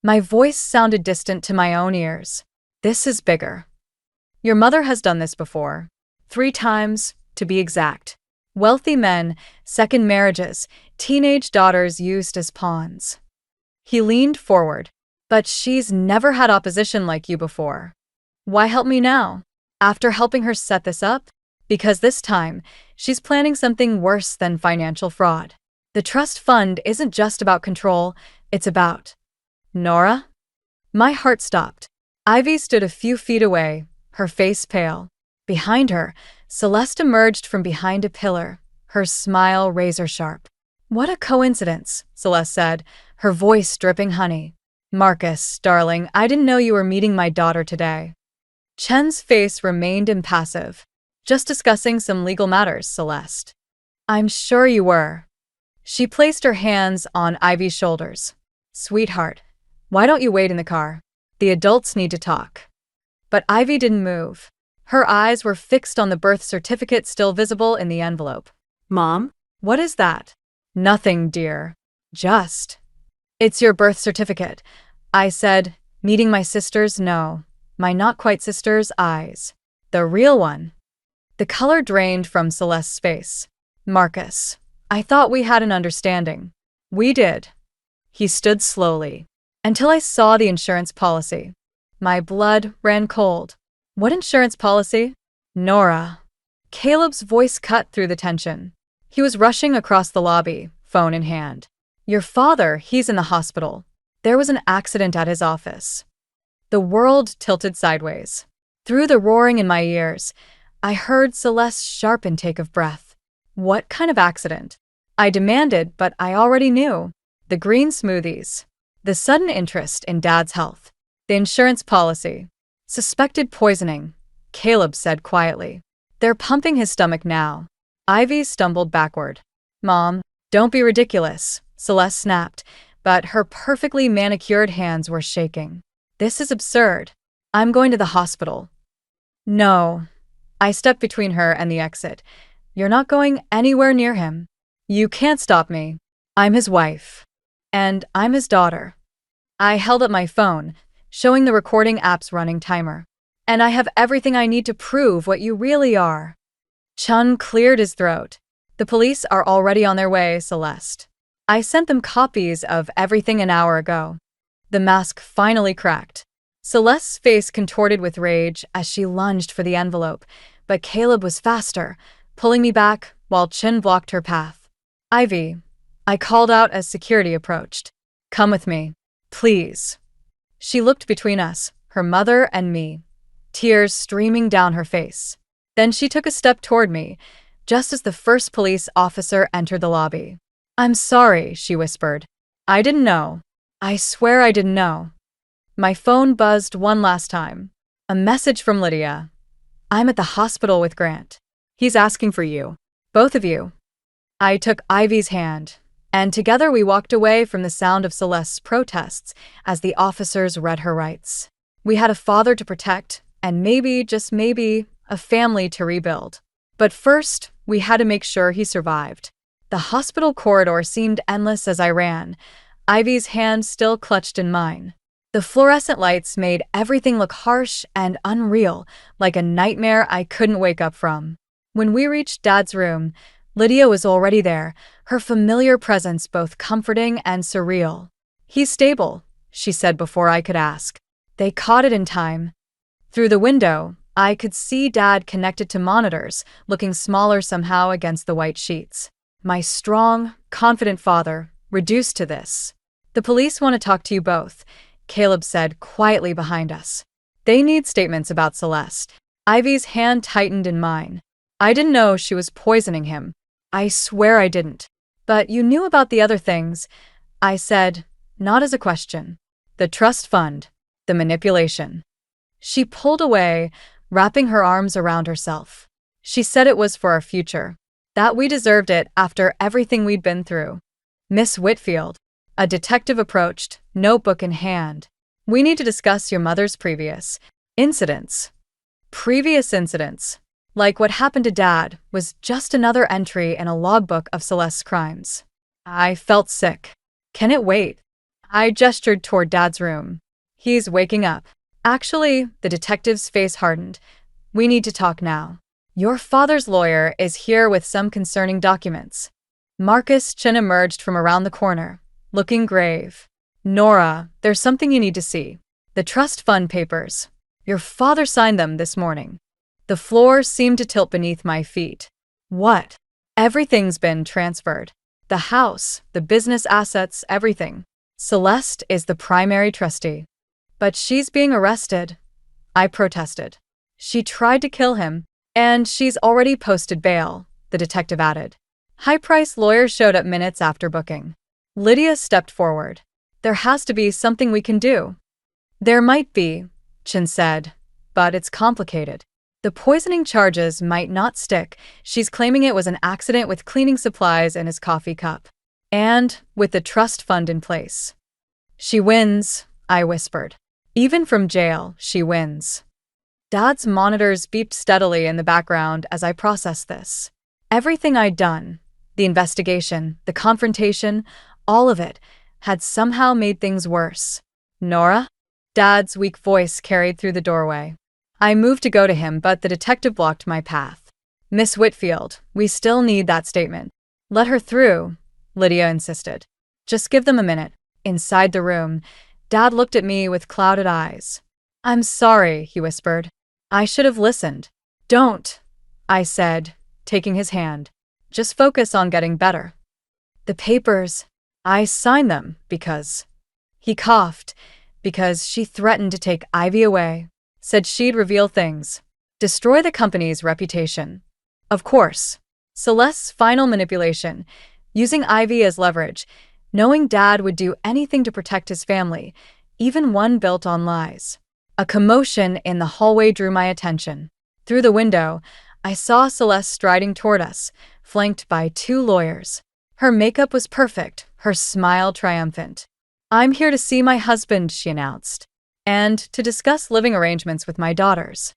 My voice sounded distant to my own ears. This is bigger. Your mother has done this before. 3 times, to be exact. Wealthy men, second marriages, teenage daughters used as pawns. He leaned forward. But she's never had opposition like you before. Why help me now? After helping her set this up? Because this time, she's planning something worse than financial fraud. The trust fund isn't just about control, it's about… Nora? My heart stopped. Ivy stood a few feet away, her face pale. Behind her, Celeste emerged from behind a pillar, her smile razor-sharp. What a coincidence, Celeste said, her voice dripping honey. Marcus, darling, I didn't know you were meeting my daughter today. Chen's face remained impassive. Just discussing some legal matters, Celeste. I'm sure you were. She placed her hands on Ivy's shoulders. Sweetheart, why don't you wait in the car? The adults need to talk. But Ivy didn't move. Her eyes were fixed on the birth certificate still visible in the envelope. Mom? What is that? Nothing, dear. Just… It's your birth certificate. I said, meeting my sisters, no. my not-quite-sister's eyes. The real one. The color drained from Celeste's face. Marcus, I thought we had an understanding. We did. He stood slowly. Until I saw the insurance policy. My blood ran cold. What insurance policy? Nora. Caleb's voice cut through the tension. He was rushing across the lobby, phone in hand. Your father, he's in the hospital. There was an accident at his office. The world tilted sideways. Through the roaring in my ears, I heard Celeste's sharp intake of breath. What kind of accident? I demanded, but I already knew. The green smoothies. The sudden interest in Dad's health. The insurance policy. Suspected poisoning, Caleb said quietly. They're pumping his stomach now. Ivy stumbled backward. Mom, don't be ridiculous, Celeste snapped, but her perfectly manicured hands were shaking. This is absurd. I'm going to the hospital. No. I stepped between her and the exit. You're not going anywhere near him. You can't stop me. I'm his wife. And I'm his daughter. I held up my phone, showing the recording app's running timer. And I have everything I need to prove what you really are. Chun cleared his throat. The police are already on their way, Celeste. I sent them copies of everything an hour ago. The mask finally cracked. Celeste's face contorted with rage as she lunged for the envelope, but Caleb was faster, pulling me back while Chin blocked her path. Ivy, I called out as security approached. Come with me, please. She looked between us, her mother and me, tears streaming down her face. Then she took a step toward me, just as the first police officer entered the lobby. I'm sorry, she whispered. I didn't know. I swear I didn't know. My phone buzzed one last time. A message from Lydia. I'm at the hospital with Grant. He's asking for you. Both of you. I took Ivy's hand, and together we walked away from the sound of Celeste's protests as the officers read her rights. We had a father to protect, and maybe, just maybe, a family to rebuild. But first, we had to make sure he survived. The hospital corridor seemed endless as I ran, Ivy's hand still clutched in mine. The fluorescent lights made everything look harsh and unreal, like a nightmare I couldn't wake up from. When we reached Dad's room, Lydia was already there, her familiar presence both comforting and surreal. He's stable, she said before I could ask. They caught it in time. Through the window, I could see Dad connected to monitors, looking smaller somehow against the white sheets. My strong, confident father, reduced to this. The police want to talk to you both, Caleb said quietly behind us. They need statements about Celeste. Ivy's hand tightened in mine. I didn't know she was poisoning him. I swear I didn't. But you knew about the other things, I said, not as a question. The trust fund. The manipulation. She pulled away, wrapping her arms around herself. She said it was for our future. That we deserved it after everything we'd been through. Miss Whitfield. A detective approached, notebook in hand. We need to discuss your mother's previous incidents. Previous incidents, like what happened to Dad, was just another entry in a logbook of Celeste's crimes. I felt sick. Can it wait? I gestured toward Dad's room. He's waking up. Actually, the detective's face hardened. We need to talk now. Your father's lawyer is here with some concerning documents. Marcus Chin emerged from around the corner, looking grave. Nora, there's something you need to see. The trust fund papers. Your father signed them this morning. The floor seemed to tilt beneath my feet. What? Everything's been transferred. The house, the business assets, everything. Celeste is the primary trustee. But she's being arrested. I protested. She tried to kill him, and she's already posted bail, the detective added. High-priced lawyer showed up minutes after booking. Lydia stepped forward. There has to be something we can do. There might be, Chin said, but it's complicated. The poisoning charges might not stick. She's claiming it was an accident with cleaning supplies in his coffee cup. And with the trust fund in place. She wins, I whispered. Even from jail, she wins. Dad's monitors beeped steadily in the background as I processed this. Everything I'd done, the investigation, the confrontation, all of it, had somehow made things worse. Nora? Dad's weak voice carried through the doorway. I moved to go to him, but the detective blocked my path. Miss Whitfield, we still need that statement. Let her through, Lydia insisted. Just give them a minute. Inside the room, Dad looked at me with clouded eyes. I'm sorry, he whispered. I should have listened. Don't, I said, taking his hand. Just focus on getting better. The papers, I signed them because... He coughed, because she threatened to take Ivy away. Said she'd reveal things. Destroy the company's reputation. Of course. Celeste's final manipulation, using Ivy as leverage, knowing Dad would do anything to protect his family, even one built on lies. A commotion in the hallway drew my attention. Through the window, I saw Celeste striding toward us, flanked by 2 lawyers. Her makeup was perfect, her smile triumphant. I'm here to see my husband, she announced, and to discuss living arrangements with my daughters.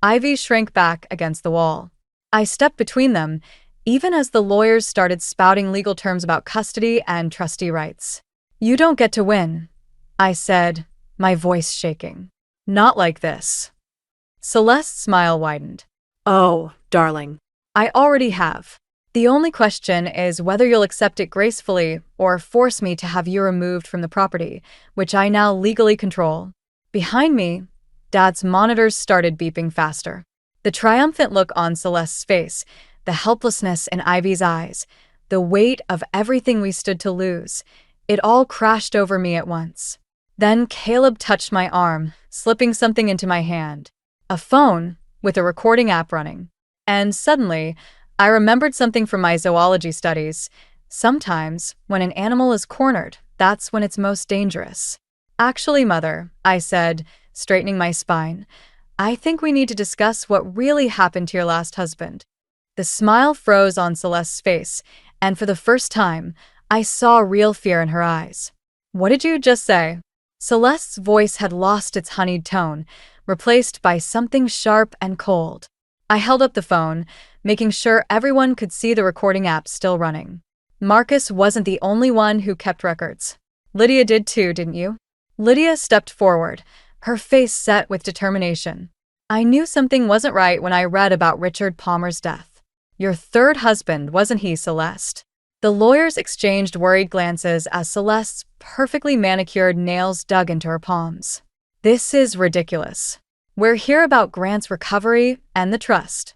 Ivy shrank back against the wall. I stepped between them, even as the lawyers started spouting legal terms about custody and trustee rights. You don't get to win, I said, my voice shaking. Not like this. Celeste's smile widened. Oh, darling. I already have. The only question is whether you'll accept it gracefully or force me to have you removed from the property, which I now legally control. Behind me, Dad's monitors started beeping faster. The triumphant look on Celeste's face, the helplessness in Ivy's eyes, the weight of everything we stood to lose, it all crashed over me at once. Then Caleb touched my arm, slipping something into my hand. A phone with a recording app running. And suddenly, I remembered something from my zoology studies. Sometimes, when an animal is cornered, that's when it's most dangerous. Actually, Mother, I said, straightening my spine, I think we need to discuss what really happened to your last husband. The smile froze on Celeste's face, and for the first time, I saw real fear in her eyes. What did you just say? Celeste's voice had lost its honeyed tone, replaced by something sharp and cold. I held up the phone, making sure everyone could see the recording app still running. Marcus wasn't the only one who kept records. Lydia did too, didn't you? Lydia stepped forward, her face set with determination. I knew something wasn't right when I read about Richard Palmer's death. Your 3rd husband, wasn't he, Celeste? The lawyers exchanged worried glances as Celeste's perfectly manicured nails dug into her palms. This is ridiculous. We're here about Grant's recovery and the trust.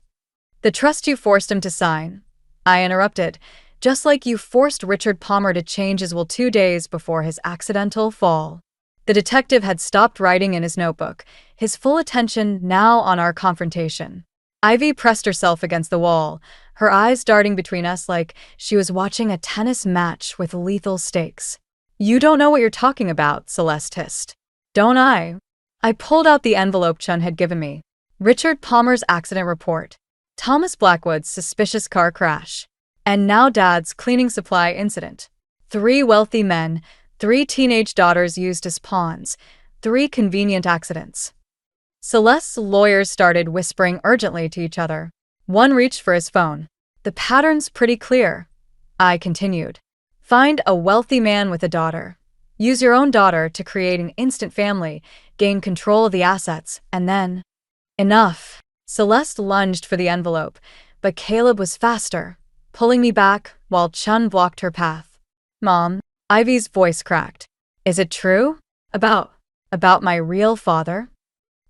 The trust you forced him to sign, I interrupted, just like you forced Richard Palmer to change his will 2 days before his accidental fall. The detective had stopped writing in his notebook, his full attention now on our confrontation. Ivy pressed herself against the wall, her eyes darting between us like she was watching a tennis match with lethal stakes. You don't know what you're talking about, Celeste hissed. Don't I? I pulled out the envelope Chun had given me. Richard Palmer's accident report. Thomas Blackwood's suspicious car crash. And now Dad's cleaning supply incident. 3 wealthy men, 3 teenage daughters used as pawns, 3 convenient accidents. Celeste's lawyers started whispering urgently to each other. One reached for his phone. The pattern's pretty clear, I continued. Find a wealthy man with a daughter. Use your own daughter to create an instant family, gain control of the assets, and then... Enough. Celeste lunged for the envelope, but Caleb was faster, pulling me back while Chun blocked her path. Mom, Ivy's voice cracked. Is it true? About my real father?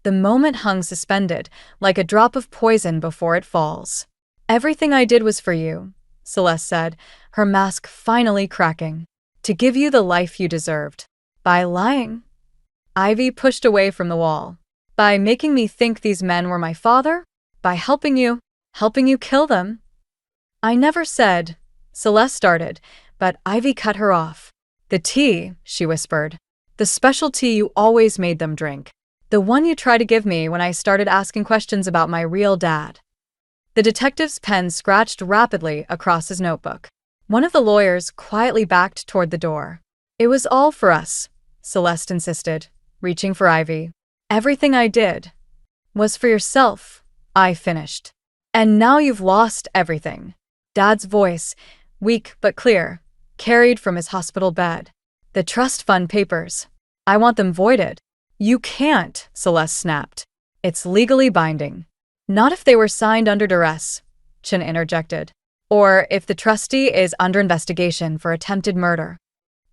The moment hung suspended, like a drop of poison before it falls. Everything I did was for you, Celeste said, her mask finally cracking. To give you the life you deserved. By lying. Ivy pushed away from the wall. By making me think these men were my father? By helping you kill them? I never said, Celeste started, but Ivy cut her off. The tea, she whispered. The special tea you always made them drink. The one you tried to give me when I started asking questions about my real dad. The detective's pen scratched rapidly across his notebook. One of the lawyers quietly backed toward the door. It was all for us, Celeste insisted, reaching for Ivy. Everything I did was for yourself, I finished. And now you've lost everything. Dad's voice, weak but clear, carried from his hospital bed. The trust fund papers. I want them voided. You can't, Celeste snapped. It's legally binding. Not if they were signed under duress, Chin interjected. Or if the trustee is under investigation for attempted murder.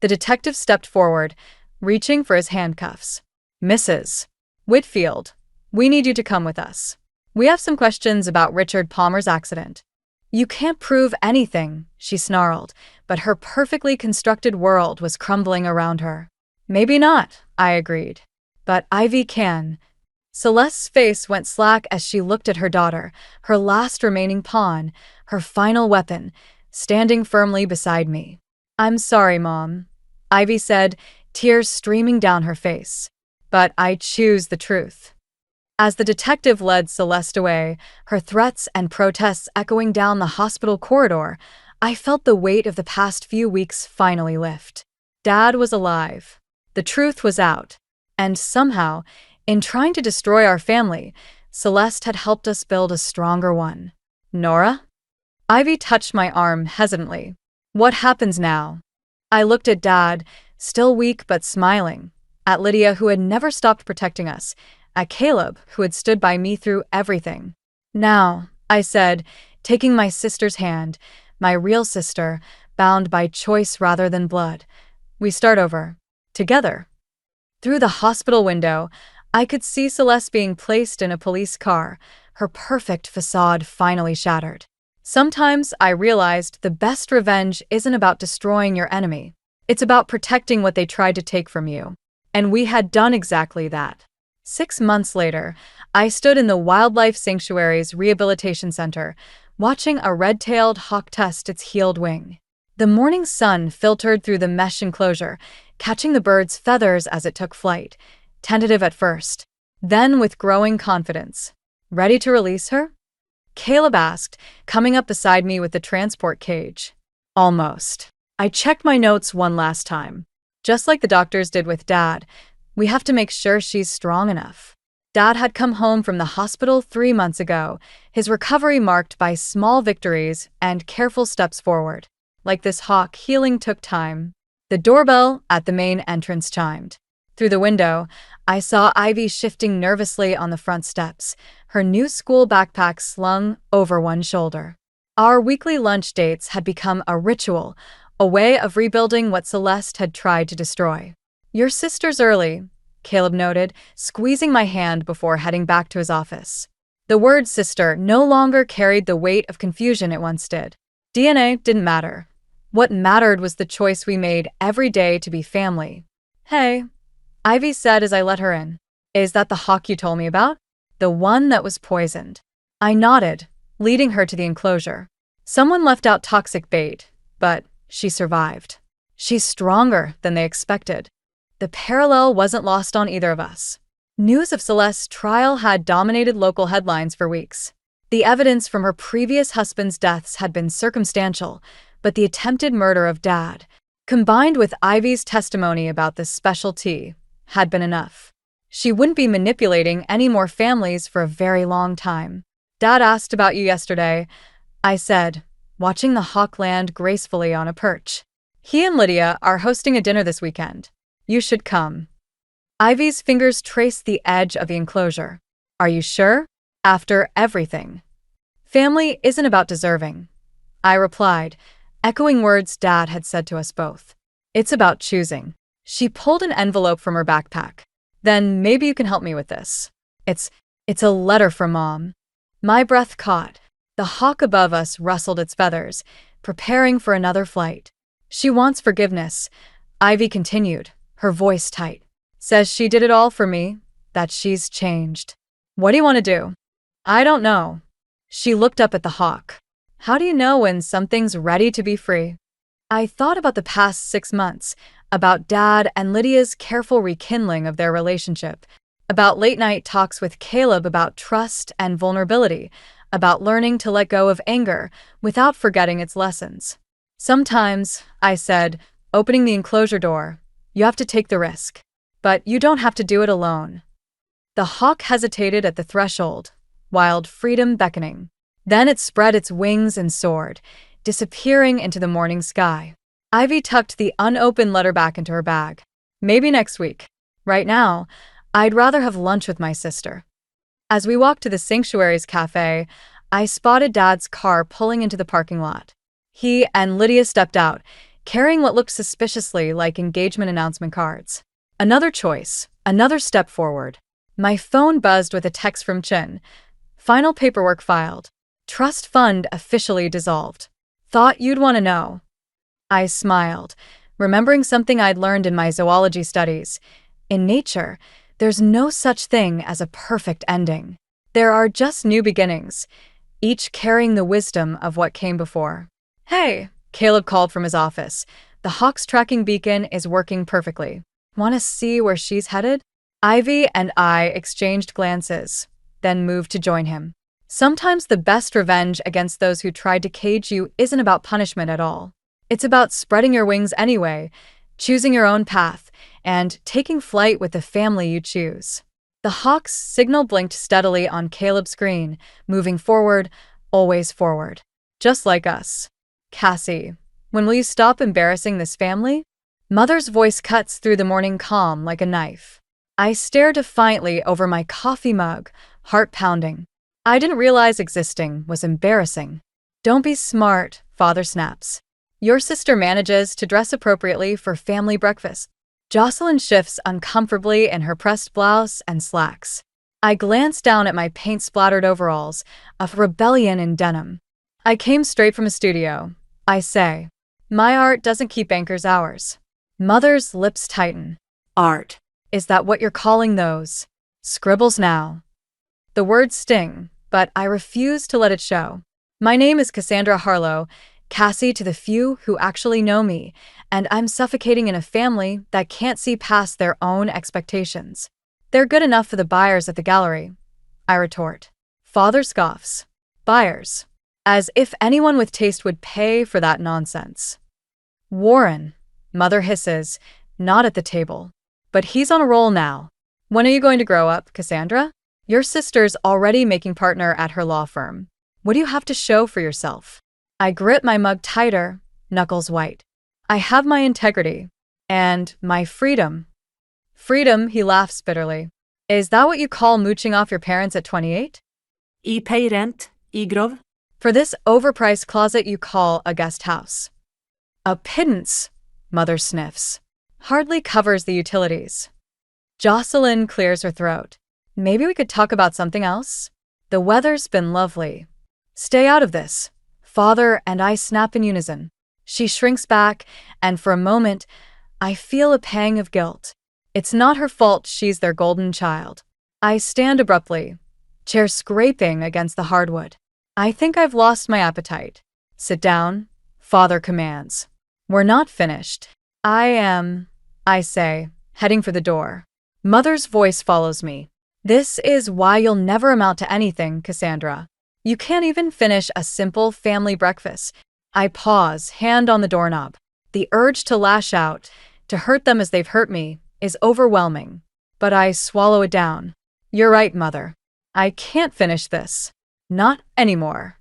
The detective stepped forward, reaching for his handcuffs. Mrs. Whitfield, we need you to come with us. We have some questions about Richard Palmer's accident. You can't prove anything, she snarled, but her perfectly constructed world was crumbling around her. Maybe not, I agreed. But Ivy can. Celeste's face went slack as she looked at her daughter, her last remaining pawn, her final weapon, standing firmly beside me. I'm sorry, Mom, Ivy said, tears streaming down her face. But I choose the truth. As the detective led Celeste away, her threats and protests echoing down the hospital corridor, I felt the weight of the past few weeks finally lift. Dad was alive. The truth was out. And somehow, in trying to destroy our family, Celeste had helped us build a stronger one. Nora? Ivy touched my arm hesitantly. What happens now? I looked at Dad, still weak but smiling, at Lydia, who had never stopped protecting us, at Caleb, who had stood by me through everything. Now, I said, taking my sister's hand, my real sister, bound by choice rather than blood. We start over. Together. Through the hospital window, I could see Celeste being placed in a police car, her perfect facade finally shattered. Sometimes I realized the best revenge isn't about destroying your enemy. It's about protecting what they tried to take from you. And we had done exactly that. 6 months later, I stood in the Wildlife Sanctuary's Rehabilitation Center, watching a red-tailed hawk test its healed wing. The morning sun filtered through the mesh enclosure, catching the bird's feathers as it took flight, tentative at first, then with growing confidence. Ready to release her? Caleb asked, coming up beside me with the transport cage. Almost. I checked my notes one last time. Just like the doctors did with Dad, we have to make sure she's strong enough. Dad had come home from the hospital 3 months ago, his recovery marked by small victories and careful steps forward. Like this hawk, healing took time. The doorbell at the main entrance chimed. Through the window, I saw Ivy shifting nervously on the front steps, her new school backpack slung over one shoulder. Our weekly lunch dates had become a ritual, a way of rebuilding what Celeste had tried to destroy. Your sister's early, Caleb noted, squeezing my hand before heading back to his office. The word sister no longer carried the weight of confusion it once did. DNA didn't matter. What mattered was the choice we made every day to be family. Hey, Ivy said as I let her in. Is that the hawk you told me about? The one that was poisoned. I nodded, leading her to the enclosure. Someone left out toxic bait, but she survived. She's stronger than they expected. The parallel wasn't lost on either of us. News of Celeste's trial had dominated local headlines for weeks. The evidence from her previous husband's deaths had been circumstantial, but the attempted murder of Dad, combined with Ivy's testimony about this special tea, had been enough. She wouldn't be manipulating any more families for a very long time. Dad asked about you yesterday, I said, watching the hawk land gracefully on a perch. He and Lydia are hosting a dinner this weekend. You should come. Ivy's fingers traced the edge of the enclosure. Are you sure? After everything. Family isn't about deserving, I replied, echoing words Dad had said to us both. It's about choosing. She pulled an envelope from her backpack. Then maybe you can help me with this. It's a letter from Mom. My breath caught. The hawk above us rustled its feathers, preparing for another flight. She wants forgiveness, Ivy continued, her voice tight. Says she did it all for me, that she's changed. What do you want to do? I don't know. She looked up at the hawk. How do you know when something's ready to be free? I thought about the past 6 months, about Dad and Lydia's careful rekindling of their relationship, about late-night talks with Caleb about trust and vulnerability, about learning to let go of anger without forgetting its lessons. Sometimes, I said, opening the enclosure door, you have to take the risk. But you don't have to do it alone. The hawk hesitated at the threshold, wild freedom beckoning. Then it spread its wings and soared, disappearing into the morning sky. Ivy tucked the unopened letter back into her bag. Maybe next week. Right now, I'd rather have lunch with my sister. As we walked to the Sanctuary's cafe, I spotted Dad's car pulling into the parking lot. He and Lydia stepped out, carrying what looked suspiciously like engagement announcement cards. Another choice, another step forward. My phone buzzed with a text from Chin. Final paperwork filed. Trust fund officially dissolved. Thought you'd want to know. I smiled, remembering something I'd learned in my zoology studies. In nature, there's no such thing as a perfect ending. There are just new beginnings, each carrying the wisdom of what came before. Hey, Caleb called from his office. The Hawk's tracking beacon is working perfectly. Want to see where she's headed? Ivy and I exchanged glances, then moved to join him. Sometimes the best revenge against those who tried to cage you isn't about punishment at all. It's about spreading your wings anyway, choosing your own path, and taking flight with the family you choose. The Hawk's signal blinked steadily on Caleb's screen, moving forward, always forward. Just like us. Cassie, when will you stop embarrassing this family? Mother's voice cuts through the morning calm like a knife. I stare defiantly over my coffee mug, heart pounding. I didn't realize existing was embarrassing. Don't be smart, Father snaps. Your sister manages to dress appropriately for family breakfast. Jocelyn shifts uncomfortably in her pressed blouse and slacks. I glance down at my paint-splattered overalls, a rebellion in denim. I came straight from a studio, I say. My art doesn't keep anchors hours. Mother's lips tighten. Art. Is that what you're calling those? Scribbles now. The words sting, but I refuse to let it show. My name is Cassandra Harlow, Cassie to the few who actually know me, and I'm suffocating in a family that can't see past their own expectations. They're good enough for the buyers at the gallery, I retort. Father scoffs. Buyers. As if anyone with taste would pay for that nonsense. Warren, Mother hisses, not at the table. But he's on a roll now. When are you going to grow up, Cassandra? Your sister's already making partner at her law firm. What do you have to show for yourself? I grip my mug tighter, knuckles white. I have my integrity. And my freedom. Freedom, he laughs bitterly. Is that what you call mooching off your parents at 28? I pay rent, I grov. For this overpriced closet you call a guest house. A pittance, Mother sniffs. Hardly covers the utilities. Jocelyn clears her throat. Maybe we could talk about something else? The weather's been lovely. Stay out of this. Father and I snap in unison. She shrinks back, and for a moment, I feel a pang of guilt. It's not her fault she's their golden child. I stand abruptly, chair scraping against the hardwood. I think I've lost my appetite. Sit down, Father commands. We're not finished. I say, heading for the door. Mother's voice follows me. This is why you'll never amount to anything, Cassandra. You can't even finish a simple family breakfast. I pause, hand on the doorknob. The urge to lash out, to hurt them as they've hurt me, is overwhelming. But I swallow it down. You're right, Mother. I can't finish this. Not anymore.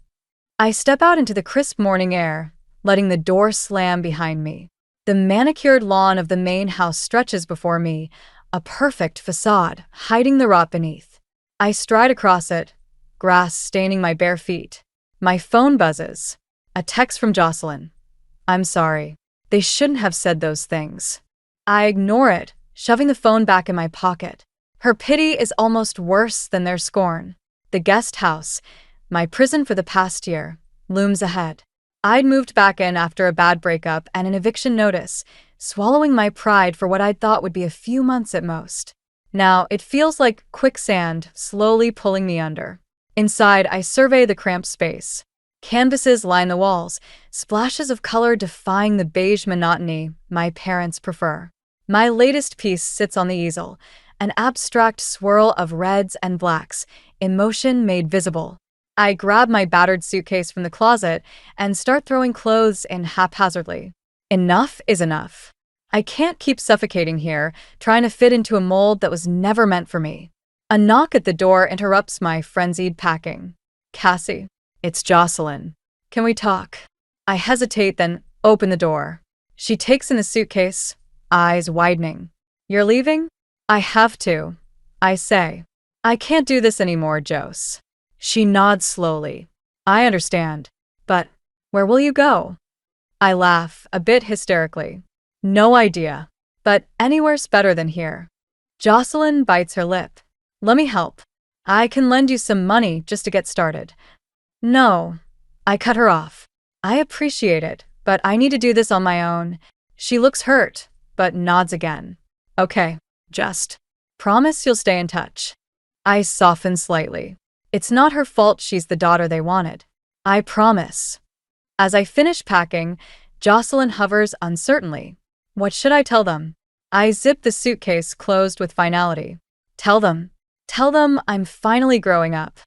I step out into the crisp morning air, letting the door slam behind me. The manicured lawn of the main house stretches before me, a perfect facade, hiding the rot beneath. I stride across it, grass staining my bare feet. My phone buzzes. A text from Jocelyn. I'm sorry. They shouldn't have said those things. I ignore it, shoving the phone back in my pocket. Her pity is almost worse than their scorn. The guest house, my prison for the past year, looms ahead. I'd moved back in after a bad breakup and an eviction notice, swallowing my pride for what I'd thought would be a few months at most. Now, it feels like quicksand slowly pulling me under. Inside, I survey the cramped space. Canvases line the walls, splashes of color defying the beige monotony my parents prefer. My latest piece sits on the easel, an abstract swirl of reds and blacks, emotion made visible. I grab my battered suitcase from the closet and start throwing clothes in haphazardly. Enough is enough. I can't keep suffocating here, trying to fit into a mold that was never meant for me. A knock at the door interrupts my frenzied packing. Cassie, it's Jocelyn. Can we talk? I hesitate, then open the door. She takes in the suitcase, eyes widening. You're leaving? I have to. I say. I can't do this anymore, Jose. She nods slowly. I understand. But where will you go? I laugh, a bit hysterically. No idea. But anywhere's better than here. Jocelyn bites her lip. Let me help. I can lend you some money just to get started. No. I cut her off. I appreciate it, but I need to do this on my own. She looks hurt, but nods again. Okay, just promise you'll stay in touch. I soften slightly. It's not her fault she's the daughter they wanted. I promise. As I finish packing, Jocelyn hovers uncertainly. What should I tell them? I zip the suitcase closed with finality. Tell them I'm finally growing up.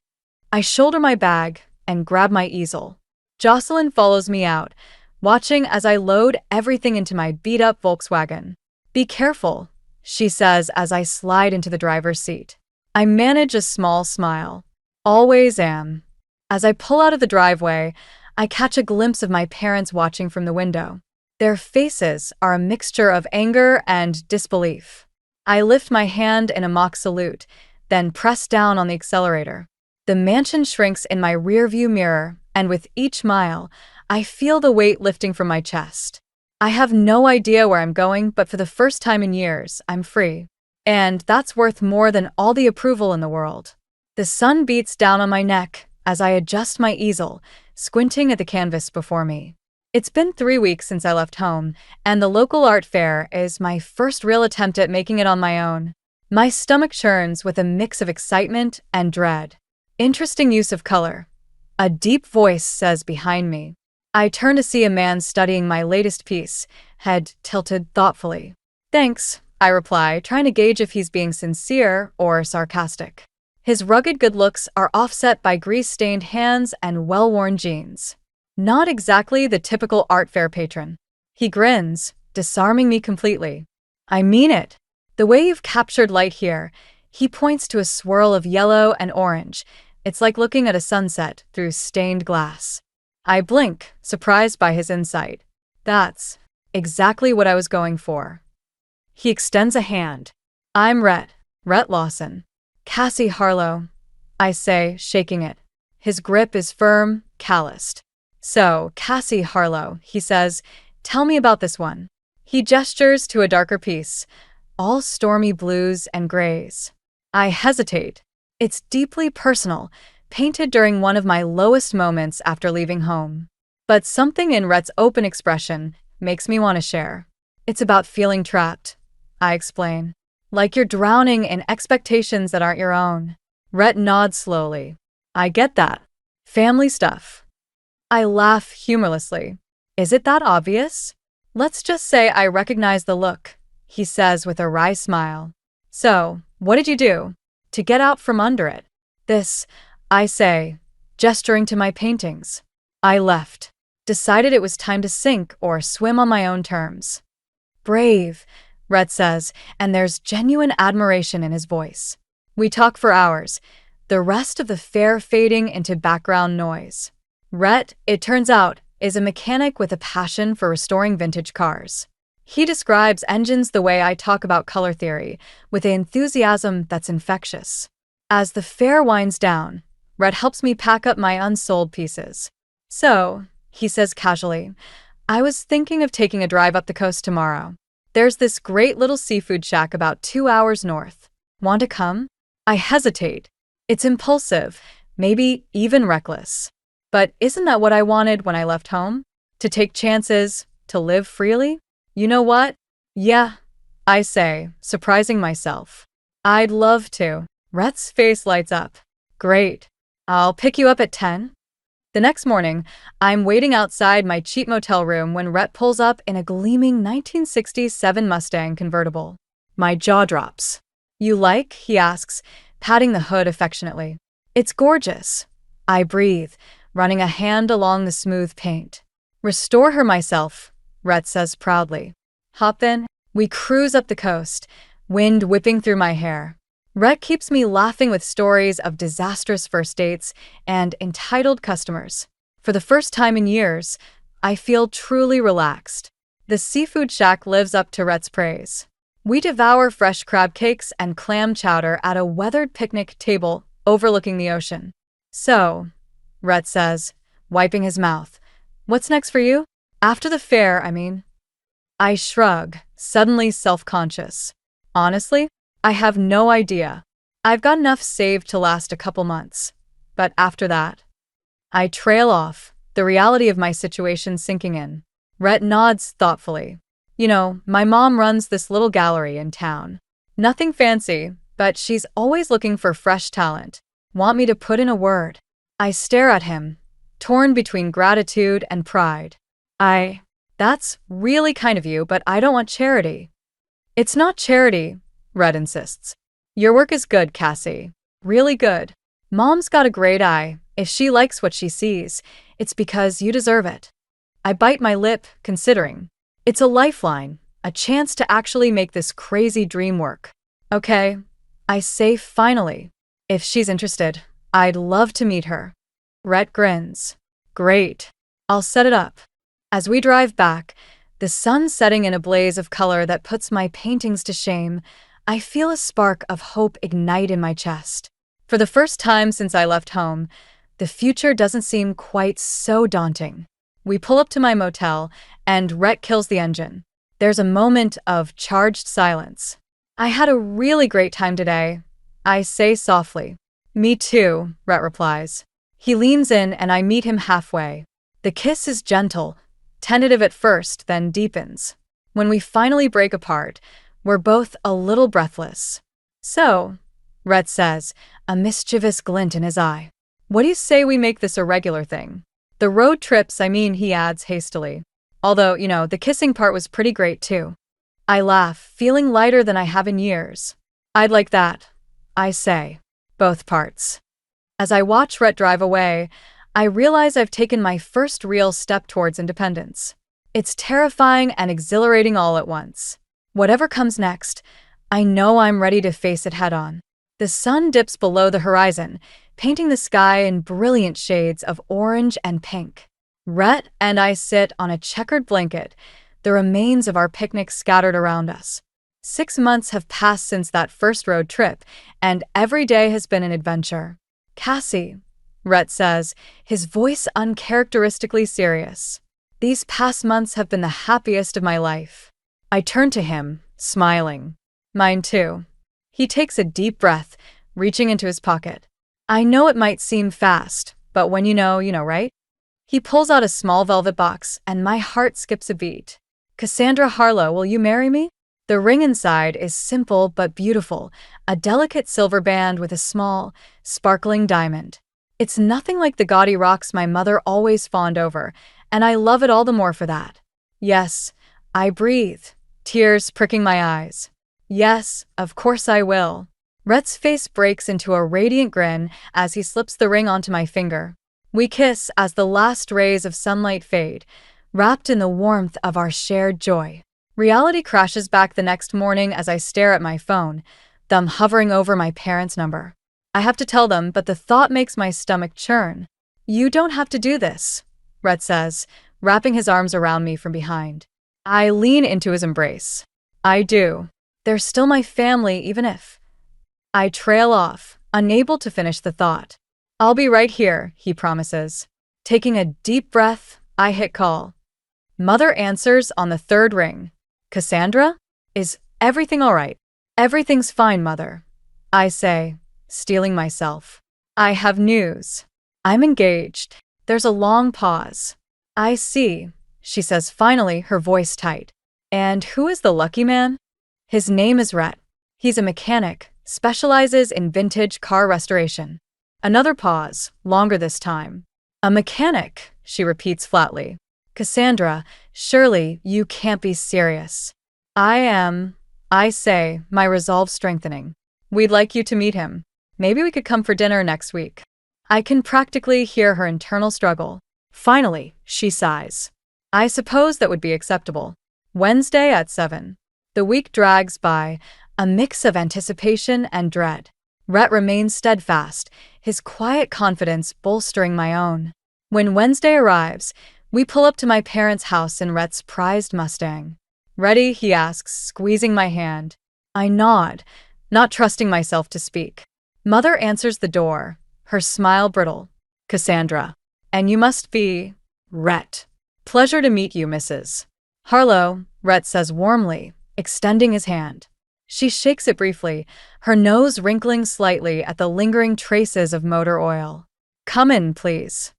I shoulder my bag and grab my easel. Jocelyn follows me out, watching as I load everything into my beat-up Volkswagen. Be careful, she says as I slide into the driver's seat. I manage a small smile. Always am. As I pull out of the driveway, I catch a glimpse of my parents watching from the window. Their faces are a mixture of anger and disbelief. I lift my hand in a mock salute, then press down on the accelerator. The mansion shrinks in my rearview mirror, and with each mile, I feel the weight lifting from my chest. I have no idea where I'm going, but for the first time in years, I'm free. And that's worth more than all the approval in the world. The sun beats down on my neck as I adjust my easel, squinting at the canvas before me. It's been 3 weeks since I left home, and the local art fair is my first real attempt at making it on my own. My stomach churns with a mix of excitement and dread. Interesting use of color. A deep voice says behind me. I turn to see a man studying my latest piece, head tilted thoughtfully. Thanks, I reply, trying to gauge if he's being sincere or sarcastic. His rugged good looks are offset by grease-stained hands and well-worn jeans. Not exactly the typical art fair patron. He grins, disarming me completely. I mean it. The way you've captured light here, he points to a swirl of yellow and orange. It's like looking at a sunset through stained glass. I blink, surprised by his insight. That's exactly what I was going for. He extends a hand. I'm Rhett Lawson. Cassie Harlow, I say, shaking it. His grip is firm, calloused. So, Cassie Harlow, he says, tell me about this one. He gestures to a darker piece, all stormy blues and grays. I hesitate. It's deeply personal, painted during one of my lowest moments after leaving home. But something in Rhett's open expression makes me want to share. It's about feeling trapped, I explain. Like you're drowning in expectations that aren't your own. Rhett nods slowly. I get that. Family stuff. I laugh humorlessly. Is it that obvious? Let's just say I recognize the look, he says with a wry smile. So, what did you do to get out from under it? This, I say, gesturing to my paintings. I left. Decided it was time to sink or swim on my own terms. Brave, Rhett says, and there's genuine admiration in his voice. We talk for hours, the rest of the fair fading into background noise. Rhett, it turns out, is a mechanic with a passion for restoring vintage cars. He describes engines the way I talk about color theory, with an enthusiasm that's infectious. As the fair winds down, Rhett helps me pack up my unsold pieces. So, he says casually, I was thinking of taking a drive up the coast tomorrow. There's this great little seafood shack about 2 hours north. Want to come? I hesitate. It's impulsive, maybe even reckless. But isn't that what I wanted when I left home? To take chances, to live freely? You know what? Yeah, I say, surprising myself. I'd love to. Rhett's face lights up. Great. I'll pick you up at 10. The next morning, I'm waiting outside my cheap motel room when Rhett pulls up in a gleaming 1967 Mustang convertible. My jaw drops. You like? He asks, patting the hood affectionately. It's gorgeous. I breathe, running a hand along the smooth paint. Restore her myself, Rhett says proudly. Hop in. We cruise up the coast, wind whipping through my hair. Rhett keeps me laughing with stories of disastrous first dates and entitled customers. For the first time in years, I feel truly relaxed. The seafood shack lives up to Rhett's praise. We devour fresh crab cakes and clam chowder at a weathered picnic table overlooking the ocean. So, Rhett says, wiping his mouth, what's next for you? After the fair, I mean. I shrug, suddenly self-conscious. Honestly, I have no idea. I've got enough saved to last a couple months. But after that, I trail off, the reality of my situation sinking in. Rhett nods thoughtfully. You know, my mom runs this little gallery in town. Nothing fancy, but she's always looking for fresh talent. Want me to put in a word? I stare at him, torn between gratitude and pride. That's really kind of you, but I don't want charity. It's not charity, Rhett insists. Your work is good, Cassie. Really good. Mom's got a great eye. If she likes what she sees, it's because you deserve it. I bite my lip, considering. It's a lifeline, a chance to actually make this crazy dream work. Okay, I say finally. If she's interested, I'd love to meet her. Rhett grins. Great. I'll set it up. As we drive back, the sun setting in a blaze of color that puts my paintings to shame, I feel a spark of hope ignite in my chest. For the first time since I left home, the future doesn't seem quite so daunting. We pull up to my motel, and Rhett kills the engine. There's a moment of charged silence. I had a really great time today, I say softly. Me too, Rhett replies. He leans in and I meet him halfway. The kiss is gentle, tentative at first, then deepens. When we finally break apart, we're both a little breathless. So, Rhett says, a mischievous glint in his eye. What do you say we make this a regular thing? The road trips, he adds hastily. Although, the kissing part was pretty great too. I laugh, feeling lighter than I have in years. I'd like that, I say. Both parts. As I watch Rhett drive away, I realize I've taken my first real step towards independence. It's terrifying and exhilarating all at once. Whatever comes next, I know I'm ready to face it head on. The sun dips below the horizon, painting the sky in brilliant shades of orange and pink. Rhett and I sit on a checkered blanket, the remains of our picnic scattered around us. 6 months have passed since that first road trip, and every day has been an adventure. Cassie, Rhett says, his voice uncharacteristically serious. These past months have been the happiest of my life. I turn to him, smiling. Mine too. He takes a deep breath, reaching into his pocket. I know it might seem fast, but when you know, right? He pulls out a small velvet box, and my heart skips a beat. Cassandra Harlow, will you marry me? The ring inside is simple but beautiful, a delicate silver band with a small, sparkling diamond. It's nothing like the gaudy rocks my mother always fawned over, and I love it all the more for that. Yes, I breathe, tears pricking my eyes. Yes, of course I will. Rhett's face breaks into a radiant grin as he slips the ring onto my finger. We kiss as the last rays of sunlight fade, wrapped in the warmth of our shared joy. Reality crashes back the next morning as I stare at my phone, thumb hovering over my parents' number. I have to tell them, but the thought makes my stomach churn. You don't have to do this, Rhett says, wrapping his arms around me from behind. I lean into his embrace. I do. They're still my family, even if... I trail off, unable to finish the thought. I'll be right here, he promises. Taking a deep breath, I hit call. Mother answers on the third ring. Cassandra? Is everything all right? Everything's fine, Mother. I say, steeling myself. I have news. I'm engaged. There's a long pause. I see, she says finally, her voice tight. And who is the lucky man? His name is Rhett. He's a mechanic, specializes in vintage car restoration. Another pause, longer this time. A mechanic, she repeats flatly. Cassandra, surely you can't be serious. I am, I say, my resolve strengthening. We'd like you to meet him. Maybe we could come for dinner next week. I can practically hear her internal struggle. Finally, she sighs. I suppose that would be acceptable. Wednesday at 7. The week drags by, a mix of anticipation and dread. Rhett remains steadfast, his quiet confidence bolstering my own. When Wednesday arrives, we pull up to my parents' house in Rhett's prized Mustang. Ready? He asks, squeezing my hand. I nod, not trusting myself to speak. Mother answers the door, her smile brittle. Cassandra. And you must be… Rhett. Pleasure to meet you, Mrs. Harlow, Rhett says warmly, extending his hand. She shakes it briefly, her nose wrinkling slightly at the lingering traces of motor oil. Come in, please.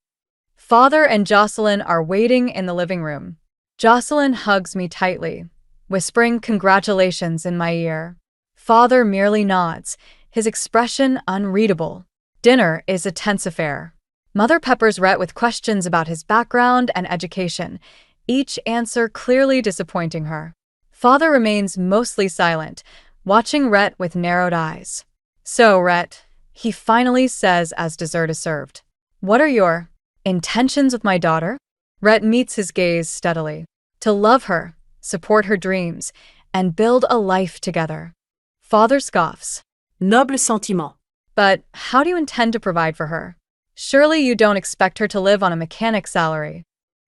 Father and Jocelyn are waiting in the living room. Jocelyn hugs me tightly, whispering congratulations in my ear. Father merely nods, his expression unreadable. Dinner is a tense affair. Mother peppers Rhett with questions about his background and education, each answer clearly disappointing her. Father remains mostly silent, watching Rhett with narrowed eyes. So, Rhett, he finally says as dessert is served. What are your intentions with my daughter? Rhett meets his gaze steadily. To love her, support her dreams, and build a life together. Father scoffs. Noble sentiment. But how do you intend to provide for her? Surely you don't expect her to live on a mechanic's salary.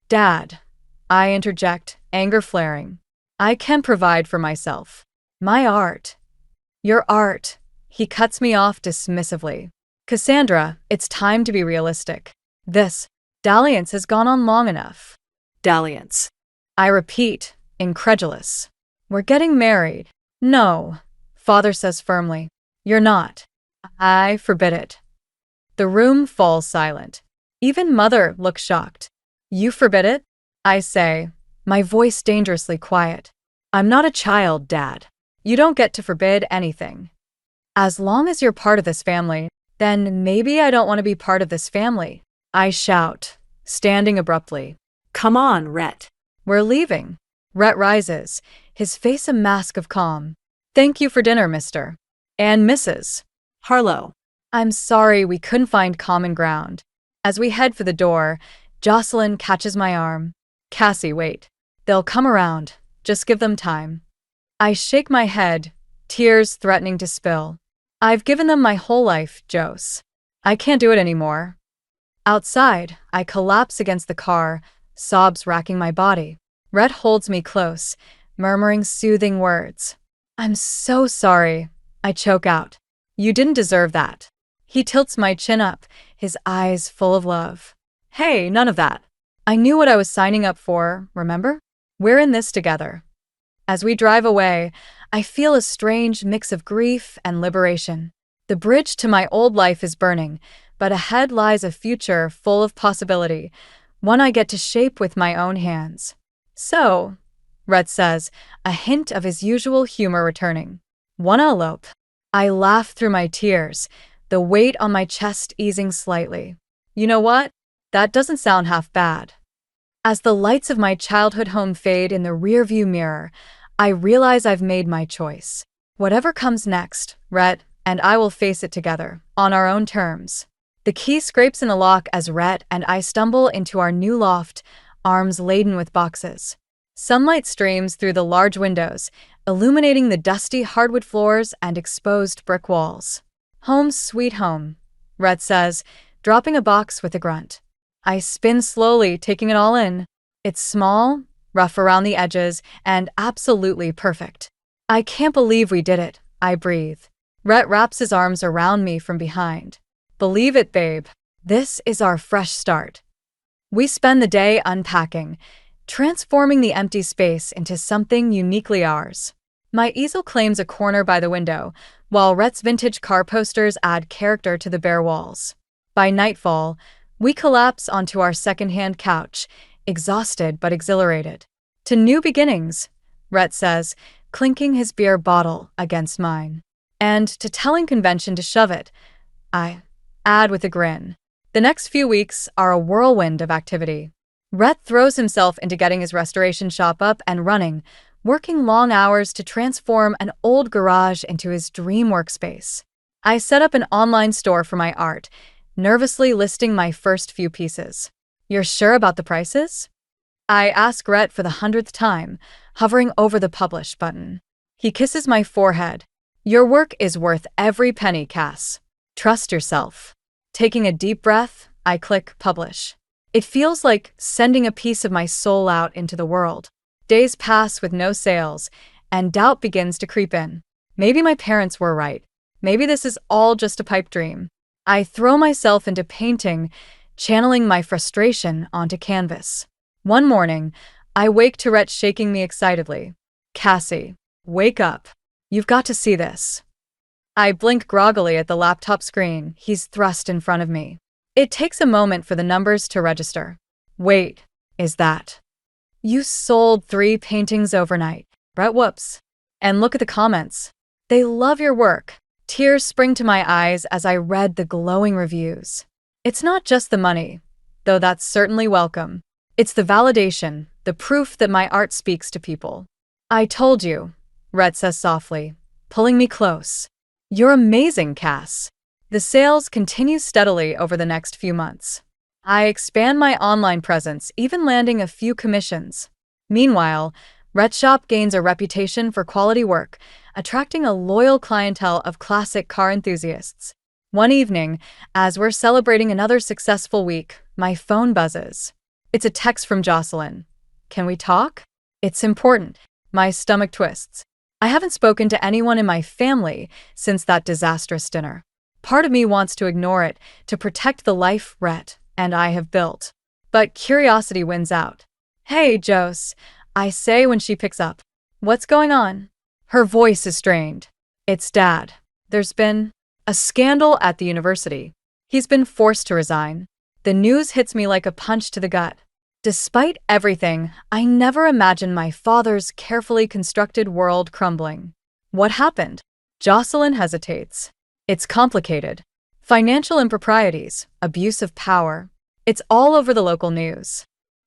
Dad, I interject, anger flaring. I can provide for myself. My art. Your art. He cuts me off dismissively. Cassandra, it's time to be realistic. This dalliance has gone on long enough. Dalliance. I repeat, incredulous. We're getting married. No, Father says firmly. You're not. I forbid it. The room falls silent. Even Mother looks shocked. You forbid it? I say, my voice dangerously quiet. I'm not a child, Dad. You don't get to forbid anything. As long as you're part of this family, then maybe I don't want to be part of this family. I shout, standing abruptly. Come on, Rhett. We're leaving. Rhett rises, his face a mask of calm. Thank you for dinner, Mr. and Mrs. Harlow. I'm sorry we couldn't find common ground. As we head for the door, Jocelyn catches my arm. Cassie, wait. They'll come around. Just give them time. I shake my head, tears threatening to spill. I've given them my whole life, Jose. I can't do it anymore. Outside, I collapse against the car, sobs racking my body. Rhett holds me close, murmuring soothing words. I'm so sorry, I choke out. You didn't deserve that. He tilts my chin up, his eyes full of love. Hey, none of that. I knew what I was signing up for, remember? We're in this together. As we drive away, I feel a strange mix of grief and liberation. The bridge to my old life is burning, but ahead lies a future full of possibility, one I get to shape with my own hands. So, Rhett says, a hint of his usual humor returning. Wanna elope? I laugh through my tears, the weight on my chest easing slightly. You know what? That doesn't sound half bad. As the lights of my childhood home fade in the rearview mirror, I realize I've made my choice. Whatever comes next, Rhett and I will face it together, on our own terms. The key scrapes in the lock as Rhett and I stumble into our new loft, arms laden with boxes. Sunlight streams through the large windows, illuminating the dusty hardwood floors and exposed brick walls. Home sweet home, Rhett says, dropping a box with a grunt. I spin slowly, taking it all in. It's small, rough around the edges, and absolutely perfect. I can't believe we did it, I breathe. Rhett wraps his arms around me from behind. Believe it, babe. This is our fresh start. We spend the day unpacking, transforming the empty space into something uniquely ours. My easel claims a corner by the window, while Rhett's vintage car posters add character to the bare walls. By nightfall, we collapse onto our secondhand couch, exhausted but exhilarated. To new beginnings, Rhett says, clinking his beer bottle against mine. And to telling convention to shove it, I add with a grin. The next few weeks are a whirlwind of activity. Rhett throws himself into getting his restoration shop up and running, working long hours to transform an old garage into his dream workspace. I set up an online store for my art, nervously listing my first few pieces. You're sure about the prices? I ask Rhett for the 100th time, hovering over the publish button. He kisses my forehead. Your work is worth every penny, Cass. Trust yourself. Taking a deep breath, I click publish. It feels like sending a piece of my soul out into the world. Days pass with no sales, and doubt begins to creep in. Maybe my parents were right. Maybe this is all just a pipe dream. I throw myself into painting, channeling my frustration onto canvas. One morning, I wake to Rhett shaking me excitedly. "Cassie, wake up. You've got to see this." I blink groggily at the laptop screen he's thrust in front of me. It takes a moment for the numbers to register. "Wait, is that? You sold 3 paintings overnight." Brett whoops. And look at the comments. They love your work. Tears spring to my eyes as I read the glowing reviews. It's not just the money, though that's certainly welcome. It's the validation, the proof that my art speaks to people. "I told you," Rhett says softly, pulling me close. "You're amazing, Cass." The sales continue steadily over the next few months. I expand my online presence, even landing a few commissions. Meanwhile, Rhett's shop gains a reputation for quality work, attracting a loyal clientele of classic car enthusiasts. One evening, as we're celebrating another successful week, my phone buzzes. It's a text from Jocelyn. "Can we talk?" It's important. My stomach twists. I haven't spoken to anyone in my family since that disastrous dinner. Part of me wants to ignore it, to protect the life Rhett and I have built. But curiosity wins out. "Hey, Jose," I say when she picks up. "What's going on?" Her voice is strained. "It's Dad. There's been a scandal at the university. He's been forced to resign." The news hits me like a punch to the gut. Despite everything, I never imagined my father's carefully constructed world crumbling. "What happened?" Jocelyn hesitates. "It's complicated. Financial improprieties, abuse of power. It's all over the local news."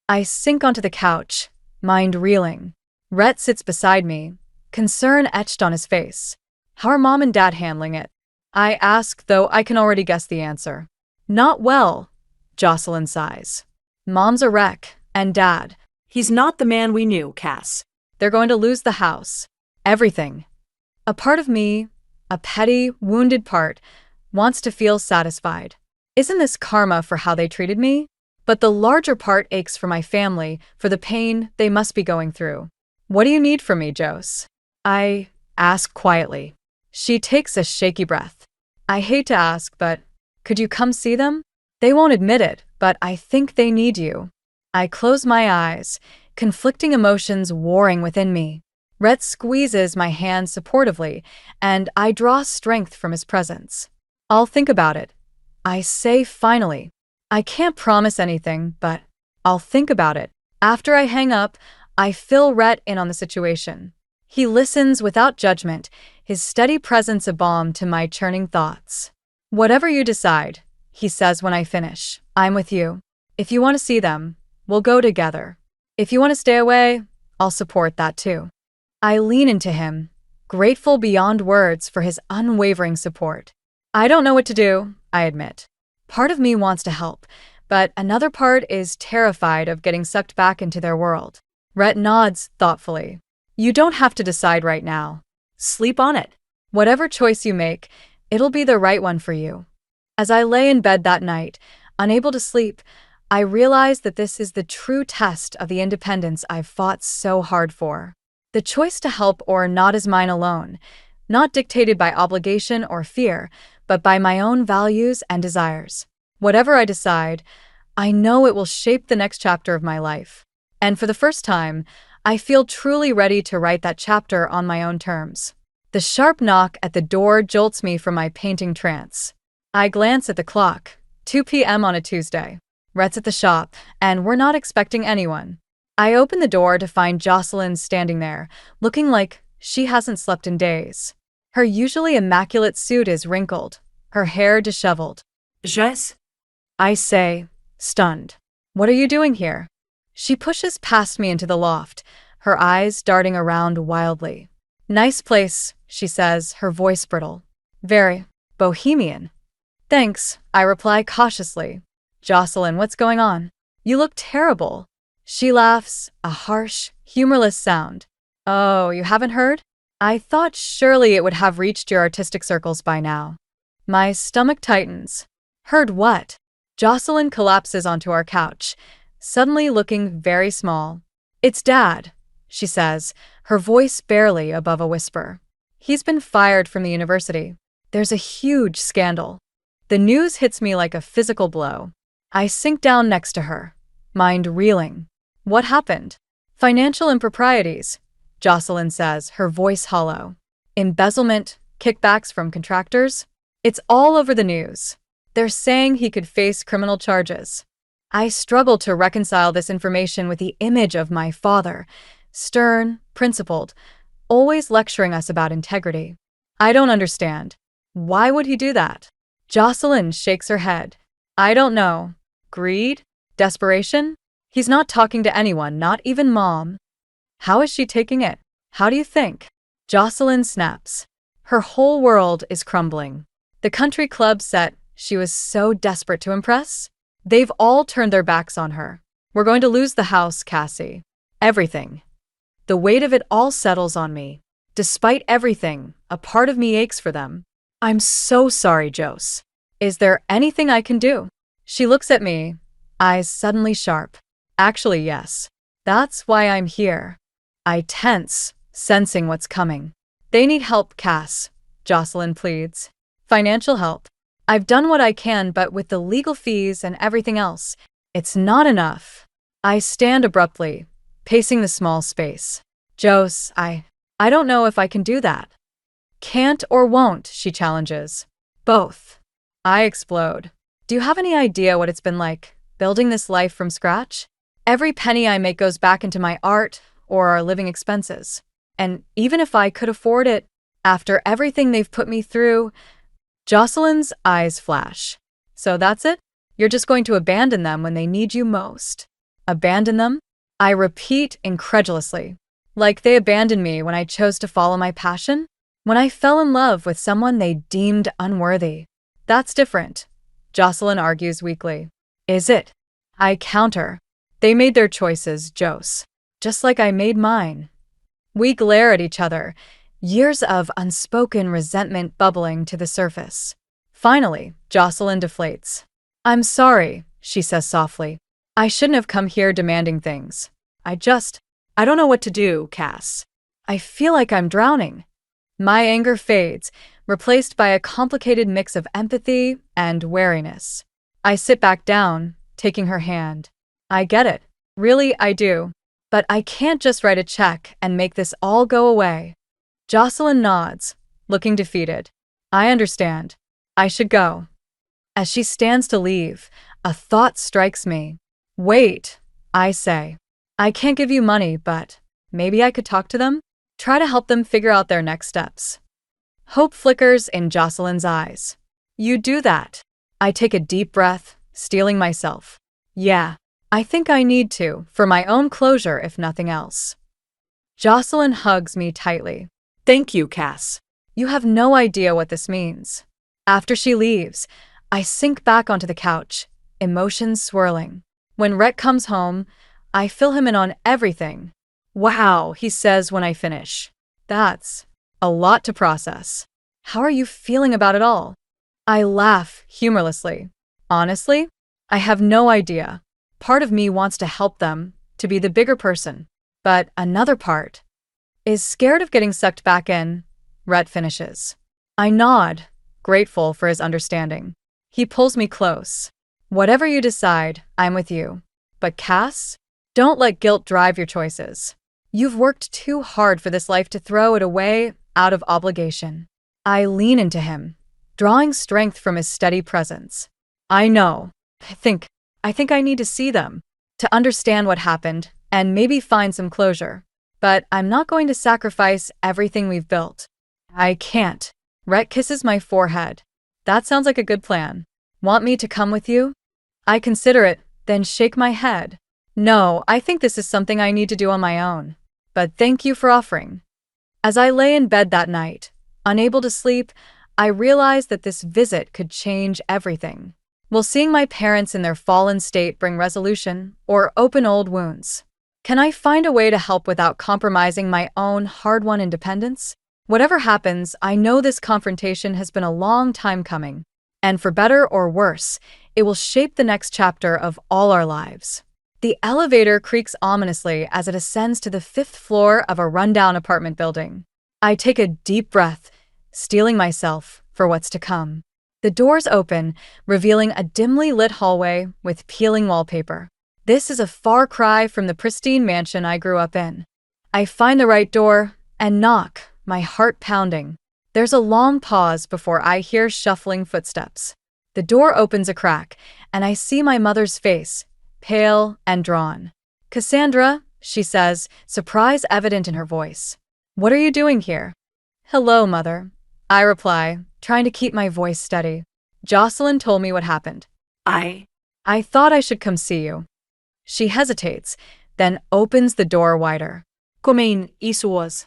I sink onto the couch, mind reeling. Rhett sits beside me, concern etched on his face. "How are Mom and Dad handling it?" I ask, though I can already guess the answer. "Not well," Jocelyn sighs. "Mom's a wreck, and Dad, He's not the man we knew, Cass. they're going to lose the house. Everything." A part of me, a petty, wounded part, wants to feel satisfied. Isn't this karma for how they treated me? But the larger part aches for my family, for the pain they must be going through. "What do you need from me, Jose?" I ask quietly. She takes a shaky breath. "I hate to ask, but could you come see them? They won't admit it, but I think they need you." I close my eyes, conflicting emotions warring within me. Rhett squeezes my hand supportively, and I draw strength from his presence. "I'll think about it," I say finally. I can't promise anything, but I'll think about it. After I hang up, I fill Rhett in on the situation. He listens without judgment, his steady presence a balm to my churning thoughts. "Whatever you decide," he says when I finish, "I'm with you. If you want to see them, we'll go together. If you want to stay away, I'll support that too." I lean into him, grateful beyond words for his unwavering support. I don't know what to do, I admit. Part of me wants to help, but another part is terrified of getting sucked back into their world. Rhett nods thoughtfully. "You don't have to decide right now. Sleep on it." Whatever choice you make, it'll be the right one for you." As I lay in bed that night, unable to sleep, I realize that this is the true test of the independence I've fought so hard for. The choice to help or not is mine alone, not dictated by obligation or fear, but by my own values and desires. Whatever I decide, I know it will shape the next chapter of my life. And for the first time, I feel truly ready to write that chapter on my own terms. The sharp knock at the door jolts me from my painting trance. I glance at the clock, 2 p.m. on a Tuesday. Rhett's at the shop, and we're not expecting anyone. I open the door to find Jocelyn standing there, looking like she hasn't slept in days. Her usually immaculate suit is wrinkled, her hair disheveled. "Jess?" I say, stunned. "What are you doing here?" She pushes past me into the loft, her eyes darting around wildly. "Nice place," she says, her voice brittle. "Very bohemian." "Thanks," I reply cautiously. "Jocelyn, what's going on? You look terrible." She laughs, a harsh, humorless sound. "Oh, you haven't heard? I thought surely it would have reached your artistic circles by now." My stomach tightens. "Heard what?" Jocelyn collapses onto our couch, suddenly looking very small. "It's Dad," she says, her voice barely above a whisper. He's been fired from the university. There's a huge scandal. The news hits me like a physical blow. I sink down next to her, mind reeling. What happened? Financial improprieties, Jocelyn says, her voice hollow. Embezzlement, kickbacks from contractors. It's all over the news. They're saying he could face criminal charges. I struggle to reconcile this information with the image of my father, stern, principled, always lecturing us about integrity. I don't understand. Why would he do that? Jocelyn shakes her head. I don't know. Greed? Desperation? He's not talking to anyone, not even Mom. How is she taking it? How do you think? Jocelyn snaps. Her whole world is crumbling. The country club set she was so desperate to impress? They've all turned their backs on her. We're going to lose the house, Cassie. Everything. The weight of it all settles on me. Despite everything, a part of me aches for them. I'm so sorry, Jose. Is there anything I can do? She looks at me, eyes suddenly sharp. Actually, yes. That's why I'm here. I tense, sensing what's coming. They need help, Cass, Jocelyn pleads. Financial help. I've done what I can, but with the legal fees and everything else, it's not enough. I stand abruptly, pacing the small space. Jose, I don't know if I can do that. Can't or won't, she challenges. Both. I explode. Do you have any idea what it's been like, building this life from scratch? Every penny I make goes back into my art or our living expenses. And even if I could afford it, after everything they've put me through, Jocelyn's eyes flash. So that's it? You're just going to abandon them when they need you most. Abandon them? I repeat incredulously. Like they abandoned me when I chose to follow my passion? When I fell in love with someone they deemed unworthy? That's different, Jocelyn argues weakly. Is it? I counter. They made their choices, Jose. Just like I made mine. We glare at each other, years of unspoken resentment bubbling to the surface. Finally, Jocelyn deflates. I'm sorry, she says softly. I shouldn't have come here demanding things. I don't know what to do, Cass. I feel like I'm drowning. My anger fades, replaced by a complicated mix of empathy and wariness. I sit back down, taking her hand. I get it. Really, I do. But I can't just write a check and make this all go away. Jocelyn nods, looking defeated. I understand. I should go. As she stands to leave, a thought strikes me. Wait, I say. I can't give you money, but maybe I could talk to them? Try to help them figure out their next steps. Hope flickers in Jocelyn's eyes. You do that. I take a deep breath, steeling myself. Yeah, I think I need to, for my own closure if nothing else. Jocelyn hugs me tightly. Thank you, Cass. You have no idea what this means. After she leaves, I sink back onto the couch, emotions swirling. When Rhett comes home, I fill him in on everything. Wow, he says when I finish. That's a lot to process. How are you feeling about it all? I laugh humorlessly. Honestly, I have no idea. Part of me wants to help them, to be the bigger person. But another part is scared of getting sucked back in, Rhett finishes. I nod, grateful for his understanding. He pulls me close. Whatever you decide, I'm with you. But Cass, don't let guilt drive your choices. You've worked too hard for this life to throw it away out of obligation. I lean into him, drawing strength from his steady presence. I know. I think I need to see them, to understand what happened, and maybe find some closure. But I'm not going to sacrifice everything we've built. I can't. Rhett kisses my forehead. That sounds like a good plan. Want me to come with you? I consider it, then shake my head. No, I think this is something I need to do on my own. But thank you for offering. As I lay in bed that night, unable to sleep, I realized that this visit could change everything. Will seeing my parents in their fallen state bring resolution or open old wounds? Can I find a way to help without compromising my own hard-won independence? Whatever happens, I know this confrontation has been a long time coming. And for better or worse, it will shape the next chapter of all our lives. The elevator creaks ominously as it ascends to the 5th floor of a rundown apartment building. I take a deep breath, steeling myself for what's to come. The doors open, revealing a dimly lit hallway with peeling wallpaper. This is a far cry from the pristine mansion I grew up in. I find the right door and knock, my heart pounding. There's a long pause before I hear shuffling footsteps. The door opens a crack, and I see my mother's face, pale and drawn. "Cassandra," she says, surprise evident in her voice. "What are you doing here?" "Hello, Mother," I reply, trying to keep my voice steady. "Jocelyn told me what happened. I thought I should come see you." She hesitates, then opens the door wider. Kumain isuwas.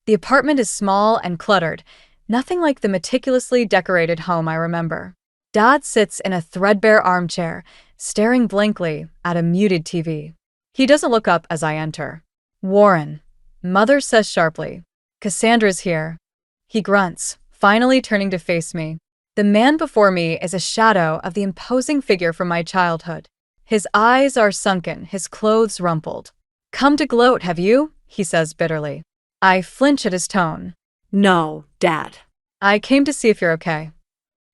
The apartment is small and cluttered, nothing like the meticulously decorated home I remember. Dad sits in a threadbare armchair, staring blankly at a muted TV. He doesn't look up as I enter. "Warren," Mother says sharply. "Cassandra's here." He grunts, finally turning to face me. The man before me is a shadow of the imposing figure from my childhood. His eyes are sunken, his clothes rumpled. "Come to gloat, have you?" he says bitterly. I flinch at his tone. No, Dad. "I came to see if you're okay."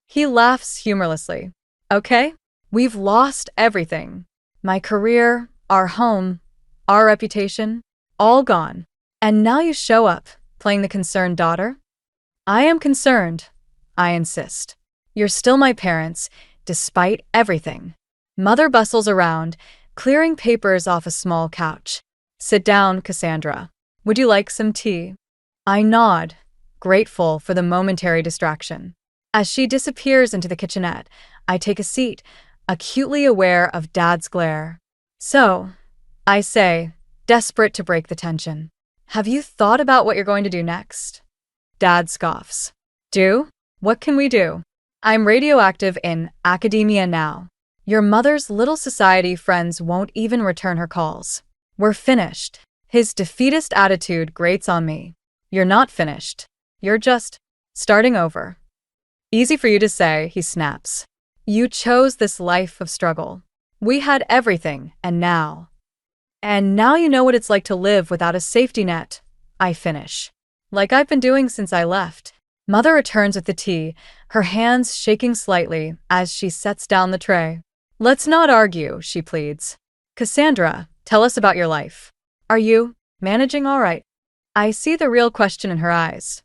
He laughs humorlessly. "Okay? We've lost everything. My career, our home, our reputation, all gone. And now you show up, playing the concerned daughter?" "I am concerned," I insist. "You're still my parents, despite everything." Mother bustles around, clearing papers off a small couch. "Sit down, Cassandra. Would you like some tea?" I nod, grateful for the momentary distraction. As she disappears into the kitchenette, I take a seat, acutely aware of Dad's glare. "So," I say, desperate to break the tension, "have you thought about what you're going to do next?" Dad scoffs. "Do? What can we do? I'm radioactive in academia now. Your mother's little society friends won't even return her calls. We're finished." His defeatist attitude grates on me. "You're not finished. You're just starting over." "Easy for you to say," he snaps. "You chose this life of struggle. We had everything, and now you know what it's like to live without a safety net," I finish. "Like I've been doing since I left." Mother returns with the tea, her hands shaking slightly as she sets down the tray. "Let's not argue," she pleads. "Cassandra, tell us about your life. Are you managing all right?" I see the real question in her eyes.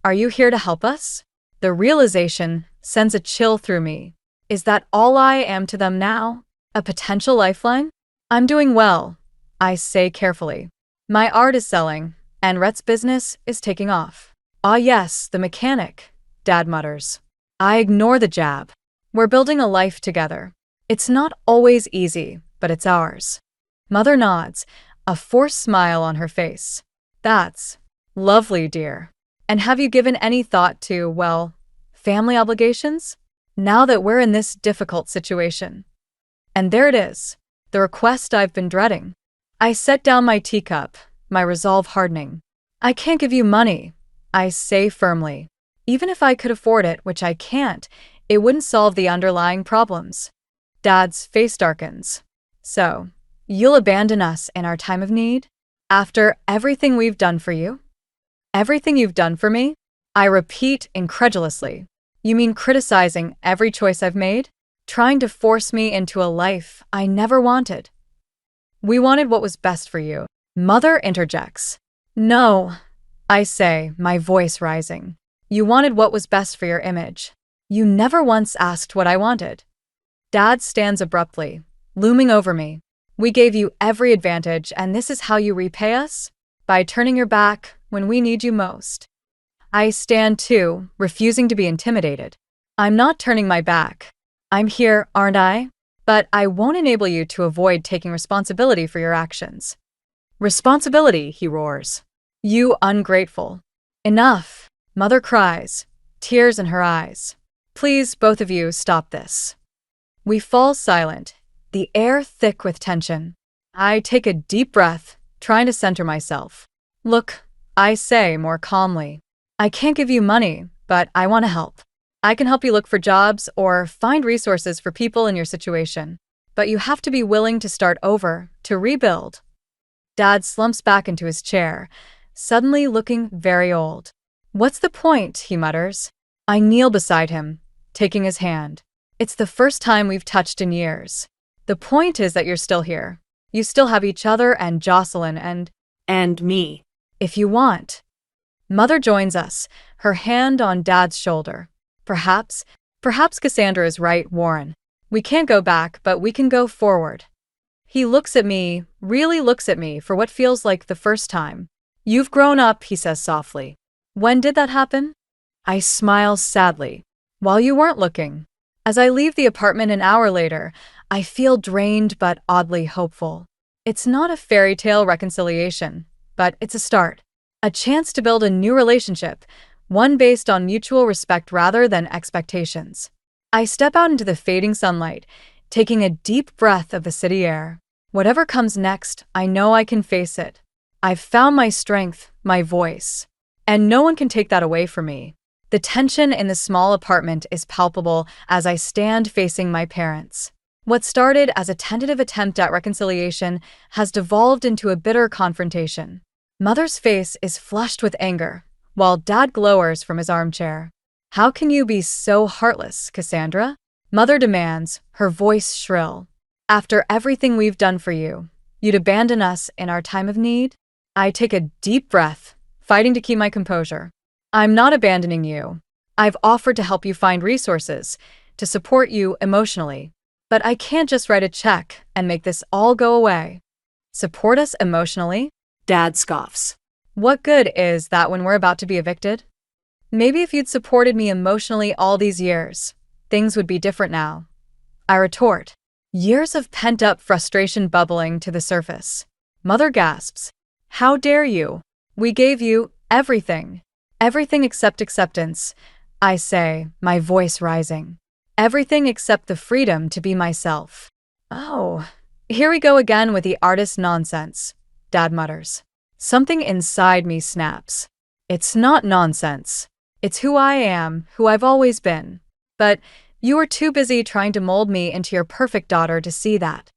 "Are you here to help us?" The realization sends a chill through me. Is that all I am to them now? A potential lifeline? "I'm doing well," I say carefully. "My art is selling, and Rhett's business is taking off." "Ah yes, the mechanic," Dad mutters. I ignore the jab. "We're building a life together. It's not always easy, but it's ours." Mother nods, a forced smile on her face. "That's lovely, dear. And have you given any thought to, well, family obligations? Now that we're in this difficult situation." And there it is, the request I've been dreading. I set down my teacup, my resolve hardening. "I can't give you money," I say firmly. "Even if I could afford it, which I can't, it wouldn't solve the underlying problems." Dad's face darkens. "So, you'll abandon us in our time of need? After everything we've done for you?" "Everything you've done for me?" I repeat incredulously. "You mean criticizing every choice I've made? Trying to force me into a life I never wanted?" "We wanted what was best for you." Mother interjects. "No," I say, my voice rising. "You wanted what was best for your image. You never once asked what I wanted." Dad stands abruptly, looming over me. "We gave you every advantage, and this is how you repay us? By turning your back when we need you most." I stand too, refusing to be intimidated. "I'm not turning my back. I'm here, aren't I? But I won't enable you to avoid taking responsibility for your actions." "Responsibility," he roars. "You ungrateful." "Enough," Mother cries, tears in her eyes. "Please, both of you, stop this." We fall silent, the air thick with tension. I take a deep breath, trying to center myself. "Look," I say more calmly. "I can't give you money, but I want to help. I can help you look for jobs or find resources for people in your situation. but you have to be willing to start over, to rebuild. Dad slumps back into his chair, suddenly looking very old. What's the point? He mutters. I kneel beside him, taking his hand. It's the first time we've touched in years. The point is that you're still here. You still have each other and Jocelyn And me. if you want. Mother joins us, her hand on Dad's shoulder. Perhaps Cassandra is right, Warren. We can't go back, but we can go forward. He looks at me, really looks at me for what feels like the first time. You've grown up, he says softly. When did that happen? I smile sadly. While you weren't looking. As I leave the apartment an hour later, I feel drained but oddly hopeful. It's not a fairy tale reconciliation, but it's a start. A chance to build a new relationship, one based on mutual respect rather than expectations. I step out into the fading sunlight, taking a deep breath of the city air. Whatever comes next, I know I can face it. I've found my strength, my voice. And no one can take that away from me. The tension in the small apartment is palpable as I stand facing my parents. What started as a tentative attempt at reconciliation has devolved into a bitter confrontation. Mother's face is flushed with anger, while Dad glowers from his armchair. How can you be so heartless, Cassandra? Mother demands, her voice shrill. After everything we've done for you, you'd abandon us in our time of need? I take a deep breath, fighting to keep my composure. I'm not abandoning you. I've offered to help you find resources, to support you emotionally. But I can't just write a check and make this all go away. Support us emotionally? Dad scoffs. What good is that when we're about to be evicted? Maybe if you'd supported me emotionally all these years, things would be different now. I retort, years of pent-up frustration bubbling to the surface. Mother gasps. How dare you? We gave you everything. Everything except acceptance, I say, my voice rising. Everything except the freedom to be myself. Oh, here we go again with the artist nonsense, Dad mutters. Something inside me snaps. It's not nonsense. It's who I am, who I've always been. But you were too busy trying to mold me into your perfect daughter to see that.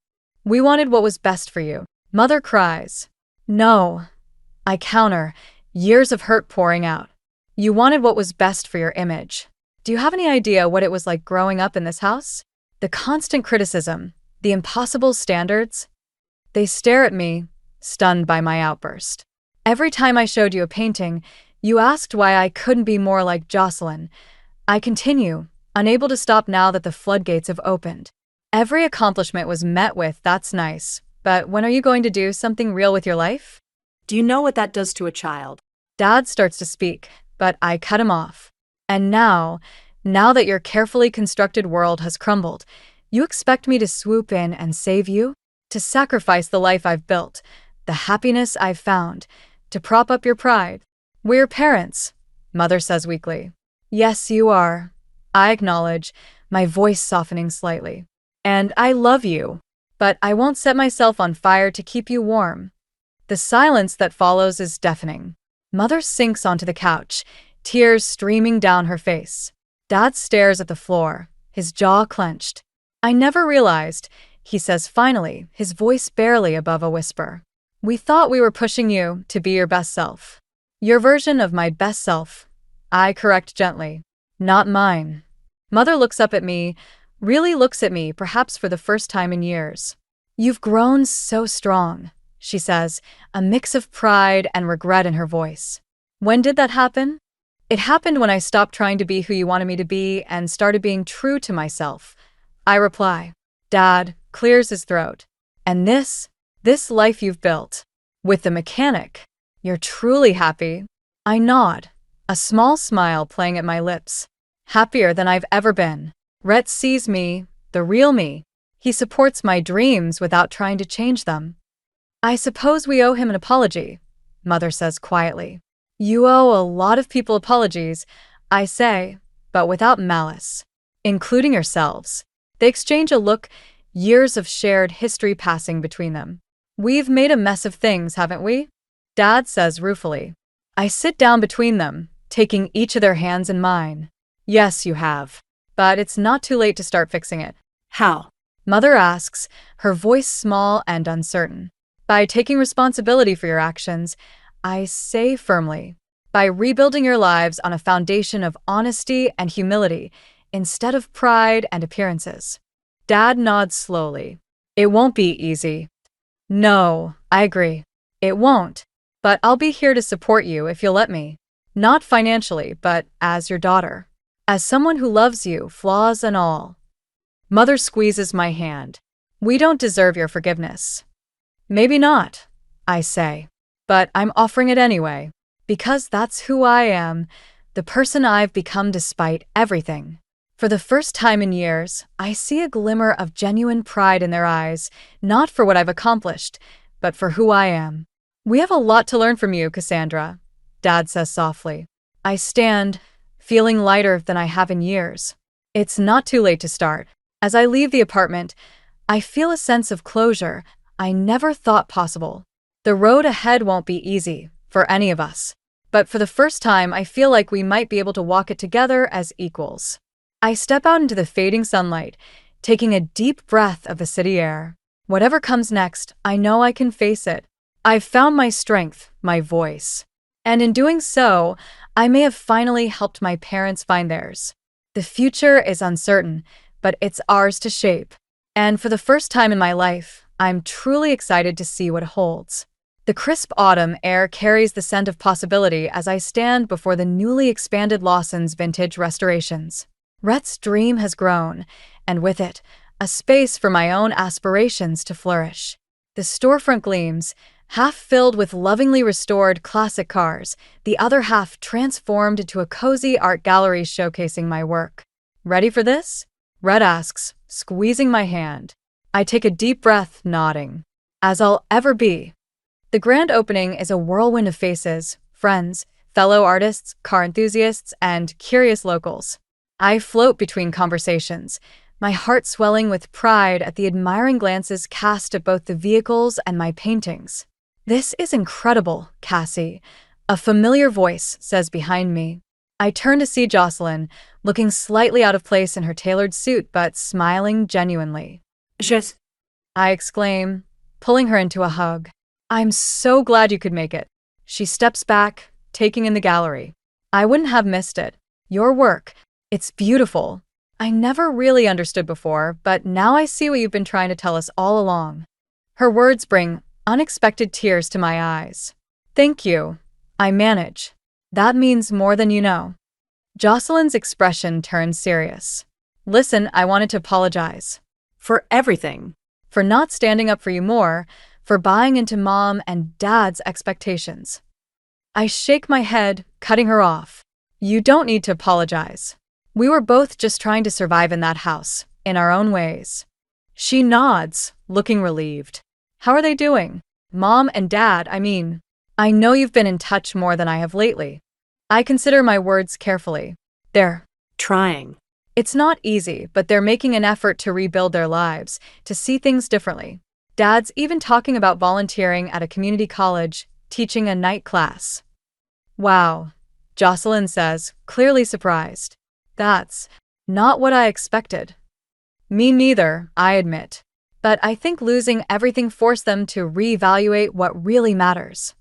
We wanted what was best for you. Mother cries. No. I counter, years of hurt pouring out. You wanted what was best for your image. Do you have any idea what it was like growing up in this house? The constant criticism, the impossible standards. They stare at me, stunned by my outburst. Every time I showed you a painting, you asked why I couldn't be more like Jocelyn. I continue, unable to stop now that the floodgates have opened. Every accomplishment was met with, that's nice, but when are you going to do something real with your life? Do you know what that does to a child? Dad starts to speak, but I cut him off. And now that your carefully constructed world has crumbled, you expect me to swoop in and save you? To sacrifice the life I've built, the happiness I've found, to prop up your pride? We're parents, Mother says weakly. Yes, you are. I acknowledge, my voice softening slightly. And I love you, but I won't set myself on fire to keep you warm. The silence that follows is deafening. Mother sinks onto the couch, tears streaming down her face. Dad stares at the floor, his jaw clenched. I never realized, he says finally, his voice barely above a whisper. We thought we were pushing you to be your best self. Your version of my best self. I correct gently. Not mine. Mother looks up at me, really looks at me, perhaps for the first time in years. You've grown so strong, she says, a mix of pride and regret in her voice. When did that happen? It happened when I stopped trying to be who you wanted me to be and started being true to myself. I reply. Dad clears his throat. And this life you've built, with the mechanic, you're truly happy? I nod, a small smile playing at my lips. Happier than I've ever been. Rhett sees me, the real me. He supports my dreams without trying to change them. I suppose we owe him an apology, Mother says quietly. You owe a lot of people apologies, I say, but without malice. Including yourselves. They exchange a look, years of shared history passing between them. We've made a mess of things, haven't we? Dad says ruefully. I sit down between them, taking each of their hands in mine. Yes, you have. But it's not too late to start fixing it. How? Mother asks, her voice small and uncertain. By taking responsibility for your actions, I say firmly, by rebuilding your lives on a foundation of honesty and humility instead of pride and appearances. Dad nods slowly. It won't be easy. No, I agree. It won't. But I'll be here to support you if you'll let me. Not financially, but as your daughter. As someone who loves you, flaws and all. Mother squeezes my hand. We don't deserve your forgiveness. Maybe not, I say. But I'm offering it anyway. Because that's who I am, the person I've become despite everything. For the first time in years, I see a glimmer of genuine pride in their eyes, not for what I've accomplished, but for who I am. We have a lot to learn from you, Cassandra, Dad says softly. I stand, feeling lighter than I have in years. It's not too late to start. As I leave the apartment, I feel a sense of closure I never thought possible. The road ahead won't be easy, for any of us. But for the first time, I feel like we might be able to walk it together as equals. I step out into the fading sunlight, taking a deep breath of the city air. Whatever comes next, I know I can face it. I've found my strength, my voice. And in doing so, I may have finally helped my parents find theirs. The future is uncertain, but it's ours to shape. And for the first time in my life, I'm truly excited to see what it holds. The crisp autumn air carries the scent of possibility as I stand before the newly expanded Lawson's vintage restorations. Rhett's dream has grown, and with it, a space for my own aspirations to flourish. The storefront gleams, half filled with lovingly restored classic cars, the other half transformed into a cozy art gallery showcasing my work. Ready for this? Rhett asks, squeezing my hand. I take a deep breath, nodding. As I'll ever be. The grand opening is a whirlwind of faces, friends, fellow artists, car enthusiasts, and curious locals. I float between conversations, my heart swelling with pride at the admiring glances cast at both the vehicles and my paintings. This is incredible, Cassie, a familiar voice says behind me. I turn to see Jocelyn, looking slightly out of place in her tailored suit but smiling genuinely. Just, I exclaim, pulling her into a hug. I'm so glad you could make it. She steps back, taking in the gallery. I wouldn't have missed it. Your work, it's beautiful. I never really understood before, but now I see what you've been trying to tell us all along. Her words bring unexpected tears to my eyes. Thank you. I manage. That means more than you know. Jocelyn's expression turns serious. Listen, I wanted to apologize. for everything. For not standing up for you more, for buying into Mom and Dad's expectations. I shake my head, cutting her off. You don't need to apologize. We were both just trying to survive in that house, in our own ways. She nods, looking relieved. How are they doing? Mom and Dad, I mean. I know you've been in touch more than I have lately. I consider my words carefully. They're Trying. It's not easy, but they're making an effort to rebuild their lives, to see things differently. Dad's even talking about volunteering at a community college, teaching a night class. Wow, Jocelyn says, clearly surprised. That's not what I expected. Me neither, I admit. But I think losing everything forced them to reevaluate what really matters.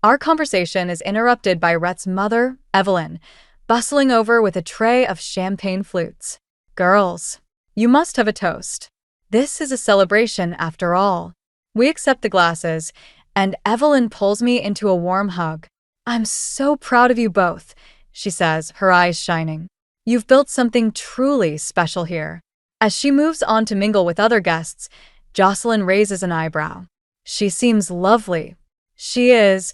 Our conversation is interrupted by Rhett's mother, Evelyn, bustling over with a tray of champagne flutes. Girls, you must have a toast. This is a celebration after all. We accept the glasses, and Evelyn pulls me into a warm hug. I'm so proud of you both, she says, her eyes shining. You've built something truly special here. As she moves on to mingle with other guests, Jocelyn raises an eyebrow. She seems lovely. She is,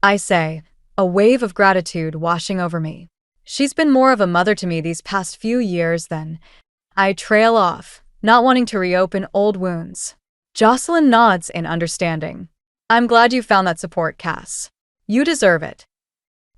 I say, a wave of gratitude washing over me. She's been more of a mother to me these past few years than I trail off, not wanting to reopen old wounds. Jocelyn nods in understanding. I'm glad you found that support, Cass. You deserve it.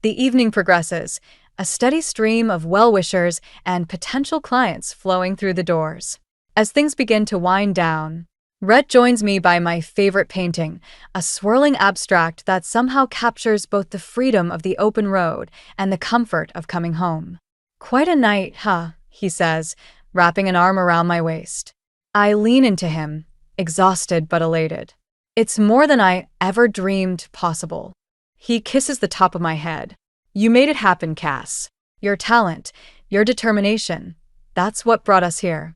The evening progresses, a steady stream of well-wishers and potential clients flowing through the doors. As things begin to wind down, Rhett joins me by my favorite painting, a swirling abstract that somehow captures both the freedom of the open road and the comfort of coming home. Quite a night, huh? He says, wrapping an arm around my waist. I lean into him, exhausted but elated. It's more than I ever dreamed possible. He kisses the top of my head. You made it happen, Cass. Your talent, your determination, that's what brought us here.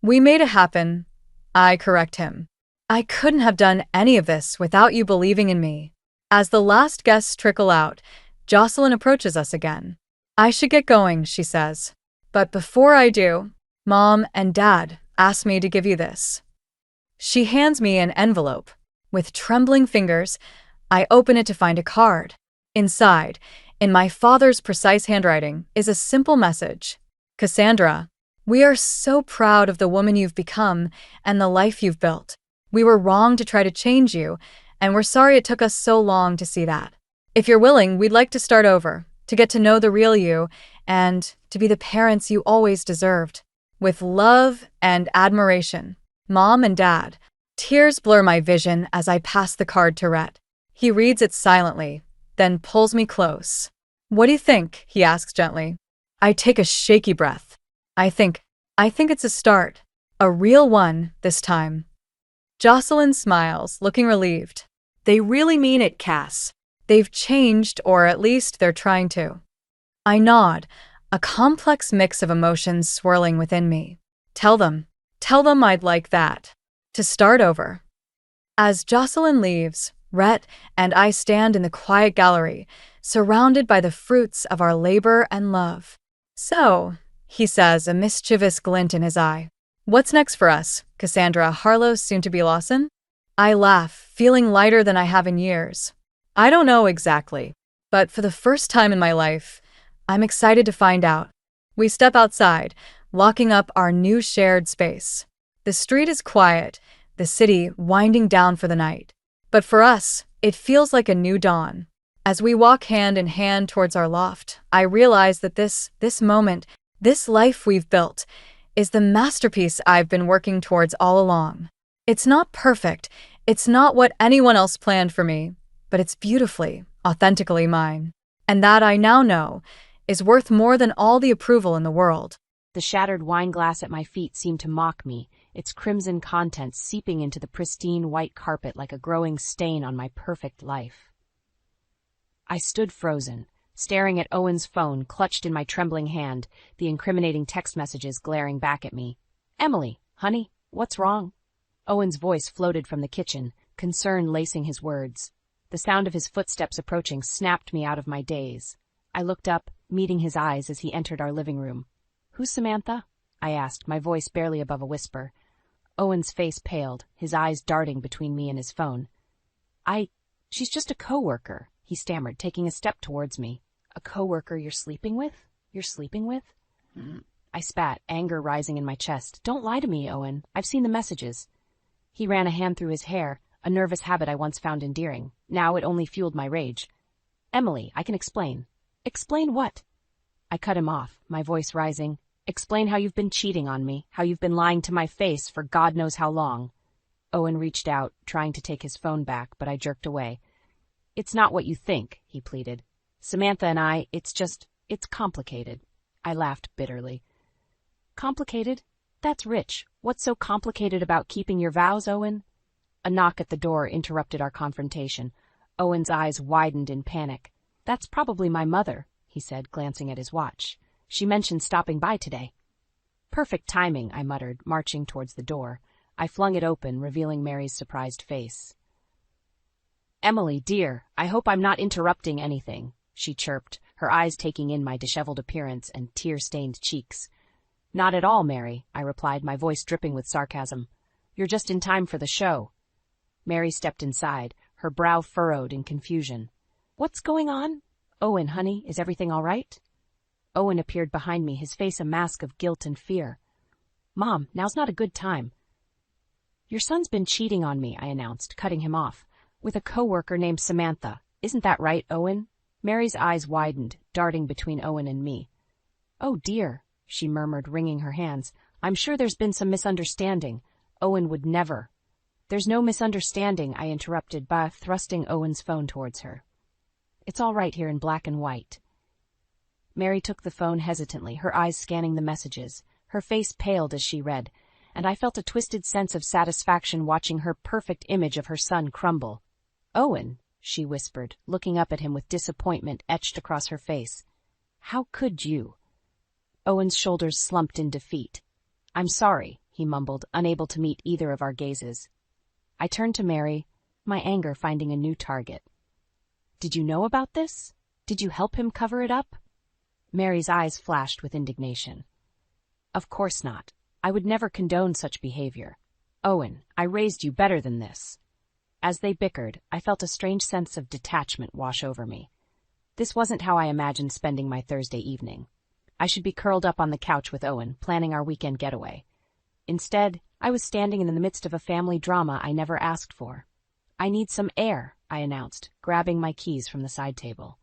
We made it happen, I correct him. I couldn't have done any of this without you believing in me. As the last guests trickle out, Jocelyn approaches us again. I should get going, she says. But before I do, Mom and Dad asked me to give you this. She hands me an envelope. With trembling fingers, I open it to find a card. Inside, in my father's precise handwriting, is a simple message. Cassandra, we are so proud of the woman you've become and the life you've built. We were wrong to try to change you, and we're sorry it took us so long to see that. If you're willing, we'd like to start over, to get to know the real you, and to be the parents you always deserved. With love and admiration, Mom and Dad. Tears blur my vision as I pass the card to Rhett. He reads it silently, then pulls me close. What do you think? He asks gently. I take a shaky breath. I think it's a start. A real one this time. Jocelyn smiles, looking relieved. They really mean it, Cass. They've changed, or at least they're trying to. I nod, a complex mix of emotions swirling within me. Tell them I'd like that. To start over. As Jocelyn leaves, Rhett and I stand in the quiet gallery, surrounded by the fruits of our labor and love. So, he says, a mischievous glint in his eye. What's next for us, Cassandra Harlow, soon-to-be Lawson? I laugh, feeling lighter than I have in years. I don't know exactly, but for the first time in my life, I'm excited to find out. We step outside, locking up our new shared space. The street is quiet, the city winding down for the night. But for us, it feels like a new dawn. As we walk hand in hand towards our loft, I realize that this moment, this life we've built, is the masterpiece I've been working towards all along. It's not perfect, it's not what anyone else planned for me, but it's beautifully, authentically mine. And that I now know is worth more than all the approval in the world. The shattered wine glass at my feet seemed to mock me, its crimson contents seeping into the pristine white carpet like a growing stain on my perfect life. I stood frozen, staring at Owen's phone clutched in my trembling hand, the incriminating text messages glaring back at me. Emily, honey, what's wrong? Owen's voice floated from the kitchen, concern lacing his words. The sound of his footsteps approaching snapped me out of my daze. I looked up, meeting his eyes as he entered our living room. Who's Samantha? I asked, my voice barely above a whisper. Owen's face paled, his eyes darting between me and his phone. She's just a coworker, he stammered, taking a step towards me. A coworker you're sleeping with? I spat, anger rising in my chest. Don't lie to me, Owen. I've seen the messages. He ran a hand through his hair, a nervous habit I once found endearing. Now it only fueled my rage. Emily, I can explain. Explain what? I cut him off, my voice rising. Explain how you've been cheating on me, how you've been lying to my face for God knows how long. Owen reached out, trying to take his phone back, but I jerked away. It's not what you think, he pleaded. Samantha and I, it's complicated. I laughed bitterly. Complicated? That's rich. What's so complicated about keeping your vows, Owen? A knock at the door interrupted our confrontation. Owen's eyes widened in panic. That's probably my mother, he said, glancing at his watch. She mentioned stopping by today. Perfect timing, I muttered, marching towards the door. I flung it open, revealing Mary's surprised face. Emily, dear, I hope I'm not interrupting anything, she chirped, her eyes taking in my disheveled appearance and tear-stained cheeks. Not at all, Mary, I replied, my voice dripping with sarcasm. You're just in time for the show. Mary stepped inside, her brow furrowed in confusion. What's going on? Owen, honey, is everything all right? Owen appeared behind me, his face a mask of guilt and fear. Mom, now's not a good time. Your son's been cheating on me, I announced, cutting him off. With a coworker named Samantha. Isn't that right, Owen? Mary's eyes widened, darting between Owen and me. Oh dear, she murmured, wringing her hands. I'm sure there's been some misunderstanding. Owen would never. There's no misunderstanding, I interrupted by thrusting Owen's phone towards her. It's all right here in black and white. Mary took the phone hesitantly, her eyes scanning the messages. Her face paled as she read. and I felt a twisted sense of satisfaction watching her perfect image of her son crumble. "Owen," she whispered, looking up at him with disappointment etched across her face. "How could you?" Owen's shoulders slumped in defeat. "I'm sorry," he mumbled, unable to meet either of our gazes. I turned to Mary, my anger finding a new target. "Did you know about this? Did you help him cover it up?" Mary's eyes flashed with indignation. "Of course not. I would never condone such behavior. Owen, I raised you better than this." As they bickered, I felt a strange sense of detachment wash over me. This wasn't how I imagined spending my Thursday evening. I should be curled up on the couch with Owen, planning our weekend getaway. Instead, I was standing in the midst of a family drama I never asked for. "I need some air," I announced, grabbing my keys from the side table.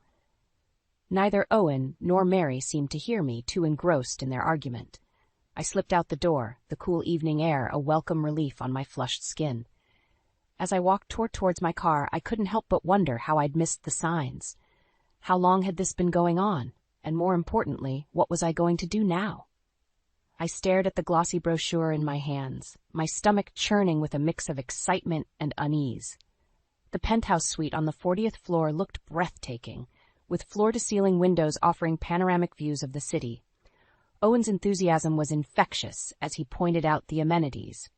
Neither Owen nor Mary seemed to hear me, too engrossed in their argument. I slipped out the door, the cool evening air a welcome relief on my flushed skin. As I walked towards my car, I couldn't help but wonder how I'd missed the signs. How long had this been going on? And more importantly, what was I going to do now? I stared at the glossy brochure in my hands, my stomach churning with a mix of excitement and unease. The penthouse suite on the 40th floor looked breathtaking, with floor-to-ceiling windows offering panoramic views of the city. Owen's enthusiasm was infectious as he pointed out the amenities.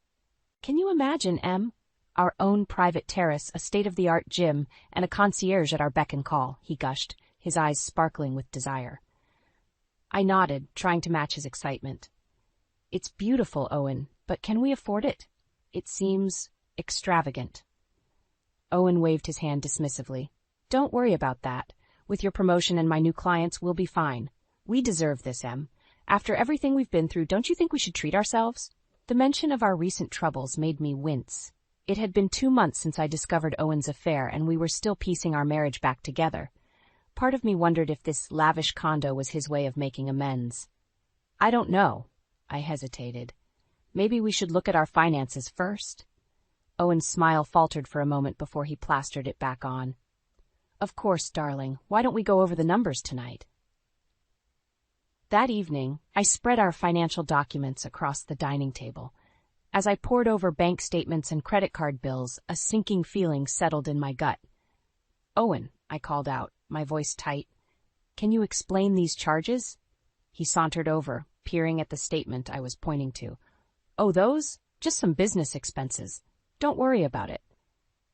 "Can you imagine, Em? Our own private terrace, a state-of-the-art gym, and a concierge at our beck and call," he gushed, his eyes sparkling with desire. I nodded, trying to match his excitement. "It's beautiful, Owen, but can we afford it? It seems extravagant." Owen waved his hand dismissively. "Don't worry about that. With your promotion and my new clients, we'll be fine. We deserve this, Em. After everything we've been through, don't you think we should treat ourselves?" The mention of our recent troubles made me wince. It had been 2 months since I discovered Owen's affair, and we were still piecing our marriage back together. Part of me wondered if this lavish condo was his way of making amends. "I don't know." I hesitated. "Maybe we should look at our finances first?" Owen's smile faltered for a moment before he plastered it back on. "Of course, darling. Why don't we go over the numbers tonight?" That evening, I spread our financial documents across the dining table. As I pored over bank statements and credit card bills, a sinking feeling settled in my gut. "Owen," I called out, my voice tight, "can you explain these charges?" He sauntered over, peering at the statement I was pointing to. "Oh, those? Just some business expenses. Don't worry about it."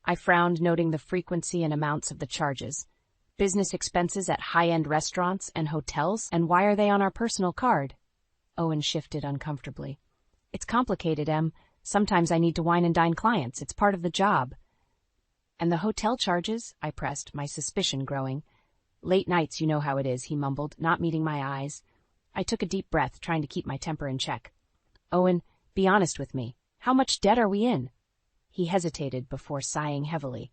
I frowned, noting the frequency and amounts of the charges. Business expenses at high-end restaurants and hotels, and why are they on our personal card? Owen shifted uncomfortably. "It's complicated, Em. Sometimes I need to wine and dine clients. It's part of the job." "And the hotel charges?" I pressed, my suspicion growing. "Late nights, you know how it is," he mumbled, not meeting my eyes. I took a deep breath, trying to keep my temper in check. "Owen, be honest with me. How much debt are we in?" He hesitated before sighing heavily.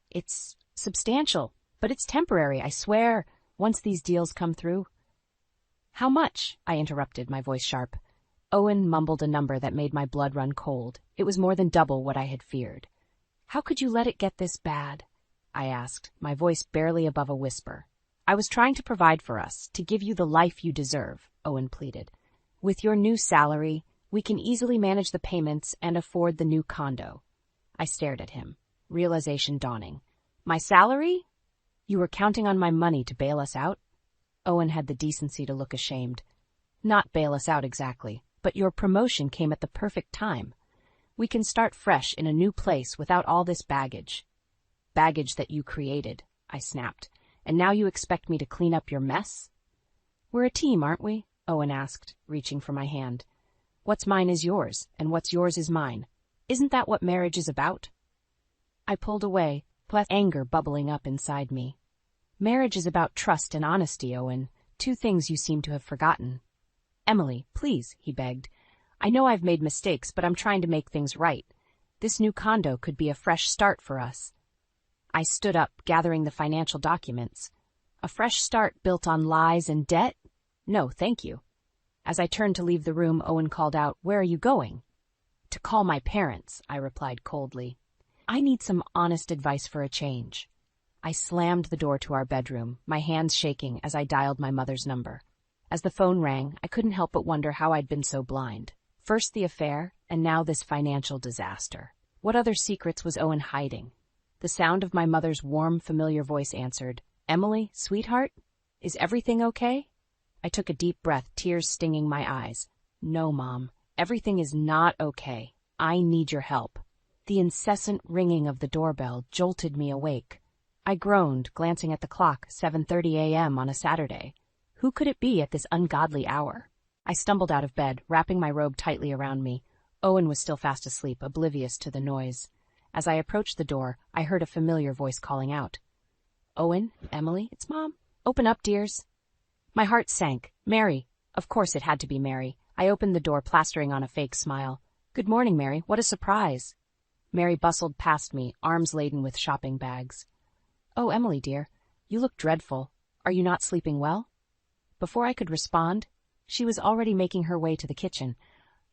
"It's substantial, but it's temporary, I swear, once these deals come through." "How much?" I interrupted, my voice sharp. Owen mumbled a number that made my blood run cold. It was more than double what I had feared. "How could you let it get this bad?" I asked, my voice barely above a whisper. "I was trying to provide for us, to give you the life you deserve," Owen pleaded. "With your new salary, we can easily manage the payments and afford the new condo." I stared at him, realization dawning. "My salary? You were counting on my money to bail us out?" Owen had the decency to look ashamed. "Not bail us out exactly, but your promotion came at the perfect time. We can start fresh in a new place without all this baggage." "Baggage that you created," I snapped. "And now you expect me to clean up your mess?" "We're a team, aren't we?" Owen asked, reaching for my hand. "What's mine is yours, and what's yours is mine. Isn't that what marriage is about?" I pulled away, with anger bubbling up inside me. "Marriage is about trust and honesty, Owen, 2 things you seem to have forgotten." "Emily, please," he begged. "I know I've made mistakes, but I'm trying to make things right. This new condo could be a fresh start for us." I stood up, gathering the financial documents. A fresh start built on lies and debt? No, thank you. As I turned to leave the room, Owen called out, "Where are you going?" "To call my parents," I replied coldly. "I need some honest advice for a change." I slammed the door to our bedroom, my hands shaking as I dialed my mother's number. As the phone rang, I couldn't help but wonder how I'd been so blind. First the affair, and now this financial disaster. What other secrets was Owen hiding? The sound of my mother's warm, familiar voice answered, "Emily, sweetheart, is everything okay?" I took a deep breath, tears stinging my eyes. "No, Mom, everything is not okay. I need your help." The incessant ringing of the doorbell jolted me awake. I groaned, glancing at the clock, 7:30 a.m. on a Saturday. Who could it be at this ungodly hour? I stumbled out of bed, wrapping my robe tightly around me. Owen was still fast asleep, oblivious to the noise. As I approached the door, I heard a familiar voice calling out. "Owen, Emily, it's Mom. Open up, dears." My heart sank. Mary. Of course it had to be Mary. I opened the door, plastering on a fake smile. "Good morning, Mary. What a surprise." Mary bustled past me, arms laden with shopping bags. "Oh, Emily, dear, you look dreadful. Are you not sleeping well?" Before I could respond, she was already making her way to the kitchen.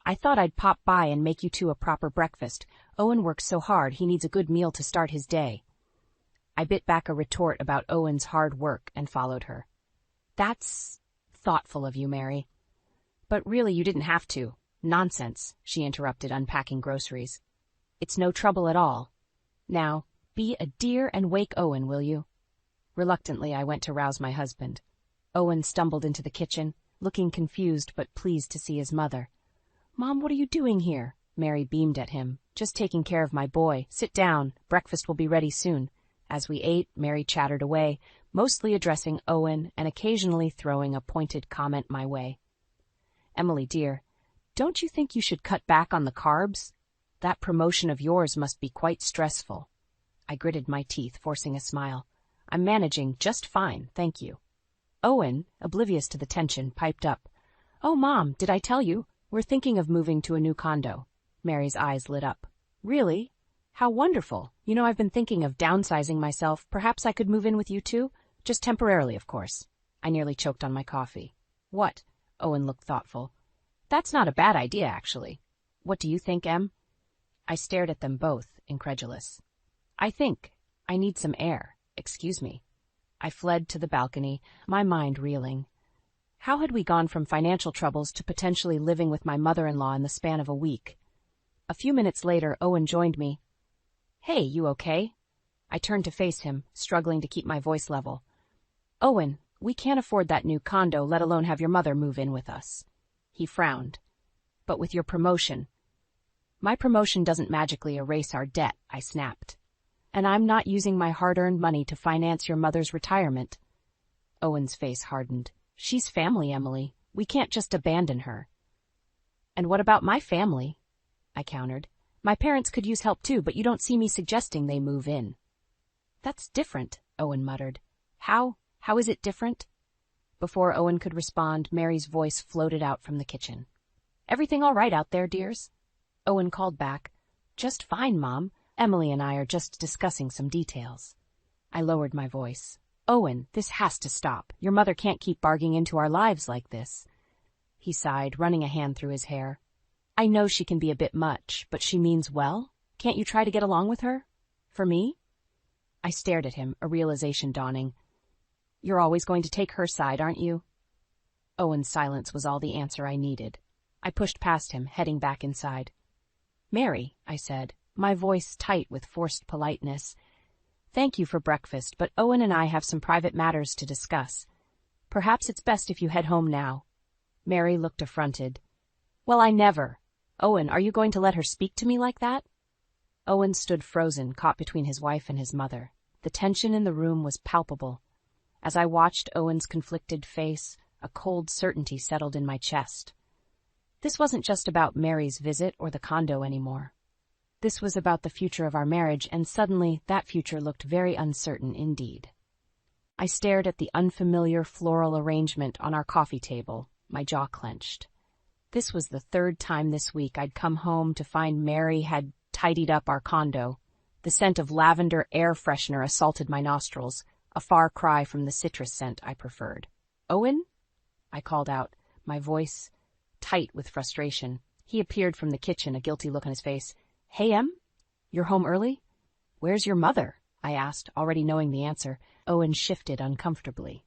"I thought I'd pop by and make you two a proper breakfast. Owen works so hard, he needs a good meal to start his day." I bit back a retort about Owen's hard work and followed her. "That's thoughtful of you, Mary. But really, you didn't have to." "Nonsense," she interrupted, unpacking groceries. "It's no trouble at all. Now, be a dear and wake Owen, will you?" Reluctantly, I went to rouse my husband. Owen stumbled into the kitchen, looking confused but pleased to see his mother. "Mom, what are you doing here?" Mary beamed at him. "Just taking care of my boy. Sit down. Breakfast will be ready soon." As we ate, Mary chattered away, mostly addressing Owen and occasionally throwing a pointed comment my way. "Emily, dear, don't you think you should cut back on the carbs? That promotion of yours must be quite stressful." I gritted my teeth, forcing a smile. "I'm managing just fine, thank you." Owen, oblivious to the tension, piped up. "Oh, Mom, did I tell you? We're thinking of moving to a new condo." Mary's eyes lit up. "Really? How wonderful. You know, I've been thinking of downsizing myself. Perhaps I could move in with you too? Just temporarily, of course." I nearly choked on my coffee. "What?" Owen looked thoughtful. "That's not a bad idea, actually. What do you think, Em?" I stared at them both, incredulous. I think I need some air. Excuse me." I fled to the balcony, my mind reeling. How had we gone from financial troubles to potentially living with my mother-in-law in the span of a week? A few minutes later, Owen joined me. "Hey, you okay?" I turned to face him, struggling to keep my voice level. "Owen, we can't afford that new condo, let alone have your mother move in with us." He frowned. "But with your promotion." "My promotion doesn't magically erase our debt," I snapped. "And I'm not using my hard-earned money to finance your mother's retirement." Owen's face hardened. "She's family, Emily. We can't just abandon her." "And what about my family?" I countered. "My parents could use help too, but you don't see me suggesting they move in." "That's different," Owen muttered. How is it different?" Before Owen could respond, Mary's voice floated out from the kitchen. "Everything all right out there, dears?" Owen called back. "Just fine, Mom. Emily and I are just discussing some details." I lowered my voice. "Owen, this has to stop. Your mother can't keep barging into our lives like this." He sighed, running a hand through his hair. "I know she can be a bit much, but she means well. Can't you try to get along with her? For me?" I stared at him, a realization dawning. "You're always going to take her side, aren't you?" Owen's silence was all the answer I needed. I pushed past him, heading back inside. "Mary," I said, my voice tight with forced politeness, "thank you for breakfast, but Owen and I have some private matters to discuss. Perhaps it's best if you head home now." Mary looked affronted. "Well, I never. Owen, are you going to let her speak to me like that?" Owen stood frozen, caught between his wife and his mother. The tension in the room was palpable. As I watched Owen's conflicted face, a cold certainty settled in my chest. This wasn't just about Mary's visit or the condo anymore. This was about the future of our marriage, and suddenly that future looked very uncertain indeed. I stared at the unfamiliar floral arrangement on our coffee table, my jaw clenched. This was the third time this week I'd come home to find Mary had tidied up our condo. The scent of lavender air freshener assaulted my nostrils, a far cry from the citrus scent I preferred. "Owen?" I called out, my voice tight with frustration. He appeared from the kitchen, a guilty look on his face. "Hey, Em? You're home early? Where's your mother?" I asked, already knowing the answer. Owen shifted uncomfortably.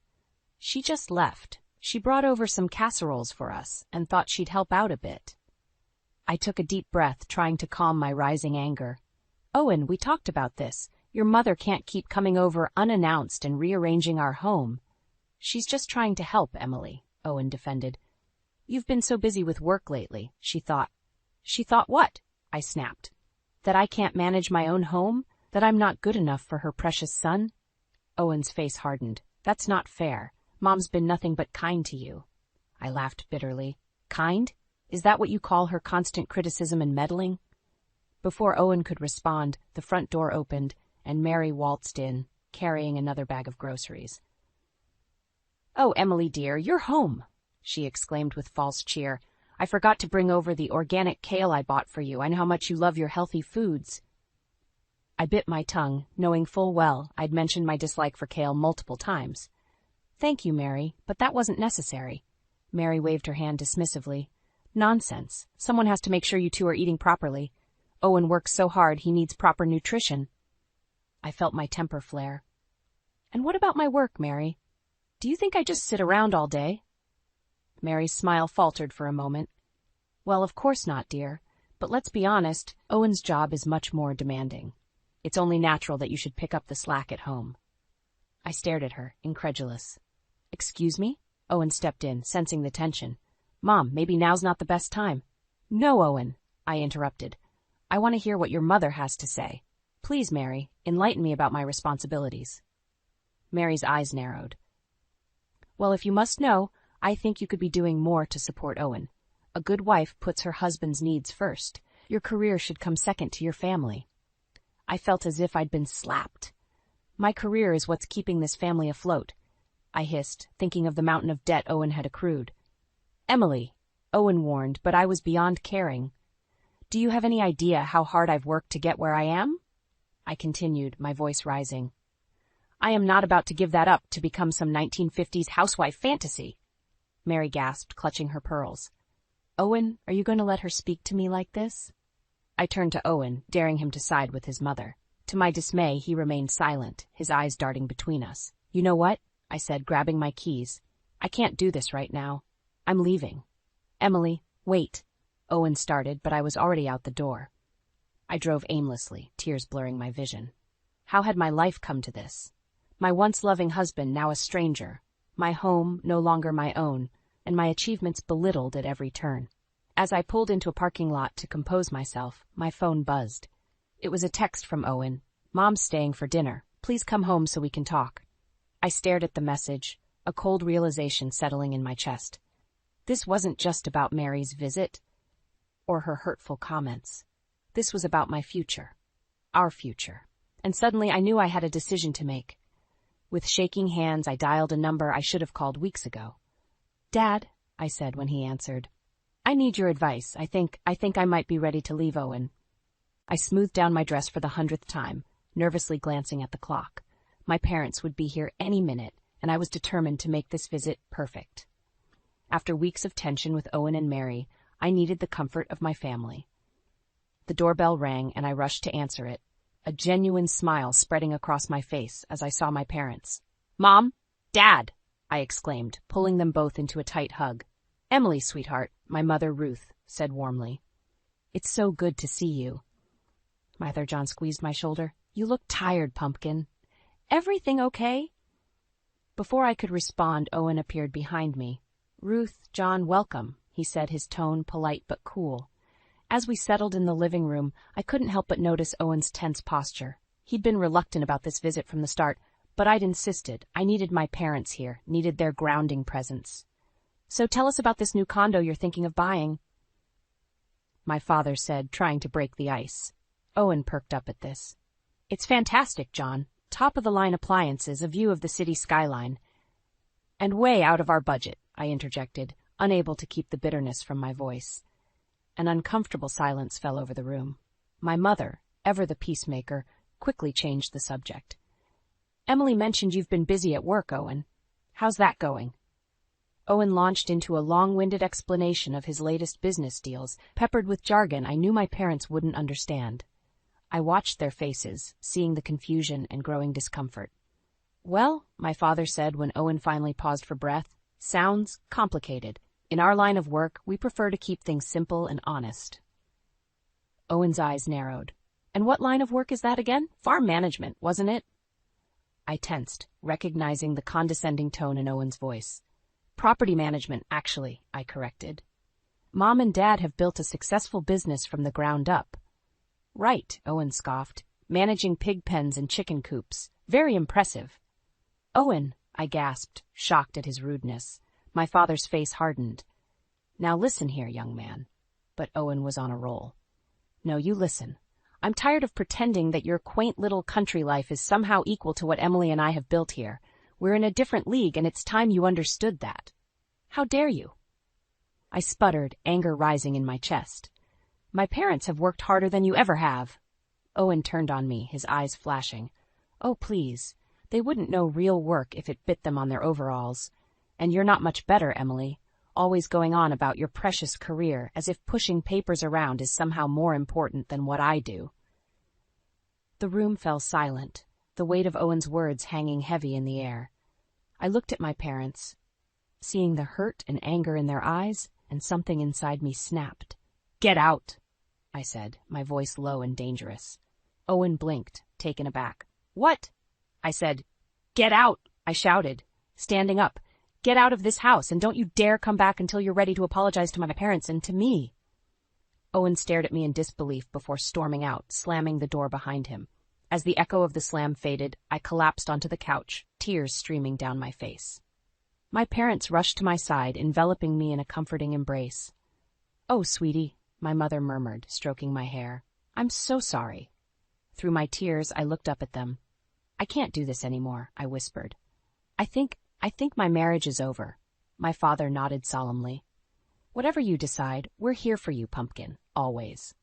"She just left. She brought over some casseroles for us and thought she'd help out a bit." I took a deep breath, trying to calm my rising anger. Owen, we talked about this. Your mother can't keep coming over unannounced and rearranging our home. She's just trying to help, Emily, Owen defended. You've been so busy with work lately, she thought. She thought what? I snapped. That I can't manage my own home? That I'm not good enough for her precious son? Owen's face hardened. That's not fair. Mom's been nothing but kind to you. I laughed bitterly. Kind? Is that what you call her constant criticism and meddling? Before Owen could respond, the front door opened, and Mary waltzed in, carrying another bag of groceries. Oh, Emily dear, you're home, she exclaimed with false cheer. I forgot to bring over the organic kale I bought for you. I know how much you love your healthy foods. I bit my tongue, knowing full well I'd mentioned my dislike for kale multiple times. Thank you, Mary, but that wasn't necessary. Mary waved her hand dismissively. Nonsense. Someone has to make sure you two are eating properly. Owen works so hard he needs proper nutrition. I felt my temper flare. And what about my work, Mary? Do you think I just sit around all day? Mary's smile faltered for a moment. Well, of course not, dear. But let's be honest, Owen's job is much more demanding. It's only natural that you should pick up the slack at home. I stared at her, incredulous. Excuse me? Owen stepped in, sensing the tension. Mom, maybe now's not the best time. No, Owen, I interrupted. I want to hear what your mother has to say. Please, Mary, enlighten me about my responsibilities. Mary's eyes narrowed. Well, if you must know, I think you could be doing more to support Owen. A good wife puts her husband's needs first. Your career should come second to your family. I felt as if I'd been slapped. My career is what's keeping this family afloat, I hissed, thinking of the mountain of debt Owen had accrued. Emily, Owen warned, but I was beyond caring. Do you have any idea how hard I've worked to get where I am? I continued, my voice rising. I am not about to give that up to become some 1950s housewife fantasy. Mary gasped, clutching her pearls. Owen, are you going to let her speak to me like this? I turned to Owen, daring him to side with his mother. To my dismay, he remained silent, his eyes darting between us. You know what? I said, grabbing my keys. I can't do this right now. I'm leaving. Emily, wait. Owen started, but I was already out the door. I drove aimlessly, tears blurring my vision. How had my life come to this? My once loving husband, now a stranger. My home, no longer my own, and my achievements belittled at every turn. As I pulled into a parking lot to compose myself, my phone buzzed. It was a text from Owen. Mom's staying for dinner. Please come home so we can talk. I stared at the message, a cold realization settling in my chest. This wasn't just about Mary's visit or her hurtful comments. This was about my future, our future. And suddenly I knew I had a decision to make. With shaking hands, I dialed a number I should have called weeks ago. Dad, I said when he answered. I need your advice. I think I might be ready to leave Owen. I smoothed down my dress for the 100th time, nervously glancing at the clock. My parents would be here any minute, and I was determined to make this visit perfect. After weeks of tension with Owen and Mary, I needed the comfort of my family. The doorbell rang, and I rushed to answer it, a genuine smile spreading across my face as I saw my parents. Mom! Dad! I exclaimed, pulling them both into a tight hug. Emily, sweetheart, my mother Ruth said warmly. It's so good to see you. Mother John squeezed my shoulder. You look tired, pumpkin. Everything okay? Before I could respond, Owen appeared behind me. Ruth, John, welcome, he said, his tone polite but cool. As we settled in the living room, I couldn't help but notice Owen's tense posture. He'd been reluctant about this visit from the start, but I'd insisted. I needed my parents here, needed their grounding presence. So tell us about this new condo you're thinking of buying, my father said, trying to break the ice. Owen perked up at this. It's fantastic, John. Top-of-the-line appliances, a view of the city skyline. And way out of our budget, I interjected, unable to keep the bitterness from my voice. An uncomfortable silence fell over the room. My mother, ever the peacemaker, quickly changed the subject. Emily mentioned you've been busy at work, Owen. How's that going? Owen launched into a long-winded explanation of his latest business deals, peppered with jargon I knew my parents wouldn't understand. I watched their faces, seeing the confusion and growing discomfort. Well, my father said when Owen finally paused for breath, sounds complicated. In our line of work, we prefer to keep things simple and honest. Owen's eyes narrowed. And what line of work is that again? Farm management, wasn't it? I tensed, recognizing the condescending tone in Owen's voice. Property management, actually, I corrected. Mom and Dad have built a successful business from the ground up. Right, Owen scoffed. Managing pig pens and chicken coops. Very impressive. Owen, I gasped, shocked at his rudeness. My father's face hardened. Now listen here, young man. But Owen was on a roll. No, you listen. I'm tired of pretending that your quaint little country life is somehow equal to what Emily and I have built here. We're in a different league, and it's time you understood that. How dare you? I sputtered, anger rising in my chest. My parents have worked harder than you ever have. Owen turned on me, his eyes flashing. Oh, please. They wouldn't know real work if it bit them on their overalls. And you're not much better, Emily. Always going on about your precious career, as if pushing papers around is somehow more important than what I do. The room fell silent, the weight of Owen's words hanging heavy in the air. I looked at my parents, seeing the hurt and anger in their eyes, and something inside me snapped. Get out, I said, my voice low and dangerous. Owen blinked, taken aback. What? I said. Get out, I shouted, standing up. Get out of this house, and don't you dare come back until you're ready to apologize to my parents and to me. Owen stared at me in disbelief before storming out, slamming the door behind him. As the echo of the slam faded, I collapsed onto the couch, tears streaming down my face. My parents rushed to my side, enveloping me in a comforting embrace. Oh, sweetie, my mother murmured, stroking my hair. I'm so sorry. Through my tears, I looked up at them. I can't do this anymore, I whispered. I think my marriage is over. My father nodded solemnly. Whatever you decide, we're here for you, Pumpkin, always.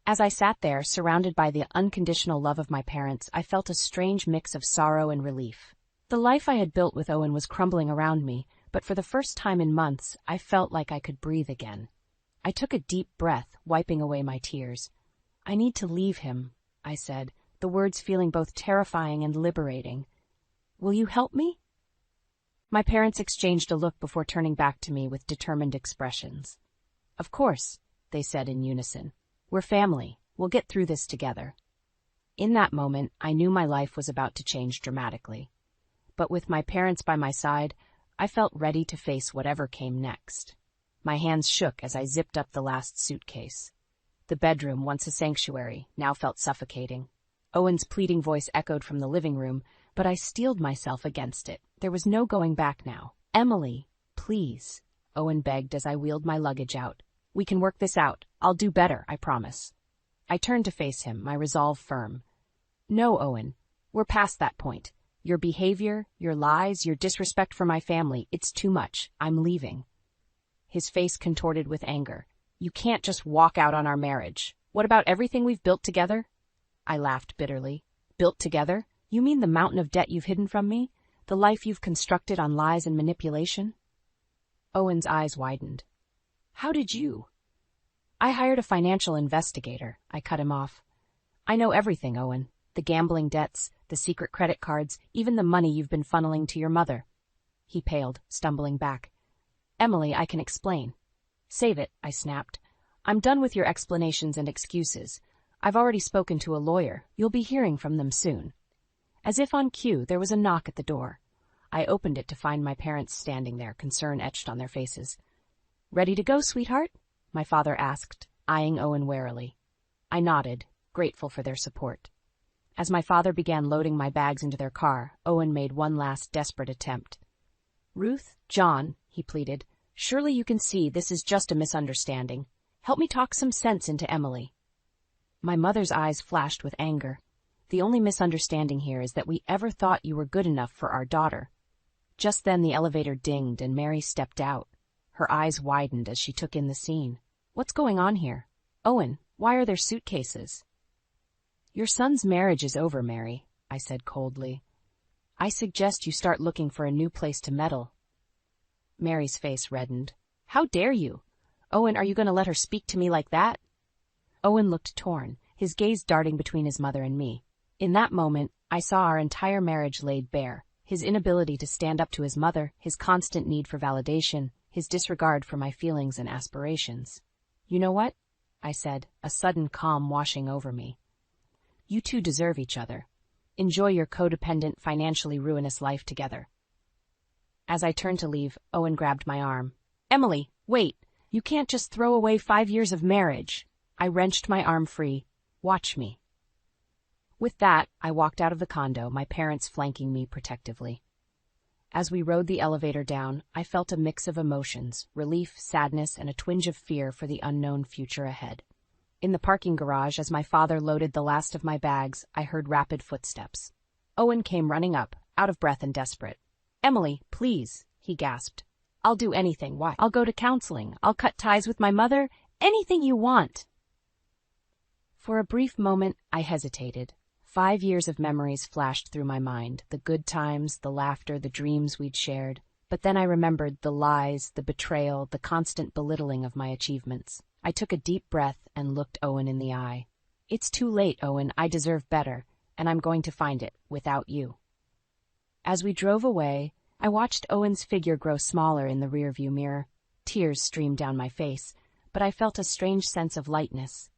As I sat there, surrounded by the unconditional love of my parents, I felt a strange mix of sorrow and relief. The life I had built with Owen was crumbling around me, but for the first time in months, I felt like I could breathe again. I took a deep breath, wiping away my tears. I need to leave him, I said, the words feeling both terrifying and liberating. Will you help me? My parents exchanged a look before turning back to me with determined expressions. Of course, they said in unison. We're family. We'll get through this together. In that moment, I knew my life was about to change dramatically. But with my parents by my side, I felt ready to face whatever came next. My hands shook as I zipped up the last suitcase. The bedroom, once a sanctuary, now felt suffocating. Owen's pleading voice echoed from the living room, but I steeled myself against it. There was no going back now. Emily, please, Owen begged as I wheeled my luggage out. We can work this out. I'll do better, I promise. I turned to face him, my resolve firm. No, Owen, we're past that point. Your behavior, your lies, your disrespect for my family, it's too much. I'm leaving. His face contorted with anger. You can't just walk out on our marriage. What about everything we've built together? I laughed bitterly. Built together? You mean the mountain of debt you've hidden from me? The life you've constructed on lies and manipulation? Owen's eyes widened. How did you? I hired a financial investigator, I cut him off. I know everything, Owen. The gambling debts, the secret credit cards, even the money you've been funneling to your mother. He paled, stumbling back. Emily, I can explain. Save it, I snapped. I'm done with your explanations and excuses. I've already spoken to a lawyer. You'll be hearing from them soon. As if on cue, there was a knock at the door. I opened it to find my parents standing there, concern etched on their faces. Ready to go, sweetheart? My father asked, eyeing Owen warily. I nodded, grateful for their support. As my father began loading my bags into their car, Owen made one last desperate attempt. Ruth, John, he pleaded, surely you can see this is just a misunderstanding. Help me talk some sense into Emily. My mother's eyes flashed with anger. The only misunderstanding here is that we ever thought you were good enough for our daughter. Just then the elevator dinged and Mary stepped out. Her eyes widened as she took in the scene. What's going on here? Owen, why are there suitcases? Your son's marriage is over, Mary, I said coldly. I suggest you start looking for a new place to meddle. Mary's face reddened. How dare you? Owen, are you going to let her speak to me like that? Owen looked torn, his gaze darting between his mother and me. In that moment, I saw our entire marriage laid bare, his inability to stand up to his mother, his constant need for validation, his disregard for my feelings and aspirations. You know what? I said, a sudden calm washing over me. You two deserve each other. Enjoy your codependent, financially ruinous life together. As I turned to leave, Owen grabbed my arm. Emily, wait! You can't just throw away 5 years of marriage. I wrenched my arm free. Watch me. With that, I walked out of the condo, my parents flanking me protectively. As we rode the elevator down, I felt a mix of emotions, relief, sadness, and a twinge of fear for the unknown future ahead. In the parking garage, as my father loaded the last of my bags, I heard rapid footsteps. Owen came running up, out of breath and desperate. Emily, please, he gasped. I'll do anything. Why? I'll go to counseling. I'll cut ties with my mother. Anything you want. For a brief moment, I hesitated. 5 years of memories flashed through my mind, the good times, the laughter, the dreams we'd shared. But then I remembered the lies, the betrayal, the constant belittling of my achievements. I took a deep breath and looked Owen in the eye. It's too late, Owen. I deserve better, and I'm going to find it, without you. As we drove away, I watched Owen's figure grow smaller in the rearview mirror. Tears streamed down my face, but I felt a strange sense of lightness.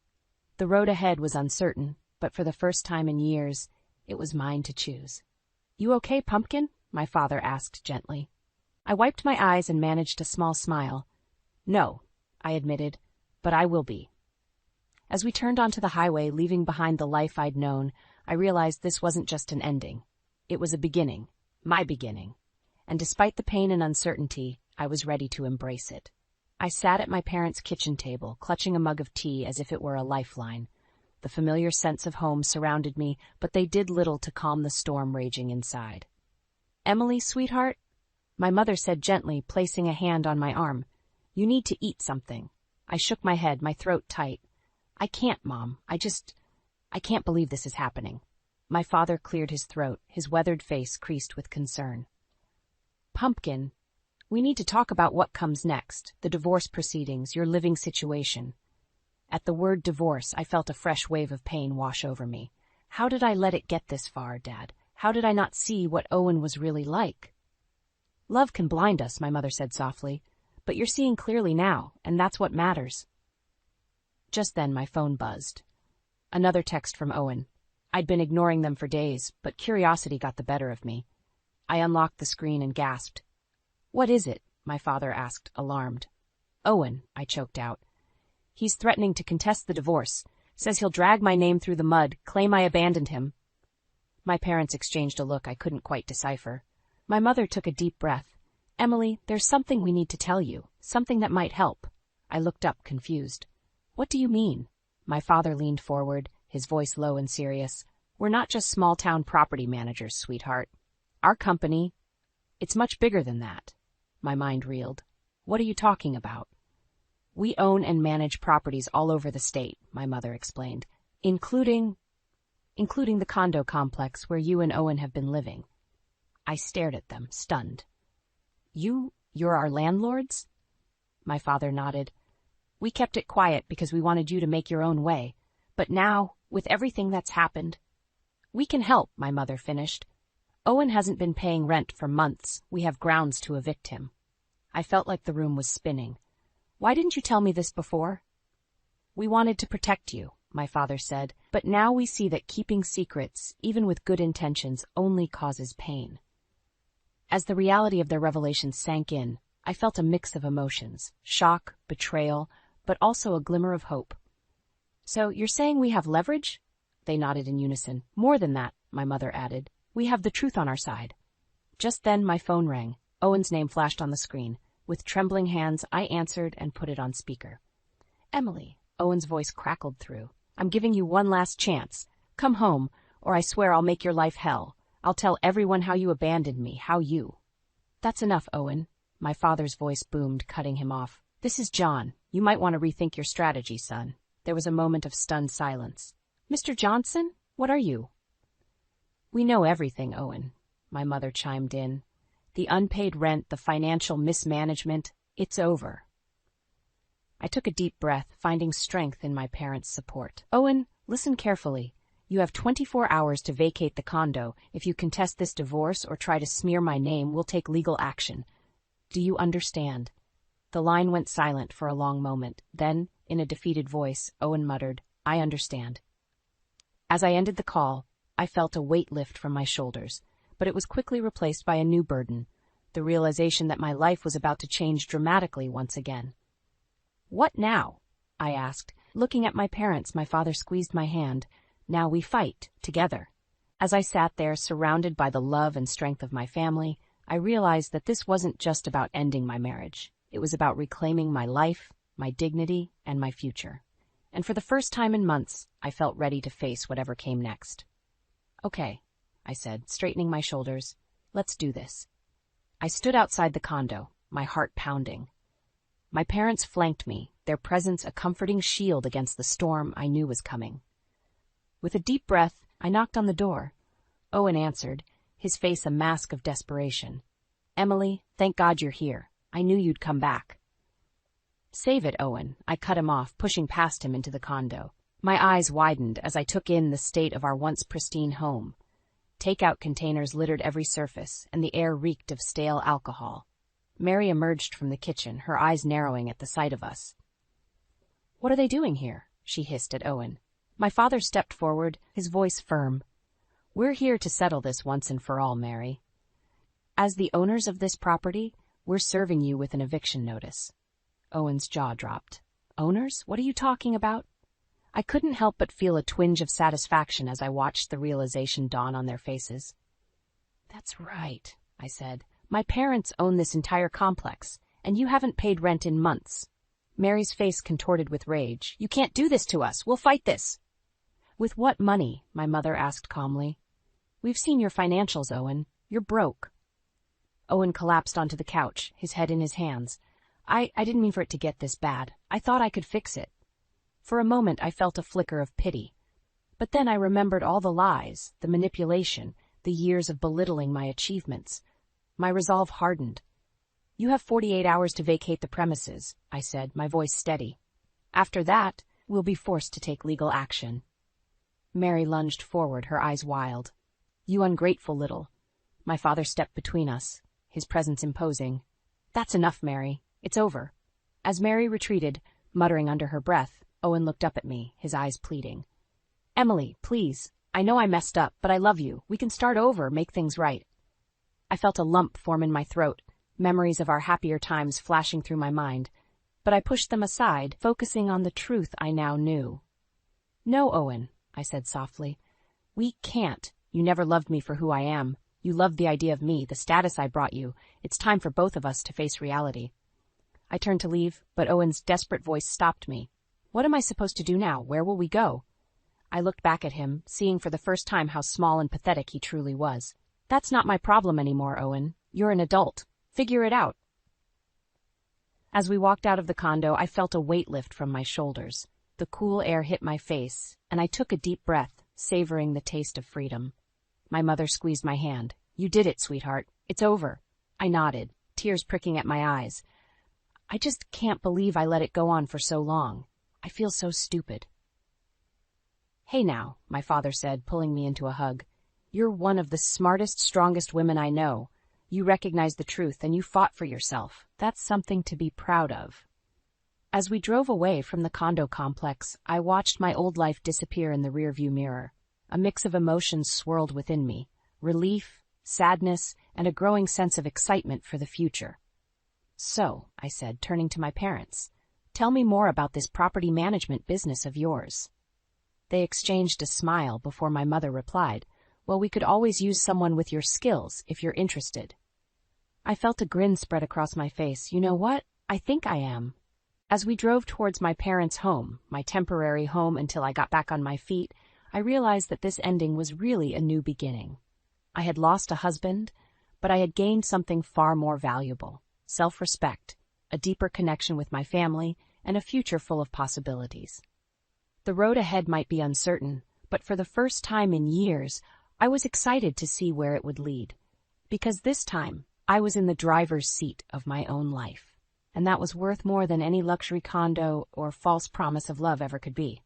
The road ahead was uncertain, but for the first time in years, it was mine to choose. You okay, Pumpkin? My father asked gently. I wiped my eyes and managed a small smile. No, I admitted, but I will be. As we turned onto the highway, leaving behind the life I'd known, I realized this wasn't just an ending. It was a beginning, my beginning. And despite the pain and uncertainty, I was ready to embrace it. I sat at my parents' kitchen table, clutching a mug of tea as if it were a lifeline. The familiar sense of home surrounded me, but they did little to calm the storm raging inside. Emily, sweetheart? My mother said gently, placing a hand on my arm. You need to eat something. I shook my head, my throat tight. I can't, Mom. I can't believe this is happening. My father cleared his throat, his weathered face creased with concern. Pumpkin, we need to talk about what comes next, the divorce proceedings, your living situation. At the word divorce, I felt a fresh wave of pain wash over me. How did I let it get this far, Dad? How did I not see what Owen was really like? Love can blind us, my mother said softly, but you're seeing clearly now, and that's what matters. Just then my phone buzzed. Another text from Owen. I'd been ignoring them for days, but curiosity got the better of me. I unlocked the screen and gasped. What is it? My father asked, alarmed. Owen, I choked out. He's threatening to contest the divorce. Says he'll drag my name through the mud, claim I abandoned him. My parents exchanged a look I couldn't quite decipher. My mother took a deep breath. Emily, there's something we need to tell you, something that might help. I looked up, confused. What do you mean? My father leaned forward, his voice low and serious. We're not just small-town property managers, sweetheart. Our company, it's much bigger than that. My mind reeled. What are you talking about? We own and manage properties all over the state, my mother explained, including the condo complex where you and Owen have been living. I stared at them, stunned. You're our landlords? My father nodded. We kept it quiet because we wanted you to make your own way. But now, with everything that's happened, we can help, my mother finished. Owen hasn't been paying rent for months. We have grounds to evict him. I felt like the room was spinning. Why didn't you tell me this before? We wanted to protect you, my father said, but now we see that keeping secrets, even with good intentions, only causes pain. As the reality of their revelation sank in, I felt a mix of emotions, shock, betrayal, but also a glimmer of hope. So you're saying we have leverage? They nodded in unison. More than that, my mother added. We have the truth on our side. Just then my phone rang. Owen's name flashed on the screen. With trembling hands, I answered and put it on speaker. Emily, Owen's voice crackled through. I'm giving you one last chance. Come home, or I swear I'll make your life hell. I'll tell everyone how you abandoned me, how you... That's enough, Owen. My father's voice boomed, cutting him off. This is John. You might want to rethink your strategy, son. There was a moment of stunned silence. Mr. Johnson? What are you? We know everything, Owen, my mother chimed in. The unpaid rent, the financial mismanagement, it's over. I took a deep breath, finding strength in my parents' support. Owen, listen carefully. You have 24 hours to vacate the condo. If you contest this divorce or try to smear my name, we'll take legal action. Do you understand? The line went silent for a long moment. Then, in a defeated voice, Owen muttered, "I understand." As I ended the call, I felt a weight lift from my shoulders, but it was quickly replaced by a new burden, the realization that my life was about to change dramatically once again. "What now?" I asked. Looking at my parents, my father squeezed my hand. "Now we fight, together." As I sat there, surrounded by the love and strength of my family, I realized that this wasn't just about ending my marriage. It was about reclaiming my life, my dignity, and my future. And for the first time in months, I felt ready to face whatever came next. "Okay," I said, straightening my shoulders. "Let's do this." I stood outside the condo, my heart pounding. My parents flanked me, their presence a comforting shield against the storm I knew was coming. With a deep breath, I knocked on the door. Owen answered, his face a mask of desperation. "Emily, thank God you're here. I knew you'd come back." "Save it, Owen," I cut him off, pushing past him into the condo. My eyes widened as I took in the state of our once pristine home. Takeout containers littered every surface, and the air reeked of stale alcohol. Mary emerged from the kitchen, her eyes narrowing at the sight of us. "What are they doing here?" she hissed at Owen. My father stepped forward, his voice firm. "We're here to settle this once and for all, Mary. As the owners of this property, we're serving you with an eviction notice." Owen's jaw dropped. "Owners? What are you talking about?" I couldn't help but feel a twinge of satisfaction as I watched the realization dawn on their faces. "That's right," I said. "My parents own this entire complex, and you haven't paid rent in months." Mary's face contorted with rage. "You can't do this to us. We'll fight this." "With what money?" my mother asked calmly. "We've seen your financials, Owen. You're broke." Owen collapsed onto the couch, his head in his hands. I didn't mean for it to get this bad. I thought I could fix it." For a moment I felt a flicker of pity. But then I remembered all the lies, the manipulation, the years of belittling my achievements. My resolve hardened. "You have 48 hours to vacate the premises," I said, my voice steady. "After that, we'll be forced to take legal action." Mary lunged forward, her eyes wild. "You ungrateful little." My father stepped between us, his presence imposing. "That's enough, Mary. It's over." As Mary retreated, muttering under her breath, Owen looked up at me, his eyes pleading. "Emily, please. I know I messed up, but I love you. We can start over, make things right." I felt a lump form in my throat, memories of our happier times flashing through my mind, but I pushed them aside, focusing on the truth I now knew. "No, Owen," I said softly. "We can't. You never loved me for who I am. You loved the idea of me, the status I brought you. It's time for both of us to face reality." I turned to leave, but Owen's desperate voice stopped me. "What am I supposed to do now? Where will we go?" I looked back at him, seeing for the first time how small and pathetic he truly was. "That's not my problem anymore, Owen. You're an adult. Figure it out." As we walked out of the condo, I felt a weight lift from my shoulders. The cool air hit my face, and I took a deep breath, savoring the taste of freedom. My mother squeezed my hand. "You did it, sweetheart. It's over." I nodded, tears pricking at my eyes. I just can't believe I let it go on for so long. I feel so stupid. "Hey now," my father said, pulling me into a hug. "You're one of the smartest, strongest women I know. You recognize the truth and you fought for yourself. That's something to be proud of." As we drove away from the condo complex, I watched my old life disappear in the rearview mirror. A mix of emotions swirled within me: relief, sadness, and a growing sense of excitement for the future. "So," I said, turning to my parents, "tell me more about this property management business of yours." They exchanged a smile before my mother replied, "Well, we could always use someone with your skills if you're interested." I felt a grin spread across my face. You know what? I think I am. As we drove towards my parents' home, my temporary home until I got back on my feet, I realized that this ending was really a new beginning. I had lost a husband, but I had gained something far more valuable: self-respect, a deeper connection with my family, and a future full of possibilities. The road ahead might be uncertain, but for the first time in years, I was excited to see where it would lead. Because this time, I was in the driver's seat of my own life, and that was worth more than any luxury condo or false promise of love ever could be.